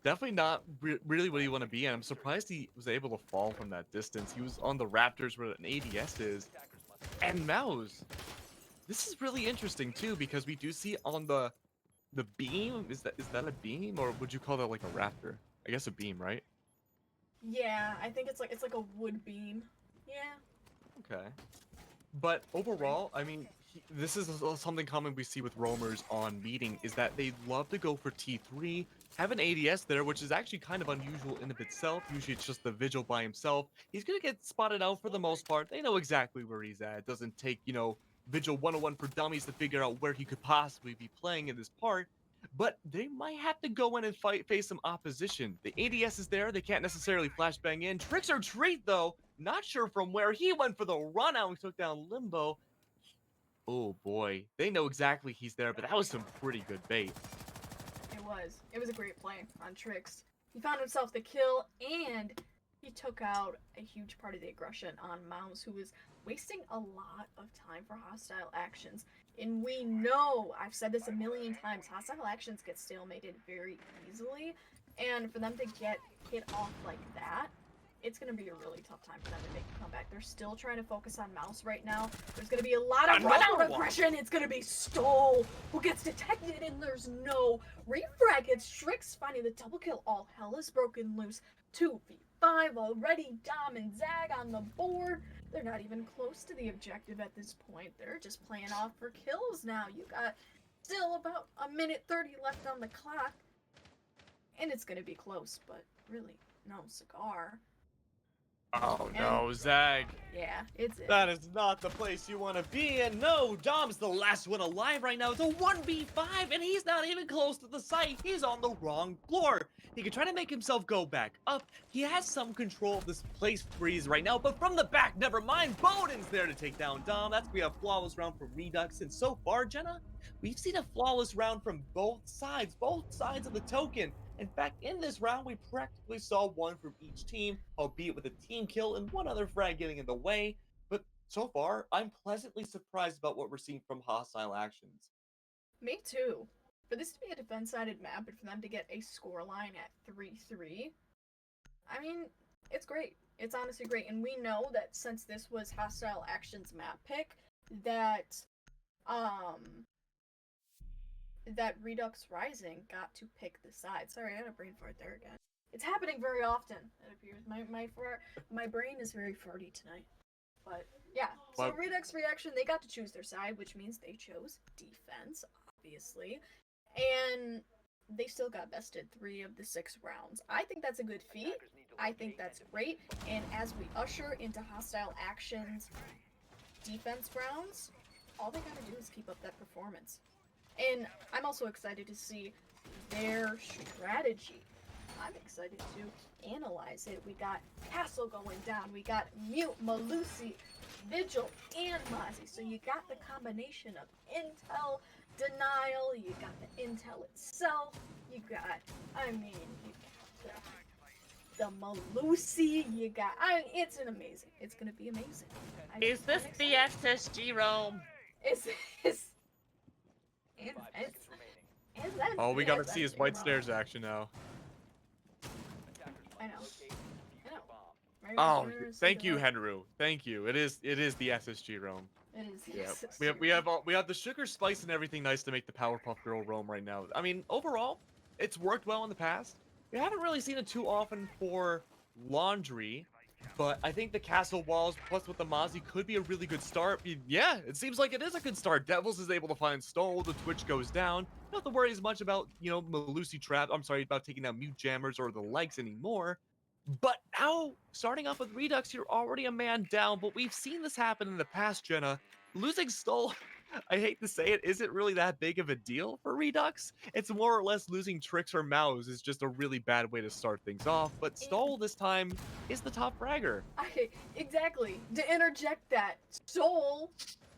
Definitely not really what you want to be in. I'm surprised he was able to fall from that distance. He was on the Raptors where an ADS is. And Mouse. This is really interesting too, because we do see on the beam. Is that a beam, or would you call that like a Raptor? I guess a beam, right? Yeah, I think it's like a wood beam. Yeah. Okay. But overall, I mean, this is something common we see with roamers on meeting, is that they love to go for T3, have an ADS there, which is actually kind of unusual in of itself. Usually it's just the Vigil by himself. He's going to get spotted out for the most part. They know exactly where he's at. It doesn't take, Vigil 101 for dummies to figure out where he could possibly be playing in this part. But they might have to go in and face some opposition. The ADS is there. They can't necessarily flashbang in. Tricks or Treat, though. Not sure from where he went for the run out. He took down Limbo. Oh, boy. They know exactly he's there, but that was some pretty good bait. It was. It was a great play on Trix. He found himself the kill, and he took out a huge part of the aggression on Mouse, who was wasting a lot of time for hostile actions. And we know, I've said this a million times, hostile actions get stalemated very easily. And for them to get hit off like that, it's going to be a really tough time for them to make a comeback. They're still trying to focus on Mouse right now. There's going to be a lot of run-out aggression. It's going to be Stoll who gets detected, and there's no refrag. It's Trix finding the double kill. All hell is broken loose. 2v5 already. Dom and Zag on the board. They're not even close to the objective at this point. They're just playing off for kills now. You got still about a minute 30 left on the clock. And it's going to be close, but really, no cigar. Oh And no, Zag. yeah, it's it. That is not the place you want to be in. No, Dom's the last one alive right now. It's a 1v5, and he's not even close to the site. He's on the wrong floor. He can try to make himself go back up. He has some control of this place where he is right now, but from the back, never mind. Bowden's there to take down Dom. That's going to be a flawless round for Redux. And so far, Jenna, we've seen a flawless round from both sides of the token. In fact, in this round, we practically saw one from each team, albeit with a team kill and one other frag getting in the way. But so far, I'm pleasantly surprised about what we're seeing from hostile actions. Me too. For this to be a defense-sided map and for them to get a scoreline at 3-3, I mean, it's great. It's honestly great. And we know that since this was hostile actions map pick, that that Redux Rising got to pick the side. Sorry, I had a brain fart there again. It's happening very often, it appears. My brain is very farty tonight. But yeah, so Redux Reaction, they got to choose their side, which means they chose defense, obviously. And they still got bested 3 of the 6 rounds. I think that's a good feat. I think that's great. And as we usher into hostile actions defense rounds, all they gotta do is keep up that performance. And I'm also excited to see their strategy. I'm excited to analyze it. We got Castle going down. We got Mute, Malusi, Vigil, and Mozzie. So you got the combination of intel, denial, you got the intel itself, you got, you got the Malusi, you got, it's it's gonna be amazing. Is this the SSG realm? Oh, we gotta see his white stairs action now. I know. Oh, thank you, Henry. Thank you. It is the SSG realm. It is the SSG we have the sugar spice and everything nice to make the Powerpuff Girl realm right now. I mean, overall, it's worked well in the past. We haven't really seen it too often for laundry, but I think the castle walls plus with the Mozzie could be a really good start. Yeah, it seems like it is a good start. Devils is able to find Stole. The Twitch goes down. You don't have to worry as much about, Malusi Trap. I'm sorry, about taking down Mute Jammers or the legs anymore. But now, starting off with Redux, you're already a man down, but we've seen this happen in the past, Jenna. Losing Stole, I hate to say it, isn't really that big of a deal for Redux. It's more or less losing Tricks or Mouse is just a really bad way to start things off, but Stole this time is the top fragger. Exactly. To interject that, Stole,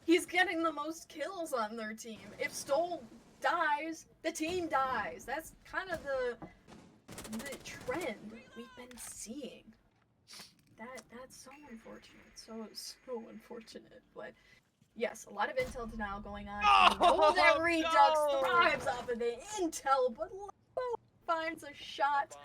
he's getting the most kills on their team. If Stole dies, the team dies. That's kind of the trend we've been seeing. That's so unfortunate. So unfortunate. But yes, a lot of intel denial going on. Oh, that Redux thrives off of the intel, but Lobo finds a shot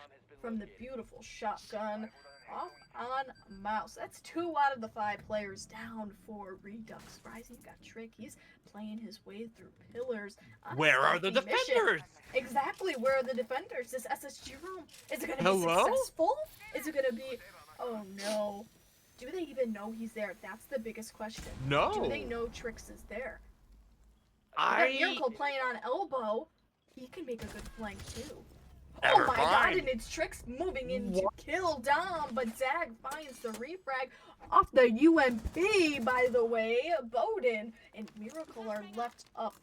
from the beautiful shotgun off on Mouse. That's 2 out of the 5 players down for Redux Rising. Got Trick. He's playing his way through pillars. Where are the defenders? Exactly, where are the defenders? This SSG room, is it going to be successful? Is it going to be, oh no. Do they even know he's there? That's the biggest question. No. Do they know Trix is there? Miracle playing on elbow. He can make a good flank too. Oh my god, and it's Trix moving in to kill Dom, but Zag finds the refrag off the UMP, by the way. Bowden and Miracle are left up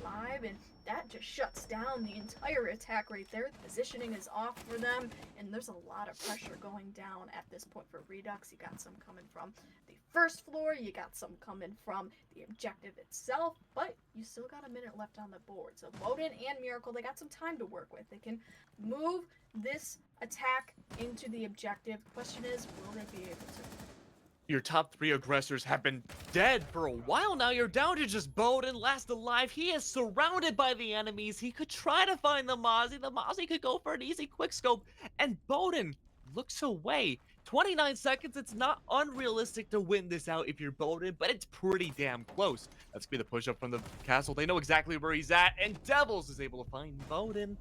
alive, and that just shuts down the entire attack right there. The positioning is off for them, and there's a lot of pressure going down at this point for Redux. You got some coming from the first floor, you got some coming from the objective itself, but you still got a minute left on the board. So Bowden and Miracle, they got some time to work with. They can move this attack into the objective. Question is, will they be able to? Your top 3 aggressors have been dead for a while now. You're down to just Bowden, last alive. He is surrounded by the enemies. He could try to find the Mozzie. The Mozzie could go for an easy quickscope. And Bowden looks away. 29 seconds. It's not unrealistic to win this out if you're Bowden, but it's pretty damn close. That's going to be the push-up from the castle. They know exactly where he's at, and Devils is able to find Bowden.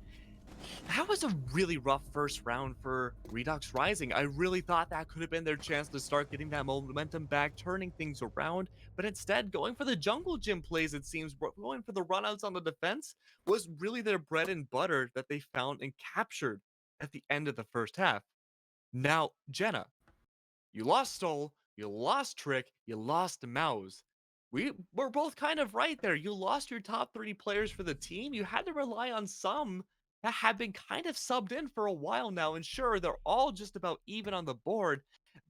That was a really rough first round for Redux Rising. I really thought that could have been their chance to start getting that momentum back, turning things around. But instead, going for the jungle gym plays, it seems, going for the runouts on the defense was really their bread and butter that they found and captured at the end of the first half. Now, Jenna, You lost Stole, you lost Trick, you lost Mouse. We're both kind of right there. You lost your top 3 players for the team. You had to rely on some that have been kind of subbed in for a while now. And sure, they're all just about even on the board,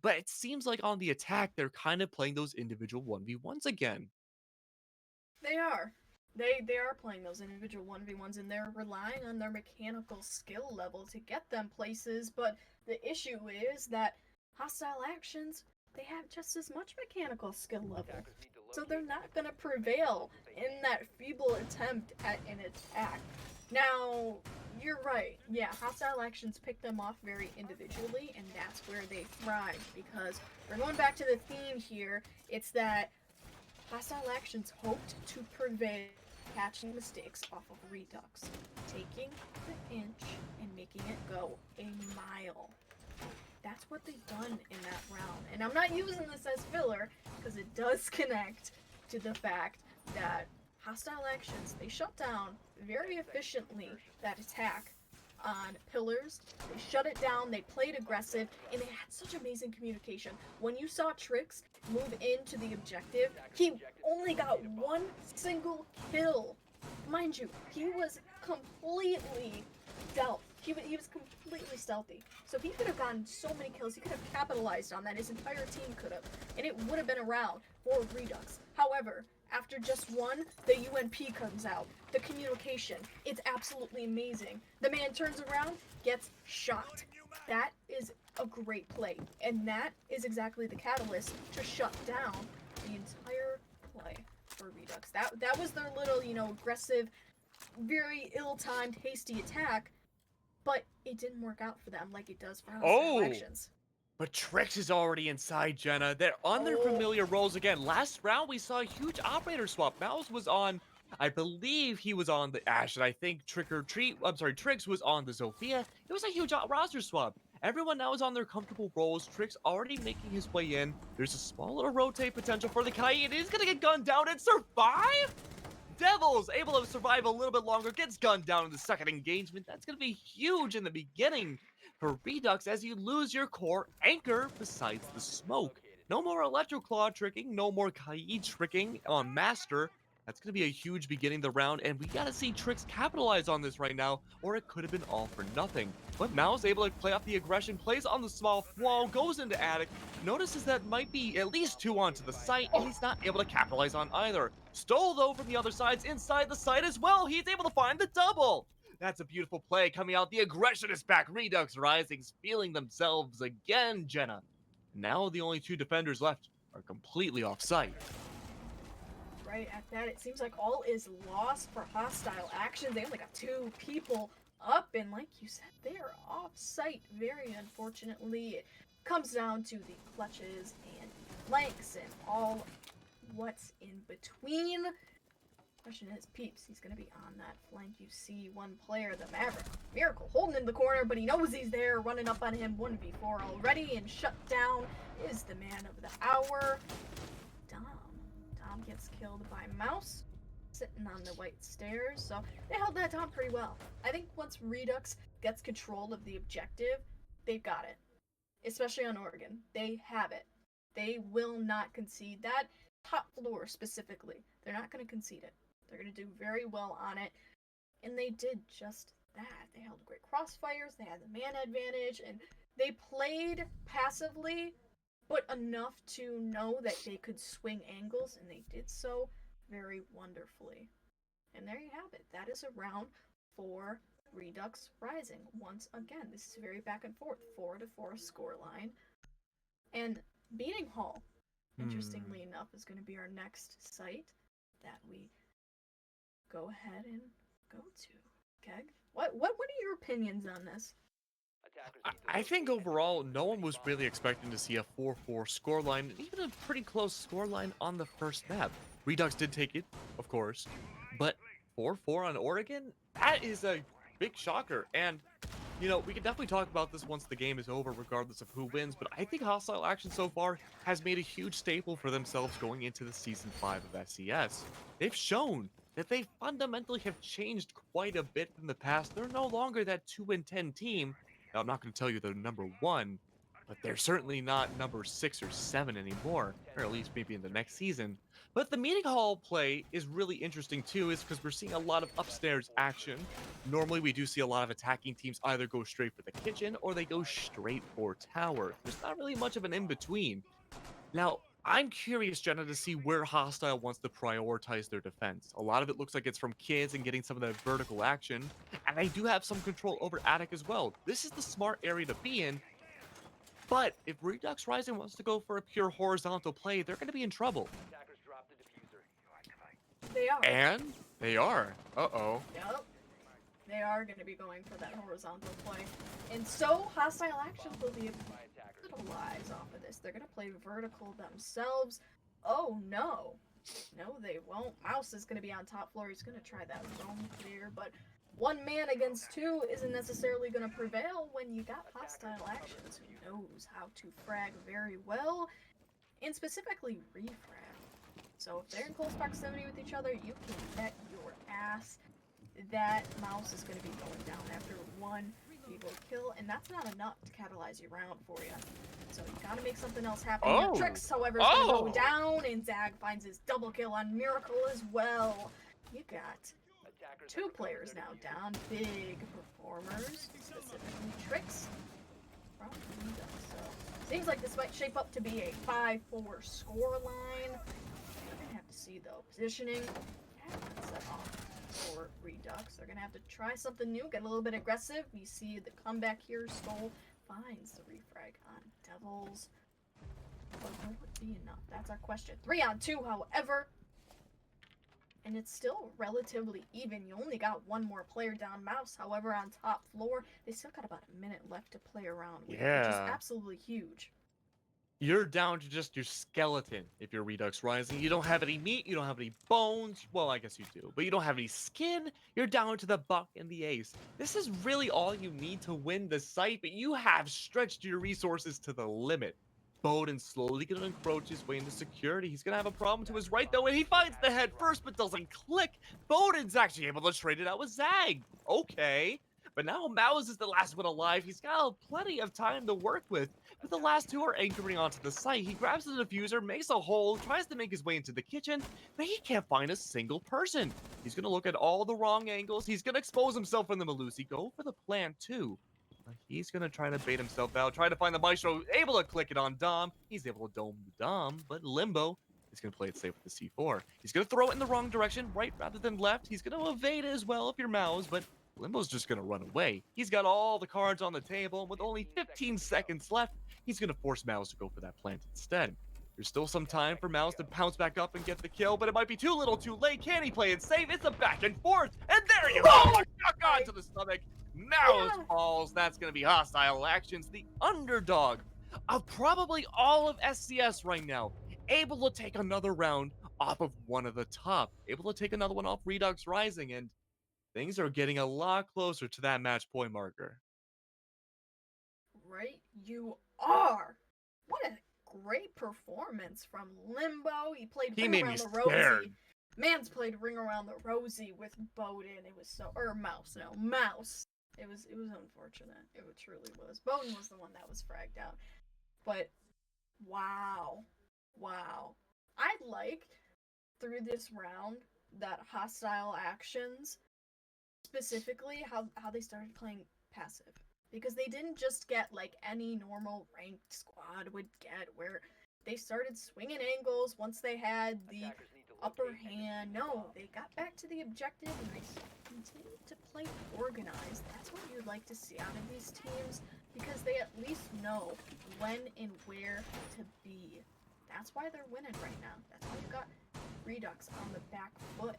but it seems like on the attack, they're kind of playing those individual 1v1s again. They are. They are playing those individual 1v1s and they're relying on their mechanical skill level to get them places, but the issue is that hostile actions, they have just as much mechanical skill level. So they're not going to prevail in that feeble attempt at an attack. Now, you're right. Yeah, hostile actions pick them off very individually, and that's where they thrive, because we're going back to the theme here. It's that hostile actions hoped to prevail catching mistakes off of Redux, taking the inch and making it go a mile. That's what they've done in that round. And I'm not using this as filler, because it does connect to the fact that hostile actions, they shut down very efficiently that attack on pillars. They shut it down, they played aggressive, and they had such amazing communication. When you saw Trix move into the objective, he only got one single kill. Mind you, he was completely stealth. He was completely stealthy. So he could have gotten so many kills, he could have capitalized on that, his entire team could have, and it would have been a round for Redux. However, after just one, the UNP comes out. The communication, it's absolutely amazing. The man turns around, gets shot. That is a great play, and that is exactly the catalyst to shut down the entire play for Redux. That was their little, aggressive, very ill-timed, hasty attack, but it didn't work out for them like it does for hostile actions. But Trix is already inside, Jenna. They're on their familiar roles again. Last round, we saw a huge operator swap. Mouse was on, I believe he was on the Ashe, and I think Trix was on the Zofia. It was a huge roster swap. Everyone now is on their comfortable roles. Trix already making his way in. There's a small little rotate potential for the Kai. It is going to get gunned down and survive? Devils able to survive a little bit longer, gets gunned down in the second engagement. That's going to be huge in the beginning for Redux as you lose your core anchor besides the smoke. No more Electroclaw tricking, no more Kai tricking on Master. That's going to be a huge beginning of the round, and we got to see Trix capitalize on this right now, or it could have been all for nothing. But Mao's able to play off the aggression, plays on the small wall, goes into Attic, notices that might be at least 2 onto the site, and he's not able to capitalize on either. Stole, though, from the other side's inside the site as well. He's able to find the double. That's a beautiful play coming out. The aggression is back. Redux Rising's feeling themselves again, Jenna. Now the only 2 defenders left are completely off site. Right at that, it seems like all is lost for hostile action. They only got 2 people up, and like you said, they are off site very unfortunately. It comes down to the clutches and flanks and all what's in between. Question is, Peeps, he's going to be on that flank. You see one player, the Maverick, Miracle, holding in the corner, but he knows he's there, running up on him 1v4 already, and shut down is the man of the hour, Dom. Dom gets killed by Mouse, sitting on the white stairs, so they held that down pretty well. I think once Redux gets control of the objective, they've got it. Especially on Oregon. They have it. They will not concede that. Top floor specifically. They're not going to concede it. They're going to do very well on it. And they did just that. They held great crossfires. They had the man advantage. And they played passively, but enough to know that they could swing angles. And they did so very wonderfully. And there you have it. That is a round for Redux Rising. Once again, this is very back and forth. 4-4 scoreline. And beating Hall, interestingly enough, is going to be our next site that we go ahead and go to. Keg, what are your opinions on this? I think overall, no one was really expecting to see a 4-4 scoreline, and even a pretty close scoreline on the first map. Redux did take it, of course, but 4-4 on Oregon? That is a big shocker, and you know, we can definitely talk about this once the game is over, regardless of who wins, but I think Hostile Action so far has made a huge staple for themselves going into the Season 5 of SCS. They've shown that they fundamentally have changed quite a bit from the past. They're no longer that 2-10 team. Now, I'm not going to tell you they're number 1, but they're certainly not number 6 or 7 anymore, or at least maybe in the next season. But the meeting hall play is really interesting too, is because we're seeing a lot of upstairs action. Normally, we do see a lot of attacking teams either go straight for the kitchen or they go straight for tower. There's not really much of an in between. Now, I'm curious, Jenna, to see where Hostile wants to prioritize their defense. A lot of it looks like it's from kids and getting some of the vertical action, and they do have some control over Attic as well. This is the smart area to be in, but if Redux Rising wants to go for a pure horizontal play, they're going to be in trouble. They are. And they are. Uh-oh. Yep. They are going to be going for that horizontal play. And so, Hostile Actions will be able to capitalize off of this. They're going to play vertical themselves. Oh, no. No, they won't. Mouse is going to be on top floor. He's going to try that zone clear, but one man against two isn't necessarily going to prevail when you got Hostile Actions who knows how to frag very well, and specifically refrag. So if they're in close proximity with each other, you can bet your ass that Mouse is going to be going down after one Evo kill, and that's not enough to catalyze your round for you. So you gotta make something else happen. Your Tricks, however, is gonna go down, and Zag finds his double kill on Miracle as well. You got two players now down, big performers, specifically Tricks from Redux. So seems like this might shape up to be a 5-4 score line. We're gonna have to see though. Positioning, set off for Redux. They're gonna have to try something new, get a little bit aggressive. You see the comeback here. Skull finds the refrag on Devils. But will it be enough? That's our question. 3-on-2, however. And it's still relatively even. You only got one more player down. Mouse, however, on top floor. They still got about a minute left to play around with, which is absolutely huge. You're down to just your skeleton if you're Redux Rising. You don't have any meat, you don't have any bones. Well, I guess you do, but you don't have any skin. You're down to the buck and the ace. This is really all you need to win the site, but you have stretched your resources to the limit. Bowden's slowly going to encroach his way into security. He's going to have a problem to his right, though, and he finds the head first, but doesn't click. Bowden's actually able to trade it out with Zag. Okay. But now Mouse is the last one alive. He's got plenty of time to work with. But the last two are anchoring onto the site. He grabs the diffuser, makes a hole, tries to make his way into the kitchen, but he can't find a single person. He's going to look at all the wrong angles. He's going to expose himself in the Malusi. Go for the plant, too. But he's going to try to bait himself out, try to find the Maestro, able to click it on Dom. He's able to dome the Dom, but Limbo is going to play it safe with the C4. He's going to throw it in the wrong direction, right rather than left. He's going to evade it as well if you're Mouse, but Limbo's just going to run away. He's got all the cards on the table, and with only 15 seconds left, he's going to force Mouse to go for that plant instead. There's still some time for Mouse to pounce back up and get the kill, but it might be too little too late. Can he play it safe? It's a back and forth, and there you go! Shotgun to the stomach. Mouse falls. That's going to be Hostile Actions, the underdog of probably all of SCS right now. Able to take another round off of one of the top. Able to take another one off Redux Rising, and things are getting a lot closer to that match point marker. Right, you are. What a great performance from Limbo. He played Ring Around the Rosie. Man's played Ring Around the Rosie with Bowden. It was so, or Mouse. No, Mouse. It was unfortunate. It truly was. Bowden was the one that was fragged out. But wow. I like through this round that Hostile Actions, specifically how they started playing passive, because they didn't just get like any normal ranked squad would get, where they started swinging angles once they had the upper hand. No, they got back to the objective and they continued to play organized. That's what you'd like to see out of these teams, because they at least know when and where to be. That's why they're winning right now. That's why you got Redux on the back foot,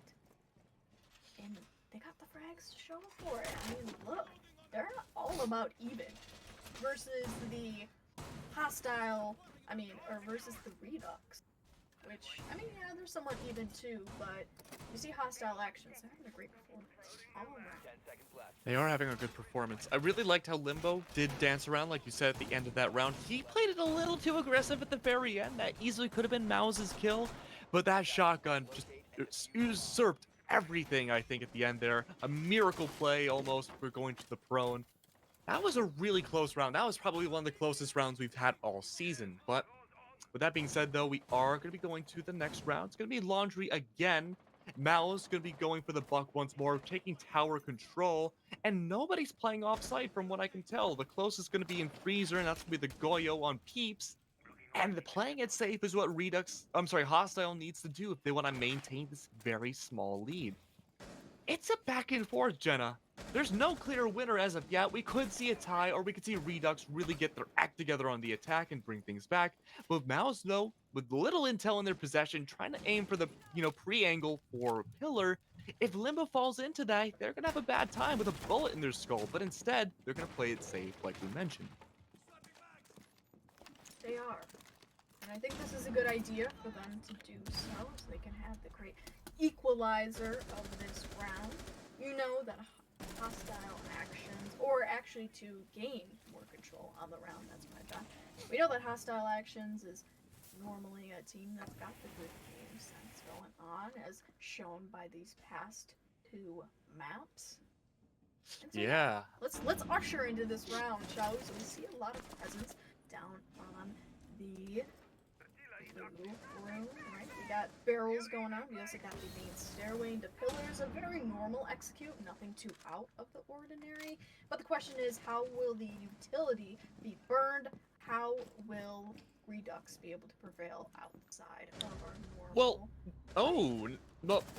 and they got the frags to show for it. I mean, look, they're not all about even versus the Hostile, versus the Redux, which, yeah, they're somewhat even too, but you see Hostile Actions, they're having a great performance all around. They are having a good performance. I really liked how Limbo did dance around, like you said, at the end of that round. He played it a little too aggressive at the very end. That easily could have been Mouse's kill, but that shotgun just usurped everything, I think, at the end there. A miracle play almost for going to the prone. That was a really close round. That was probably one of the closest rounds we've had all season. But with that being said, though, we are going to be going to the next round. It's going to be Laundry again. Mal's going to be going for the buck once more, taking tower control. And nobody's playing off-site from what I can tell. The closest going to be in Freezer, and that's going to be the Goyo on Peeps. And the playing it safe is what Hostile needs to do if they want to maintain this very small lead. It's a back and forth, Jenna. There's no clear winner as of yet. We could see a tie, or we could see Redux really get their act together on the attack and bring things back. But Mouse, though, with little intel in their possession, trying to aim for the, pre-angle for Pillar. If Limbo falls into that, they're going to have a bad time with a bullet in their skull. But instead, they're going to play it safe, like we mentioned. They are. And I think this is a good idea for them to do so they can have the great equalizer of this round. You know that hostile actions, or actually to gain more control on the round, that's my bad. We know that hostile actions is normally a team that's got the good game sense going on, as shown by these past two maps. So, yeah. Let's usher into this round, shall we? So we see a lot of presence down on the blue room, right? We got barrels going on. We also got the main stairway into pillars. A very normal execute, nothing too out of the ordinary. But the question is, how will the utility be burned? How will Redux be able to prevail outside of our normal? Well,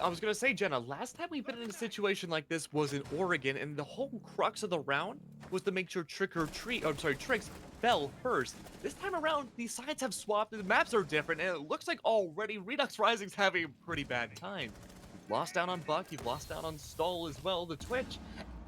I was gonna say, Jenna, last time we've been in a situation like this was in Oregon, and the whole crux of the round was to make sure Tricks fell first. This time around, these sides have swapped, the maps are different, and it looks like already Redux Rising's having a pretty bad time. You've lost down on Buck, you've lost down on Stall as well, the Twitch.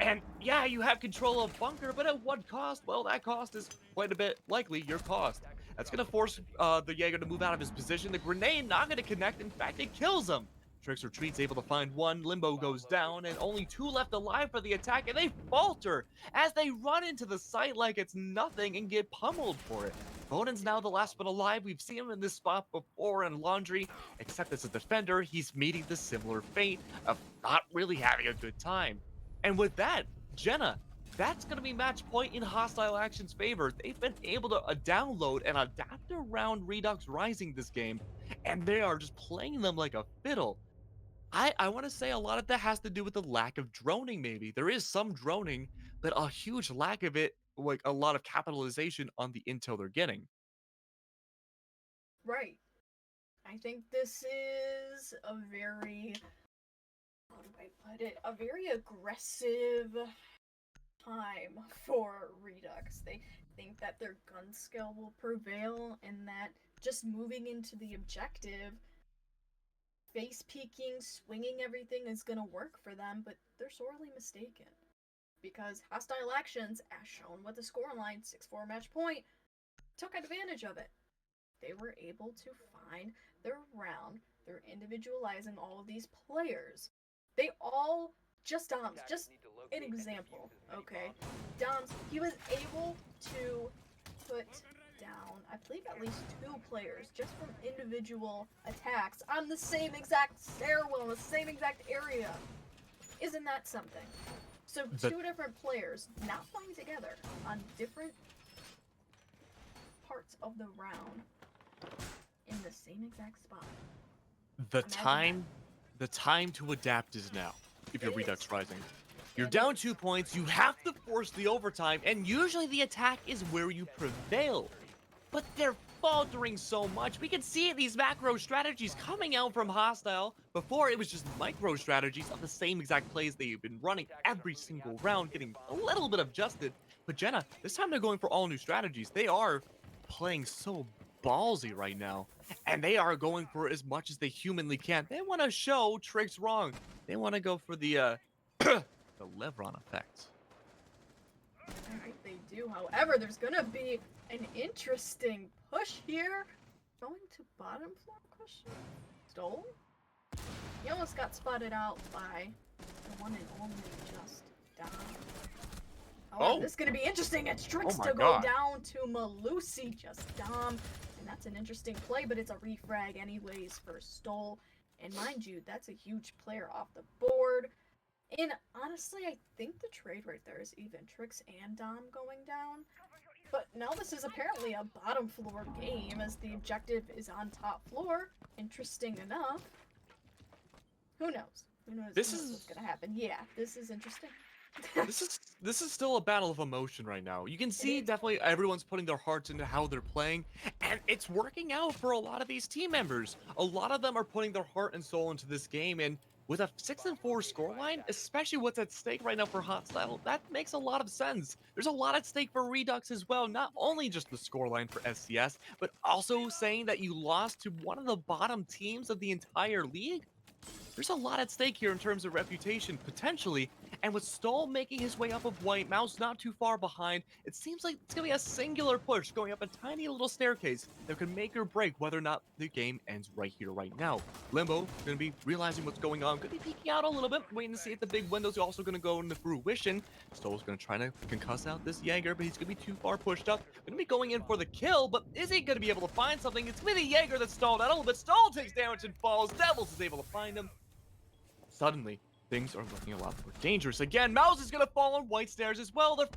And yeah, you have control of Bunker, but at what cost? Well, that cost is quite a bit likely your cost. That's going to force the Jaeger to move out of his position. The grenade not going to connect. In fact, it kills him. Trix retreats, able to find one. Limbo goes down, and only two left alive for the attack, and they falter as they run into the site like it's nothing and get pummeled for it. Bonen's now the last one alive. We've seen him in this spot before in Laundry, except as a defender, he's meeting the similar fate of not really having a good time. And with that, Jenna, that's going to be match point in Hostile Action's favor. They've been able to download and adapt around Redux Rising this game, and they are just playing them like a fiddle. I want to say a lot of that has to do with the lack of droning, maybe. There is some droning, but a huge lack of it, like a lot of capitalization on the intel they're getting. Right. I think this is a very, how do I put it, a very aggressive time for Redux. They think that their gun skill will prevail and that just moving into the objective, face peeking, swinging everything is gonna work for them, but they're sorely mistaken. Because Hostile Actions, as shown with the scoreline, 6-4 match point, took advantage of it. They were able to find their round. They're individualizing all of these players. They all just an example, okay? Doms, he was able to put down, I believe, at least 2 players just from individual attacks on the same exact stairwell, the same exact area. Isn't that something? So 2 different players not playing together on different parts of the round in the same exact spot. The time to adapt is now. If you're Redux Rising, you're down 2 points. You have to force the overtime, and usually the attack is where you prevail. But they're faltering so much. We can see these macro strategies coming out from Hostile. Before, it was just micro strategies of the same exact plays they've been running every single round, getting a little bit adjusted. But Jenna, this time they're going for all new strategies. They are playing so ballsy right now, and they are going for as much as they humanly can. They want to show Tricks wrong. They want to go for the the Levron effect. I think they do. However, there's gonna be an interesting push here. Going to bottom floor, question? Stole? He almost got spotted out by the one and only Just Dom. However, this is gonna be interesting. It's Tricks to go down to Malusi, Just Dom. And that's an interesting play, but it's a refrag anyways for Stole. And mind you, that's a huge player off the board. And honestly, I think the trade right there is even Trix and Dom going down. But now this is apparently a bottom floor game as the objective is on top floor. Interesting enough. Who knows? Who knows? This Who knows is what's gonna happen? Yeah, this is interesting. this is still a battle of emotion right now. You can It see is. definitely everyone's putting their hearts into how they're playing, and it's working out for a lot of these team members. A lot of them are putting their heart and soul into this game, and with a 6-4 scoreline, especially what's at stake right now for Hostile, that makes a lot of sense. There's a lot at stake for Redux as well, not only just the scoreline for SCS, but also saying that you lost to one of the bottom teams of the entire league. There's a lot at stake here in terms of reputation, potentially, and with Stoll making his way up of White, Mouse not too far behind, it seems like it's going to be a singular push going up a tiny little staircase that could make or break whether or not the game ends right here, right now. Limbo going to be realizing what's going on, going to be peeking out a little bit, waiting to see if the big window's also going to go into fruition. Stoll's going to try to concuss out this Jaeger, but he's going to be too far pushed up. Going to be going in for the kill, but is he going to be able to find something? It's going to be the Jaeger that stalled out a little bit. Stoll takes damage and falls. Devils is able to find him. Suddenly, things are looking a lot more dangerous. Again, Mouse is going to fall on White stairs as well. They're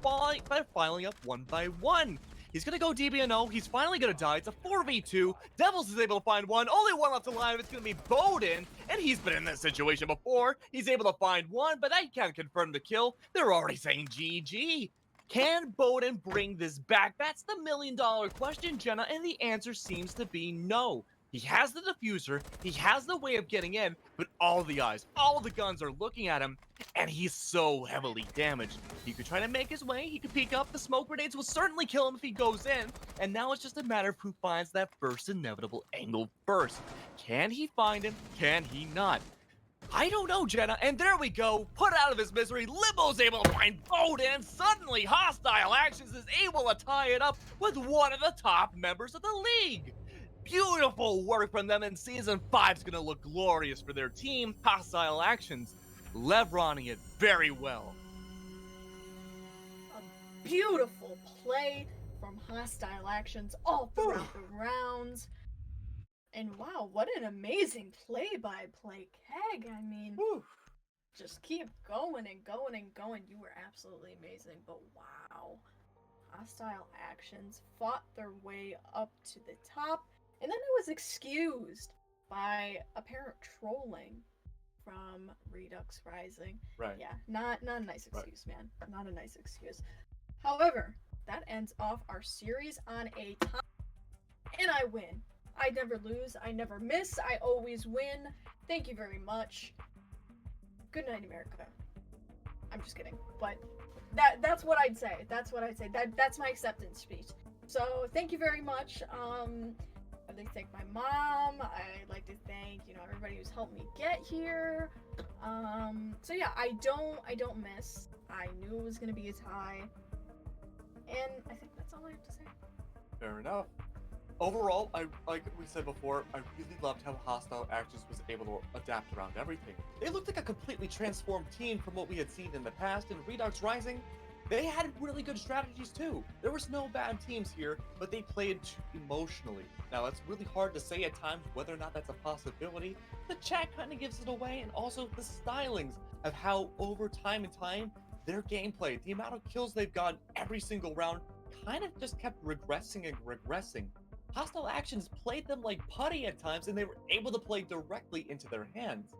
filing up one by one. He's going to go DBNO. He's finally going to die. It's a 4v2. Devils is able to find one. Only one left alive. It's going to be Bowden, and he's been in this situation before. He's able to find one, but that can't confirm the kill. They're already saying GG. Can Bowden bring this back? That's the million-dollar question, Jenna, and the answer seems to be no. He has the diffuser, he has the way of getting in, but all the eyes, all the guns are looking at him, and he's so heavily damaged. He could try to make his way, he could peek up, the smoke grenades will certainly kill him if he goes in, and now it's just a matter of who finds that first inevitable angle first. Can he find him? Can he not? I don't know, Jenna, and there we go. Put out of his misery, Limbo's able to find Bowden. Suddenly, Hostile Actions is able to tie it up with one of the top members of the league. Beautiful work from them, and Season 5 is going to look glorious for their team. Hostile Actions, Levroning it very well. A beautiful play from Hostile Actions all throughout the rounds. And wow, what an amazing play-by-play Keg. I mean, just keep going and going and going. You were absolutely amazing, but wow. Hostile Actions fought their way up to the top, and then it was excused by apparent trolling from Redux Rising. Right. Yeah, not a nice excuse, man. Not a nice excuse. However, that ends off our series on a top, and I win. I never lose, I never miss, I always win. Thank you very much. Good night, America. I'm just kidding, but that's what I'd say. That's what I'd say. That's my acceptance speech. So thank you very much. I'd like to thank my mom. I'd like to thank everybody who's helped me get here. So yeah, I don't miss. I knew it was gonna be a tie, and I think that's all I have to say. Fair enough. Overall, like we said before, I really loved how Hostile Actions was able to adapt around everything. They looked like a completely transformed team from what we had seen in the past in Redux Rising. They had really good strategies too. There was no bad teams here, but they played emotionally. Now, it's really hard to say at times whether or not that's a possibility. The chat kind of gives it away, and also the stylings of how over time and time, their gameplay, the amount of kills they've gotten every single round, kind of just kept regressing and regressing. Hostile Actions played them like putty at times, and they were able to play directly into their hands.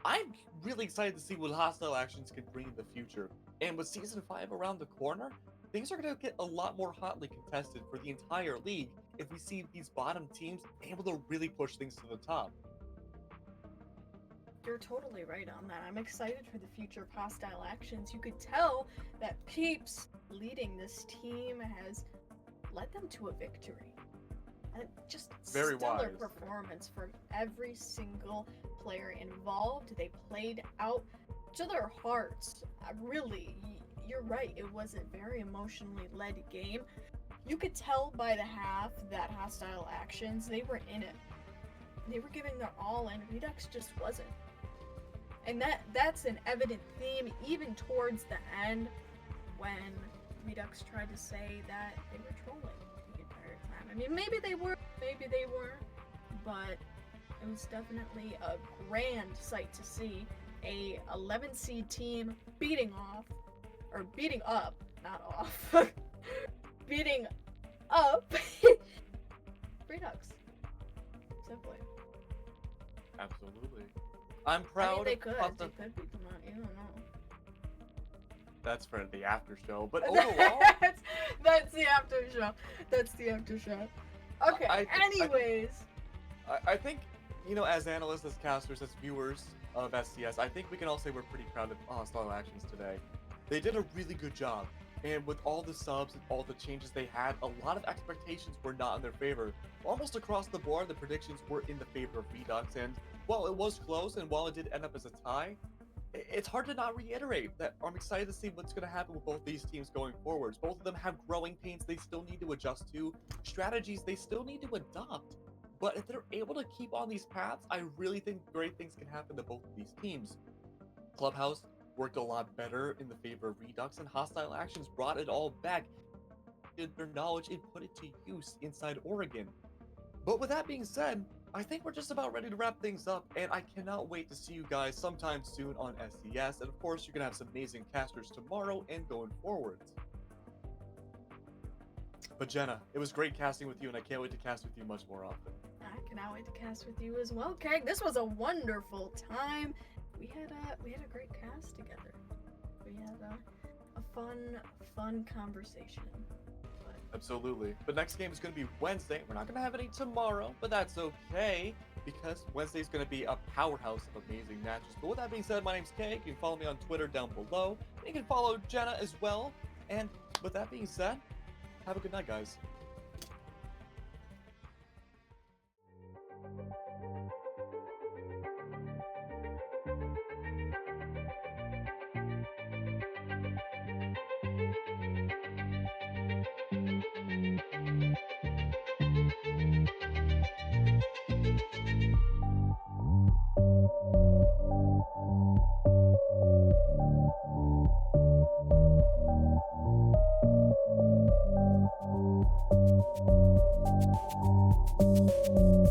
I'm really excited to see what Hostile Actions can bring in the future. And with Season 5 around the corner, things are going to get a lot more hotly contested for the entire league if we see these bottom teams able to really push things to the top. You're totally right on that. I'm excited for the future of Hostile Actions. You could tell that Peeps leading this team has led them to a victory. And just Very stellar wise. performance from every single player involved. They played out to their hearts. Really, you're right. It was a very emotionally led game. You could tell by the half that Hostile Actions, they were in it. They were giving their all, and Redux just wasn't. And that's an evident theme even towards the end when Redux tried to say that they were trolling the entire time. I mean, maybe they were, maybe they weren't, but it was definitely a grand sight to see. a 11 seed team beating up, not off, beating up Redux. Simply. Absolutely. I'm proud. I mean, they of could Hostile- beat them up. You don't know. That's for the after show, but overall, that's the after show. That's the after show. Okay. Anyways. I think, as analysts, as casters, as viewers of SCS, I think we can all say we're pretty proud of Hostile Actions today. They did a really good job, and with all the subs and all the changes they had, a lot of expectations were not in their favor. Almost across the board, the predictions were in the favor of Redux, and while it was close, and while it did end up as a tie, it's hard to not reiterate that I'm excited to see what's going to happen with both these teams going forwards. Both of them have growing pains they still need to adjust to, strategies they still need to adopt. But if they're able to keep on these paths, I really think great things can happen to both of these teams. Clubhouse worked a lot better in the favor of Redux, and Hostile Actions brought it all back, did their knowledge and put it to use inside Oregon. But with that being said, I think we're just about ready to wrap things up, and I cannot wait to see you guys sometime soon on SCS, and of course you're going to have some amazing casters tomorrow and going forwards. But Jenna, it was great casting with you, and I can't wait to cast with you much more often. I cannot wait to cast with you as well, Keg. This was a wonderful time. We had a great cast together. We had a fun conversation. Absolutely. But next game is going to be Wednesday. We're not going to have any tomorrow, but that's okay, because Wednesday is going to be a powerhouse of amazing matches. But with that being said, my name's Keg. You can follow me on Twitter down below. You can follow Jenna as well. And with that being said, have a good night, guys. Thank you.